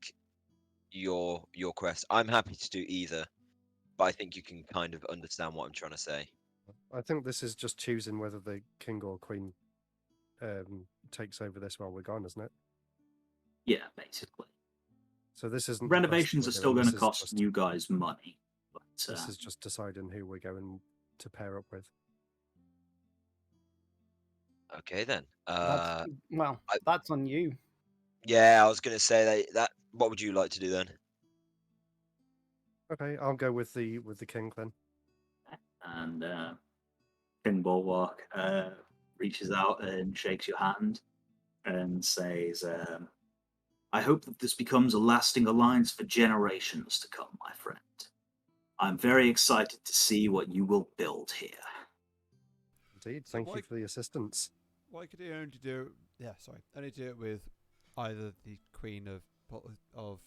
your quest. I'm happy to do either, but I think you can kind of understand what I'm trying to say. I think this is just choosing whether the king or queen takes over this while we're gone, isn't it? Yeah, basically. So this isn't renovations are still going to cost you guys money. But this is just deciding who we're going to pair up with. Okay then. That's on you. Yeah, I was going to say that. What would you like to do then? Okay, I'll go with the king then. And King Bulwark reaches out and shakes your hand and says, I hope that this becomes a lasting alliance for generations to come, my friend. I'm very excited to see what you will build here. Indeed, thank you for the assistance. Why could he only do only do it with either the Queen of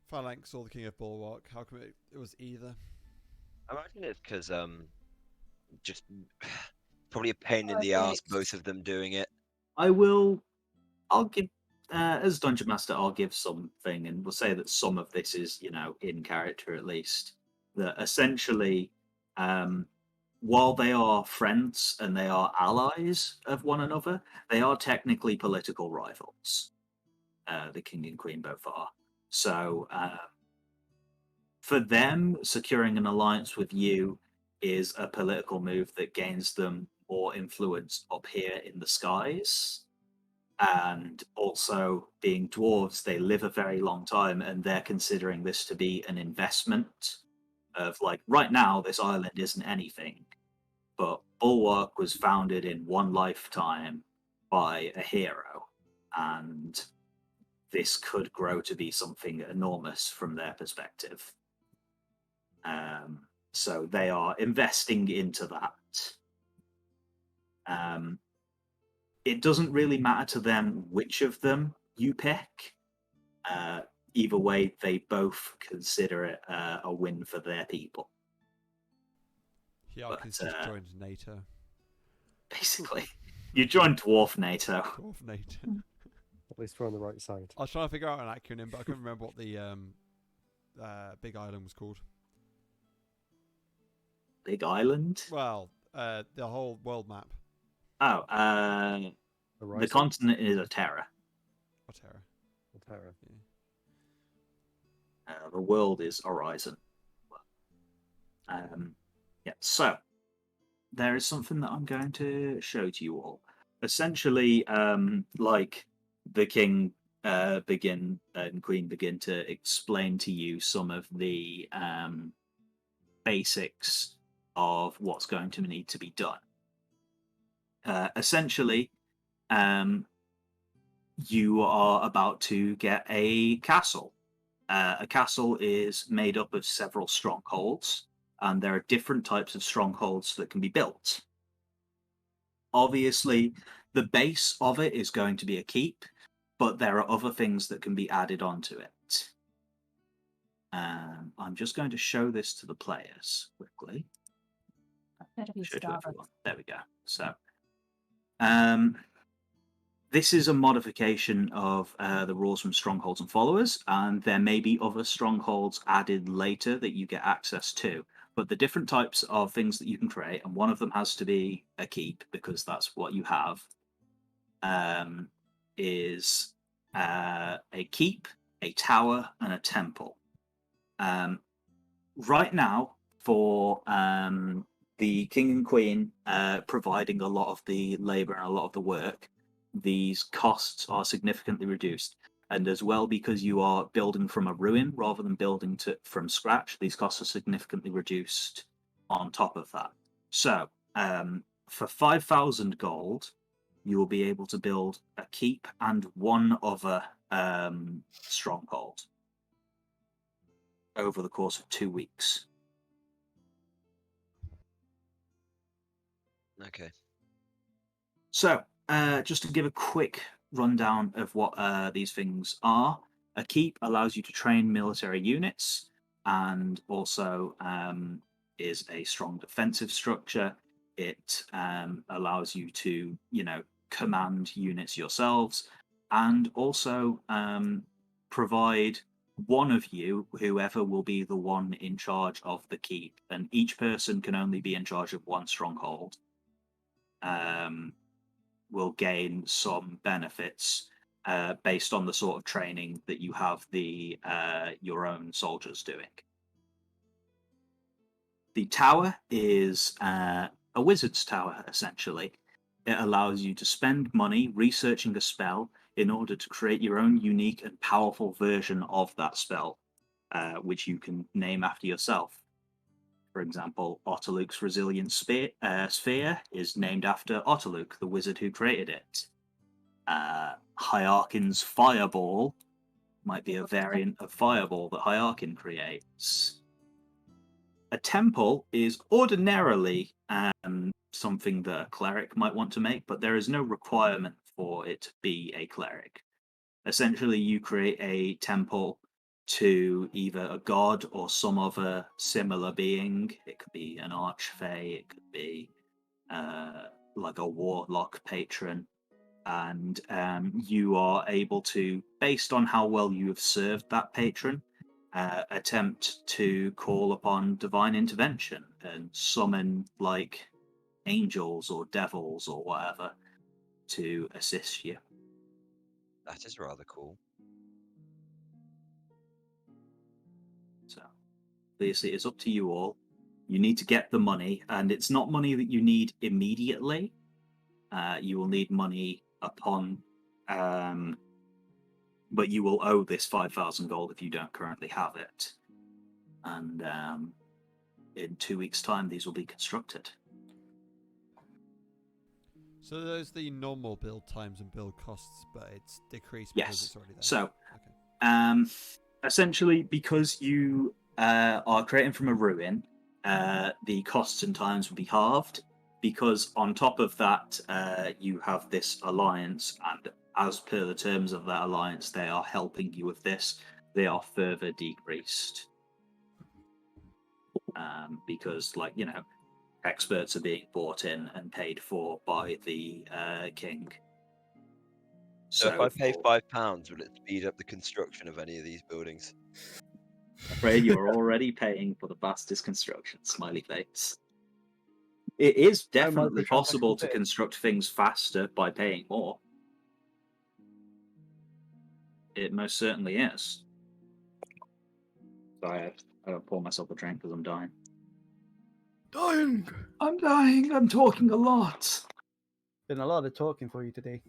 Phalanx or the King of Bulwark? How come it was either? I imagine it's because just probably a pain in the ass, both of them doing it. I'll give, as Dungeon Master, I'll give something, and we'll say that some of this is, in character at least. That essentially, while they are friends and they are allies of one another, they are technically political rivals. The King and Queen both are. So, for them, securing an alliance with you is a political move that gains them more influence up here in the skies. And also, being dwarves, they live a very long time, and they're considering this to be an investment of, like, right now, this island isn't anything, but Bulwark was founded in one lifetime by a hero, and this could grow to be something enormous from their perspective. So they are investing into that. It doesn't really matter to them which of them you pick. Either way, they both consider it a win for their people. Hiarking's just joined NATO. Basically, you joined Dwarf NATO. Dwarf NATO. At least we're on the right side. I was trying to figure out an acronym, but I couldn't remember what the big island was called. Big island? Well, the whole world map. Oh, the Horizon? continent is Terra. Or Terra. Terra. The world is Horizon. Yeah, so there is something that I'm going to show to you all. Essentially, like the king begin and queen begin to explain to you some of the basics of what's going to need to be done. Essentially, you are about to get a castle. A castle is made up of several strongholds, and there are different types of strongholds that can be built. Obviously, the base of it is going to be a keep, but there are other things that can be added onto it. I'm just going to show this to the players quickly. Show to everyone. There we go. So, this is a modification of the rules from Strongholds and Followers, and there may be other strongholds added later that you get access to. But the different types of things that you can create, and one of them has to be a keep, because that's what you have, is a keep, a tower, and a temple. Right now, for the king and queen providing a lot of the labor and a lot of the work, these costs are significantly reduced. And as well, because you are building from a ruin rather than building from scratch, these costs are significantly reduced on top of that. So, for 5,000 gold, you will be able to build a keep and one other stronghold over the course of 2 weeks. Okay. So, just to give a quick rundown of what these things are. A keep allows you to train military units, and also is a strong defensive structure. It allows you to, command units yourselves, and also provide one of you, whoever will be the one in charge of the keep, and each person can only be in charge of one stronghold. Will gain some benefits based on the sort of training that you have your own soldiers doing. The tower is a wizard's tower, essentially. It allows you to spend money researching a spell in order to create your own unique and powerful version of that spell, which you can name after yourself. For example, Otterluke's Resilient Sphere is named after Otterluke, the wizard who created it. Hiarkin's Fireball might be a variant of Fireball that Hiarkin creates. A temple is ordinarily something that a cleric might want to make, but there is no requirement for it to be a cleric. Essentially, you create a temple to either a god or some other similar being. It could be an archfey, it could be like a warlock patron, and you are able to, based on how well you have served that patron, attempt to call upon divine intervention and summon like angels or devils or whatever to assist you. That is rather cool. So, obviously, it's up to you all. You need to get the money, and it's not money that you need immediately. You will need money upon but you will owe this 5,000 gold if you don't currently have it. And in 2 weeks' time, these will be constructed. So there's the normal build times and build costs, but it's decreased because Yes. it's already there. So, Okay. essentially, because you are creating from a ruin, the costs and times will be halved. Because on top of that, you have this alliance, and as per the terms of that alliance, they are helping you with this. They are further decreased. Because, like, you know, experts are being bought in and paid for by the king. So if I pay for- £5, will it speed up the construction of any of these buildings? I'm afraid you are already paying for the fastest construction, smiley face. It is definitely possible to construct things faster by paying more. It most certainly is. Sorry, I don't pour myself a drink because I'm dying. Dying. I'm dying. I'm talking a lot. Been a lot of talking for you today.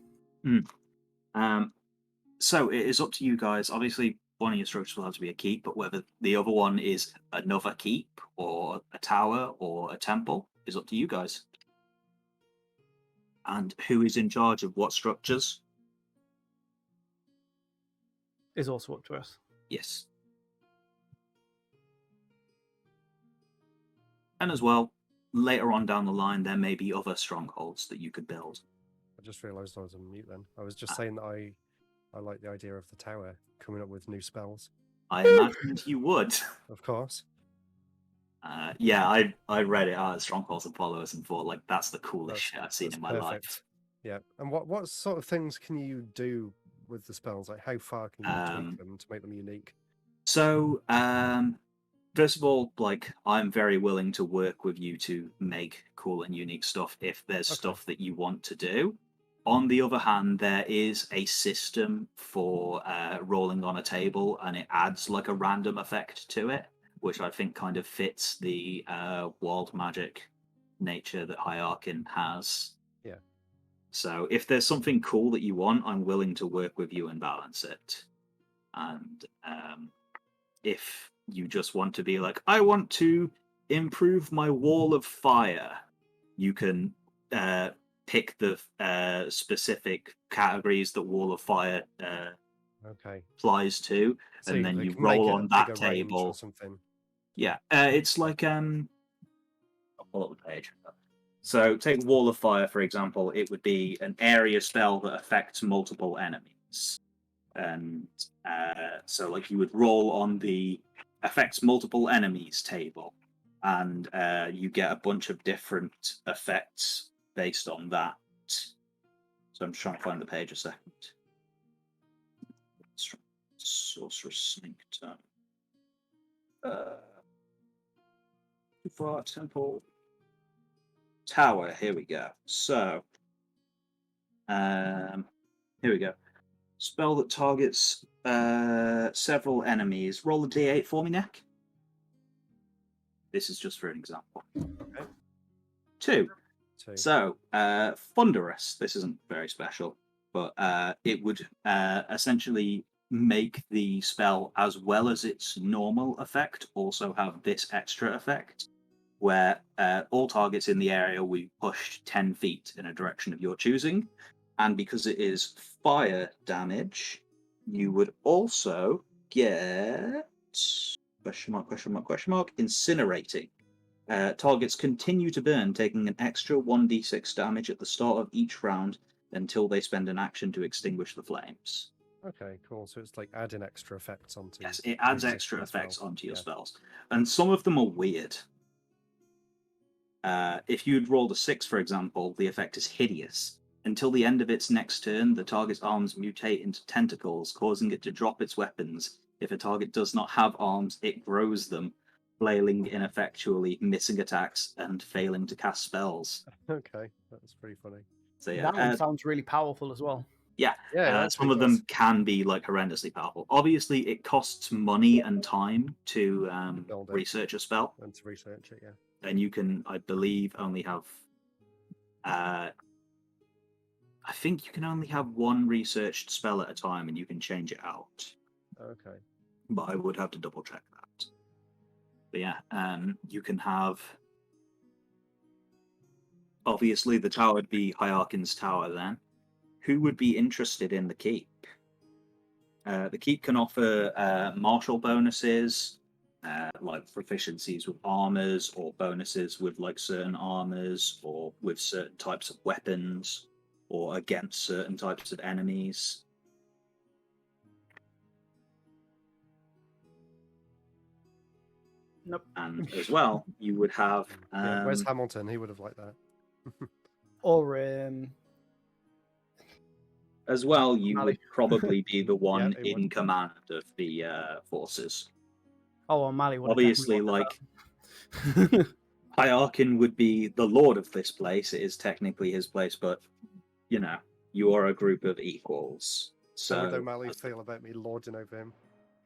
So it is up to you guys. Obviously, one of your structures will have to be a keep, but whether the other one is another keep or a tower or a temple is up to you guys. And who is in charge of what structures? Is also up to us. Yes. And as well, later on down the line, there may be other strongholds that you could build. I just realised I was on mute then. I was just saying that I like the idea of the tower coming up with new spells. I imagined you would. Of course. Yeah, I read it out as Strongholds and Followers and thought, like, that's the coolest That's- shit I've seen that's in my perfect. life. Yeah. And what sort of things can you do with the spells? Like, how far can you tweak them to make them unique? So, first of all, like, I'm very willing to work with you to make cool and unique stuff if there's stuff that you want to do. On the other hand, there is a system for rolling on a table, and it adds like a random effect to it, which I think kind of fits the wild magic nature that Hiarkin has. Yeah. So if there's something cool that you want, I'm willing to work with you and balance it. And if you just want to be like, I want to improve my wall of fire, you can pick the specific categories that wall of fire applies to, So and then they you can make roll it on a that bigger range table. or something. Yeah, it's like I'll pull up the page. So take Wall of Fire, for example. It would be an area spell that affects multiple enemies. And so like you would roll on the affects multiple enemies table, and you get a bunch of different effects based on that. So I'm just trying to find the page a second. Sorcerer's Sanctum. Far Temple Tower. Here we go. So, here we go. Spell that targets several enemies. Roll a d8 for me, Nick. This is just for an example. Okay. Two. So, Thunderous. This isn't very special, but it would essentially make the spell, as well as its normal effect, also have this extra effect, where all targets in the area will be pushed 10 feet in a direction of your choosing. And because it is fire damage, you would also get question mark, incinerating. Targets continue to burn, taking an extra 1d6 damage at the start of each round until they spend an action to extinguish the flames. Okay, cool. So it's like adding extra effects onto. Yes, it adds extra effects onto your spells, and some of them are weird. If you'd rolled a 6, for example, the effect is hideous. Until the end of its next turn, the target's arms mutate into tentacles, causing it to drop its weapons. If a target does not have arms, it grows them, flailing ineffectually, missing attacks, and failing to cast spells. Okay, that's pretty funny. So yeah, That one sounds really powerful as well. Yeah, some of them can be like horrendously powerful. Obviously, it costs money and time to research a spell. And to research it, yeah. And you can, I believe, only have. I think you can only have one researched spell at a time, and you can change it out. Okay. But I would have to double check that. But yeah, you can have. Obviously, the tower would be Hiarking's tower then. Who would be interested in the keep? The keep can offer martial bonuses, like proficiencies with armors, or bonuses with like certain armors, or with certain types of weapons, or against certain types of enemies. Nope. And as well, you would have. Yeah, where's Hamilton? He would have liked that. Or As well, you Mally. would probably be the one he would. in command of the forces. oh, O'Malley would have Obviously, definitely like wanted that. Hyarkin would be the lord of this place. It is technically his place, but you know, you are a group of equals. How would So O'Malley feel about me lording over him?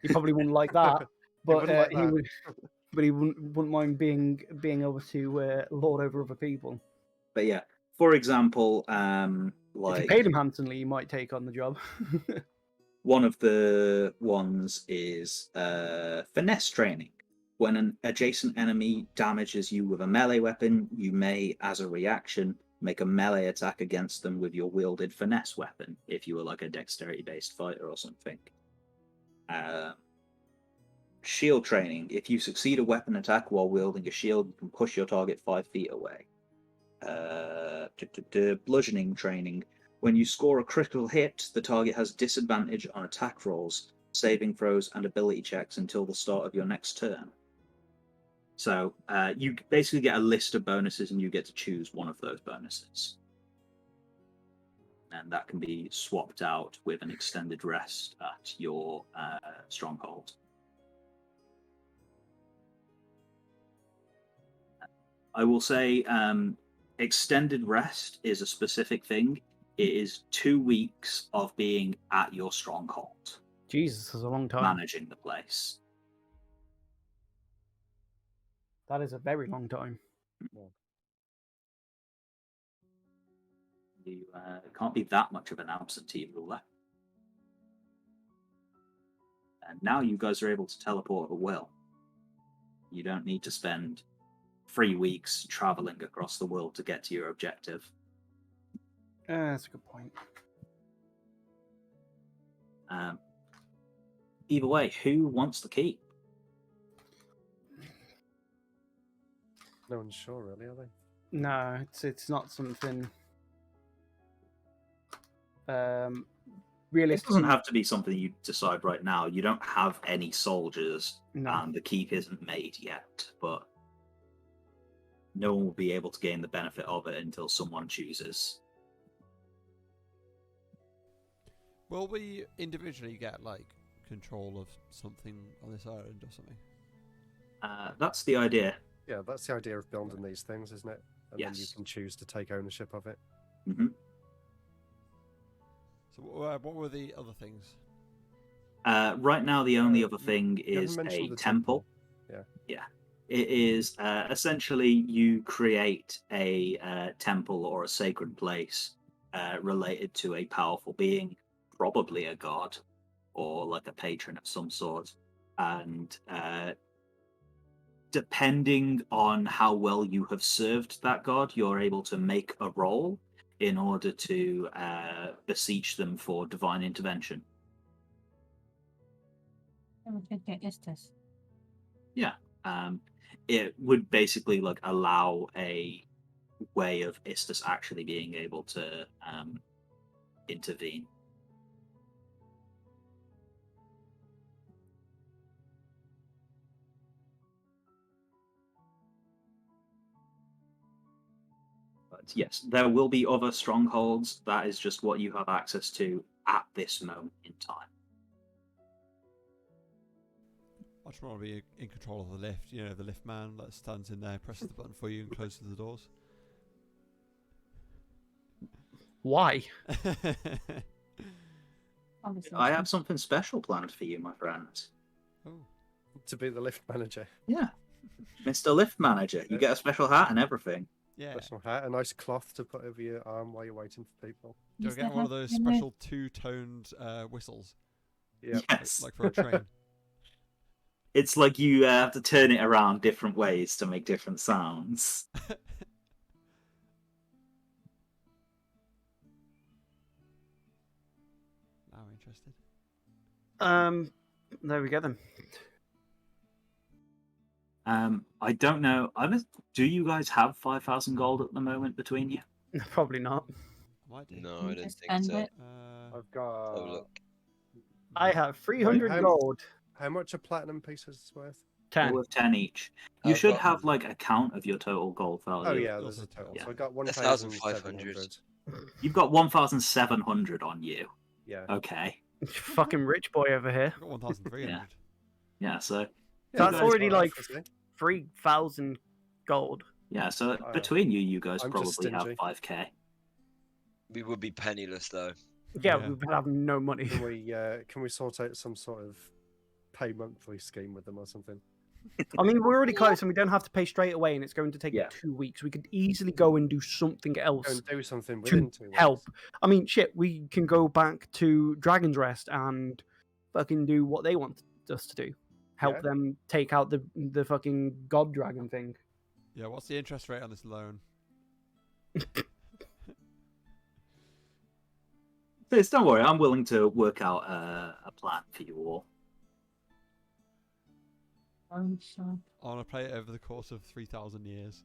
He probably wouldn't like that, but wouldn't like he that. would. But he wouldn't mind being able to lord over other people. but yeah, for example, If like you paid him handsomely, he might take on the job. one of the ones is finesse training. When an adjacent enemy damages you with a melee weapon, you may, as a reaction, make a melee attack against them with your wielded finesse weapon, if you were like a dexterity-based fighter or something. Shield training. If you succeed a weapon attack while wielding a shield, you can push your target 5 feet away. Bludgeoning training. When you score a critical hit, the target has disadvantage on attack rolls, saving throws, and ability checks until the start of your next turn. So you basically get a list of bonuses, and you get to choose one of those bonuses. And that can be swapped out with an extended rest at your stronghold. I will say extended rest is a specific thing. It is 2 weeks of being at your stronghold, Jesus, that's a long time. managing the place. That is a very long time. You can't be that much of an absentee ruler. And now you guys are able to teleport at will. You don't need to spend 3 weeks traveling across the world to get to your objective. That's a good point. Either way, who wants the keep? No one's sure, really, are they? No, it's not something. It Realistically, doesn't have to be something you decide right now. You don't have any soldiers, no. and the keep isn't made yet, but no one will be able to gain the benefit of it until someone chooses. Will we individually get like control of something on this island or something? That's the idea. Yeah, that's the idea of building these things, isn't it? And then you Yes. can choose to take ownership of it. Hmm. So what were the other things? Right now, the only other You thing haven't is mentioned a the temple. Yeah. It is essentially you create a temple or a sacred place related to a powerful being, probably a god or like a patron of some sort. And depending on how well you have served that god, you're able to make a roll in order to beseech them for divine intervention. Yeah. It would basically like allow a way of Istus actually being able to intervene. But yes, there will be other strongholds. That is just what you have access to at this moment in time. I just want to be in control of the lift. You know, the lift man that stands in there, presses the button for you, and closes the doors. Why? I have something special planned for you, my friend. Oh, To be the lift manager. Yeah. Mr. Lift Manager. You get a special hat and everything. yeah. Special hat, a nice cloth to put over your arm while you're waiting for people. Do I Use get the one of those happy mood. special two-toned whistles, Yeah. Yes. like for a train? It's like you have to turn it around different ways to make different sounds. Now I'm interested. There we go then. I don't know. Do you guys have 5,000 gold at the moment between you? Probably not. I might do. No, You I don't just think end so. it. I've got. Oh, look. I have 300 how- gold. How much are platinum pieces worth? They're 10. worth 10 each. You I've should got- have like a count of your total gold value. Oh yeah, there's a total. Yeah. So I got 1,500. 1,700. You've got 1,700 on you. Yeah. Okay. Fucking rich boy over here. I've got 1,300. Yeah, so Yeah, That's guys already are like obviously. 3,000 gold. yeah, so Oh, between you guys I'm just probably have stingy. 5k. We would be penniless though. Yeah, Yeah. we would have no money. Can we sort out some sort of pay monthly scheme with them or something? I mean, we're already close and we don't have to pay straight away, and it's going to take Yeah. 2 weeks. We could easily go and do something Go else and do something to within 2 weeks. help. I mean, shit, we can go back to Dragon's Rest and fucking do what they want us to do. Help Yeah. them take out the fucking god dragon thing. Yeah, what's the interest rate on this loan? Please don't worry, I'm willing to work out a plan for you all. Oh, sure. I want to play it over the course of 3,000 years.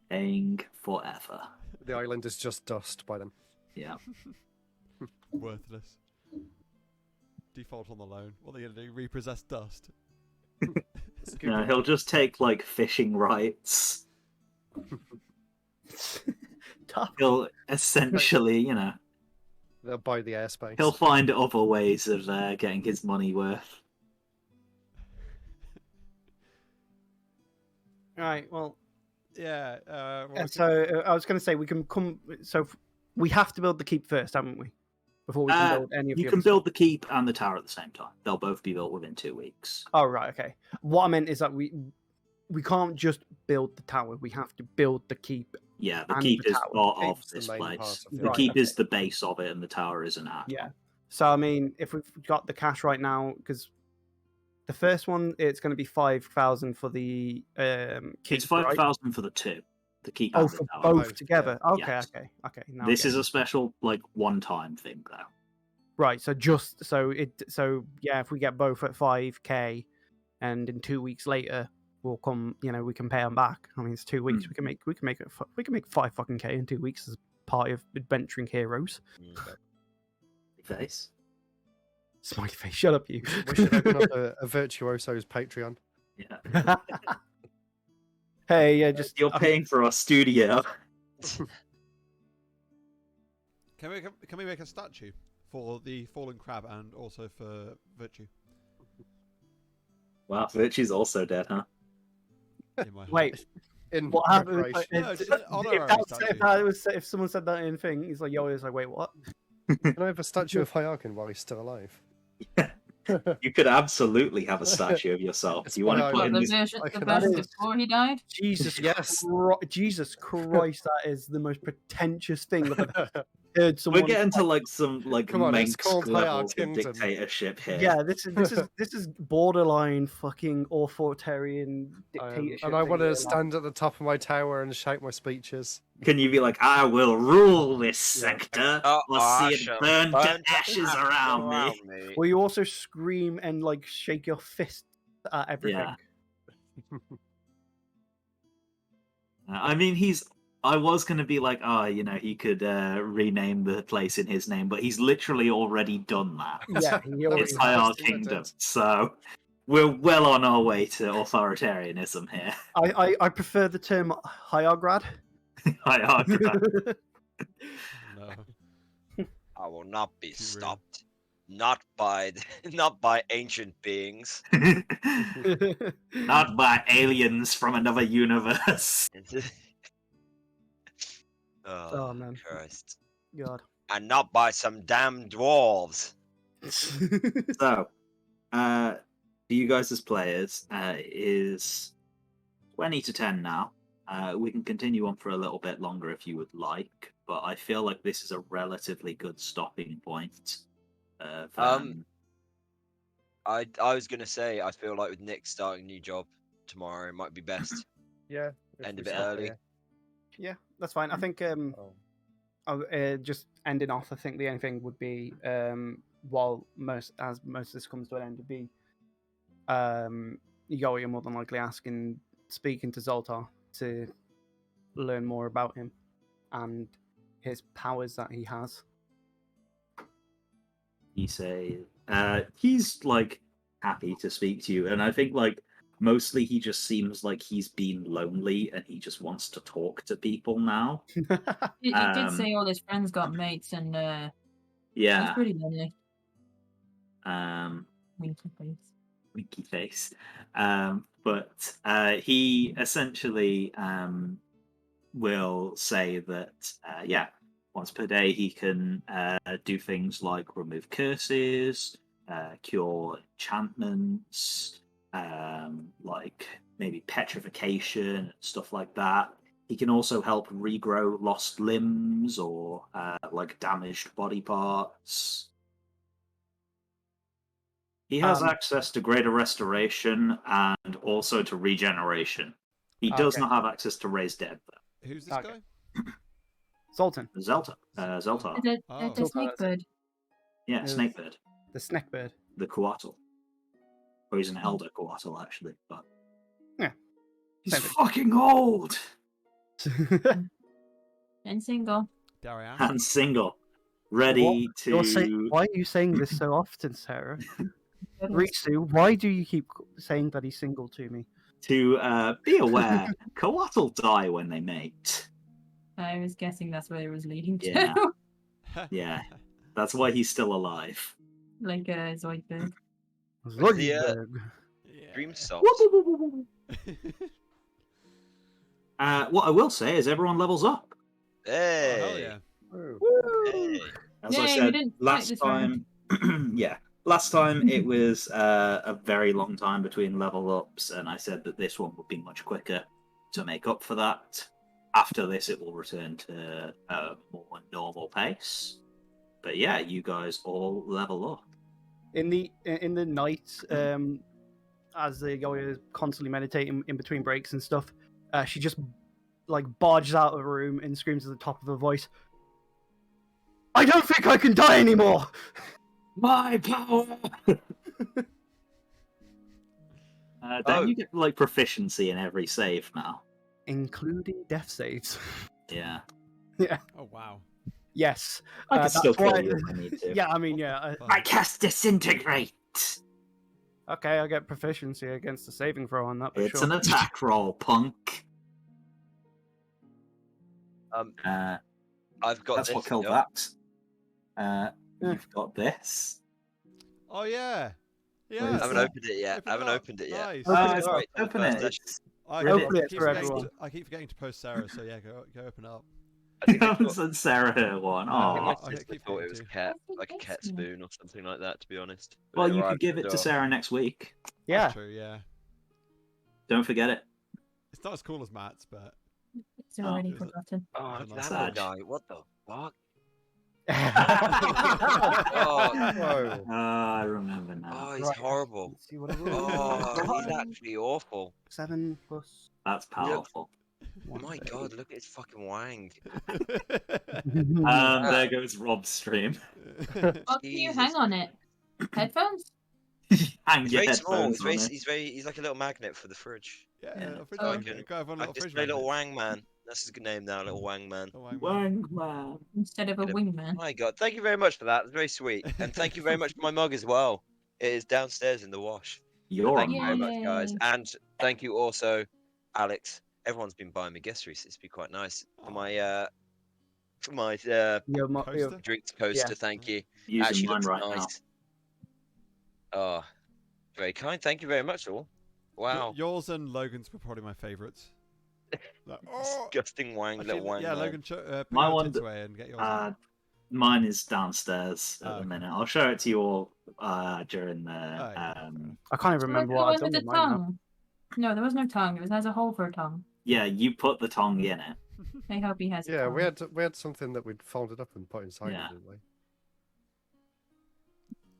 Paying forever. The island is just dust by then. Yeah. Worthless. Default on the loan. What are they going to do? Repossess dust? No, he'll just take like fishing rights. Tough. He'll essentially, They'll buy the airspace. he'll find other ways of getting his money worth. Right, well, Yeah. so I was going to say we can come. So we have to build the keep first, haven't we? Before we can build any of You the can other build the keep and the tower at the same time. They'll both be built within 2 weeks. stuff. Oh right, okay. What I meant is that we can't just build the tower. We have to build the keep. Yeah, the And keep the is tower. part of Keep's the this main place. part of The it. keep Right, is the base of it, and the tower is an add. Yeah. So I mean, if we've got the cash right now, because the first one it's going to be 5,000 for the keep. It's 5,000 for the two. The keep Oh, and the for tower. both Both, together. yeah. Okay, Yes. okay. Now This I is get a special, like, one-time thing, though. right. So yeah, if we get both at 5k, and in 2 weeks later we'll come, we can pay them back. I mean, it's 2 weeks. Mm. We can make 5 fucking k in 2 weeks as part of adventuring heroes. Face. Smiley face. Shut up, you. We should open up a Virtuoso's Patreon. Yeah. Hey, yeah, just You're paying for our studio. Can we make a statue for the fallen crab and also for Virtue? Wow, Virtue's also dead, huh? In my heart. Wait. In What happened? preparation. No, just an honorary If someone said that in thing, he's like, yo, it's like, wait, what? Can I have a statue of Hiarkin while he's still alive? You could absolutely have a statue of yourself. It's Do you want to what put I- in The this? version, I the can version imagine. before he died? Jesus, Yes. Jesus Christ, that is the most pretentious thing I've ever heard someone. We're getting to like some like Come on, it's Manx called levels of Hiarkingdom. dictatorship here. Yeah, this is borderline fucking authoritarian dictatorship. and I thing want here, to like- stand at the top of my tower and shout my speeches. Can you be like, I will rule this sector, Oh, or see it awesome. burn to Burn ashes around me? Will you also scream and like shake your fist at everything? Yeah. I mean, I was going to be like, he could rename the place in his name, but he's literally already done that. Yeah, he already It's has. Hiarkingdom, so we're well on our way to authoritarianism here. I prefer the term Hiargrad. Hiarkingdom. No. I will not be Too rude. stopped. Not by ancient beings. Not by aliens from another universe. Oh, man. Christ. God. And not by some damn dwarves. So, for you guys as players, is 20 to 10 now. We can continue on for a little bit longer if you would like. but I feel like this is a relatively good stopping point. I was gonna say I feel like with Nick starting a new job tomorrow, it might be best. Yeah. if End we a bit stop early. here. Yeah, that's fine. I think just ending off. I think the only thing would be while most of this comes to an end, would be Yoya more than likely speaking to Zoltar to learn more about him and his powers that he has. You say he's like happy to speak to you, and I think like mostly he just seems like he's been lonely and he just wants to talk to people now. He did say all his friends got mates, and he's Yeah. pretty lonely. Winky Winky face. face. But he essentially will say that once per day he can do things like remove curses, cure enchantments, like maybe petrification, stuff like that. He can also help regrow lost limbs or like damaged body parts. He has access to greater restoration and also to regeneration. He does not have access to raise dead, though. Who's this guy? Zoltan. Zeltar. The snake bird. Yeah, Yes. Snakebird. The Snakebird. The Coatl. Or he's an elder Coatl, actually. But Yeah. he's Same thing. fucking old! And single. Darian. And single. Ready to... Why are you saying this so often, Sarah? Ritsu, why do you keep saying that he's single to me? To be aware, Coatl die when they mate. I was guessing that's where it was leading to. Yeah. Yeah. That's why he's still alive. Like a Zoidberg. Zoidberg. Dream stops. What I will say is everyone levels up. Hey. Oh, hell yeah. Hey. As Yay, I we said didn't fight last this time, last time it was a very long time between level ups, and I said that this one would be much quicker to make up for that. After this, it will return to a more normal pace. But yeah, you guys all level up. In the night, as the Yoya is constantly meditating in between breaks and stuff, she just like barges out of the room and screams at the top of her voice, "I don't think I can die anymore!" My power! Don't you get like proficiency in every save now? Including death saves. Yeah. Yeah. Oh, wow. Yes. I can that's still kill why- you if I need to. Yeah, I mean, yeah. I cast Disintegrate! Okay, I get proficiency against the saving throw on that. But It's sure. an attack roll, punk. I've got That's this. what killed yeah. that. You've got this. Oh, yeah. Yeah. What I is haven't that? opened it yet. Open I haven't up. opened it yet. Nice. It's Oh, right for the open first it. session. I Hopefully keep it's for forgetting everyone. I keep forgetting to post Sarah, so yeah, go open it up. I think I I haven't thought- sent Sarah her one. No, I think Oh. my I sister keep thought it forgetting was a to. cat, I like a think cat so. spoon or something like that. To be honest. Well, When it you could arrived give at it the to door. Sarah next week. Yeah. That's true, yeah. Don't forget it. It's not as cool as Matt's, but It's already is it? forgotten. Oh, It's a look nice at that badge. guy! What the fuck? Whoa. I remember now. Oh, he's Right, horrible. let's see what it is. Oh, he's actually awful. 7 plus. That's powerful. My God, look at his fucking wang. And there goes Rob's stream. What can you Jesus. hang on it? Headphones? Hang He's your very small. headphones on it. He's like a little magnet for the fridge. Yeah, Yeah. I think Oh, I okay. can go have one I little just fridge play little magnet. Wang Man. That's his good name now, little Wang Man. Little Wang man. Wang man. Instead of a Gonna- wingman. My God, thank you very much for that. It's very sweet, and thank you very much for my mug as well. It is downstairs in the wash. You're Thank a you very mug. much, guys, Yay. and thank you also, Alex. Everyone's been buying me gifts recently. It's been quite nice for my Coaster? drinks coaster. Thank you. Using Actually mine looks right nice. Oh, very kind. Thank you very much, all. Wow. Yours and Logan's were probably my favourites. Like, oh! Disgusting wang, Actually, little wang yeah, man. Logan, put My your one tits d- away and get yours. now. Mine is downstairs at Oh, the okay. minute. I'll show it to you all during the. Oh, yeah, fair enough. I can't even So remember the what I've one done with with the mine now. tongue. No, there was no tongue. It has a hole for a tongue. Yeah, you put the tongue in it. I hope he has. Yeah, we had something that we'd folded up and put inside, Yeah. didn't we?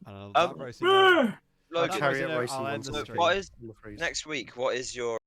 And on that racing note, Logan, Chariot I'll racing end ones the on the stream. what is on the freeze. next week? What is your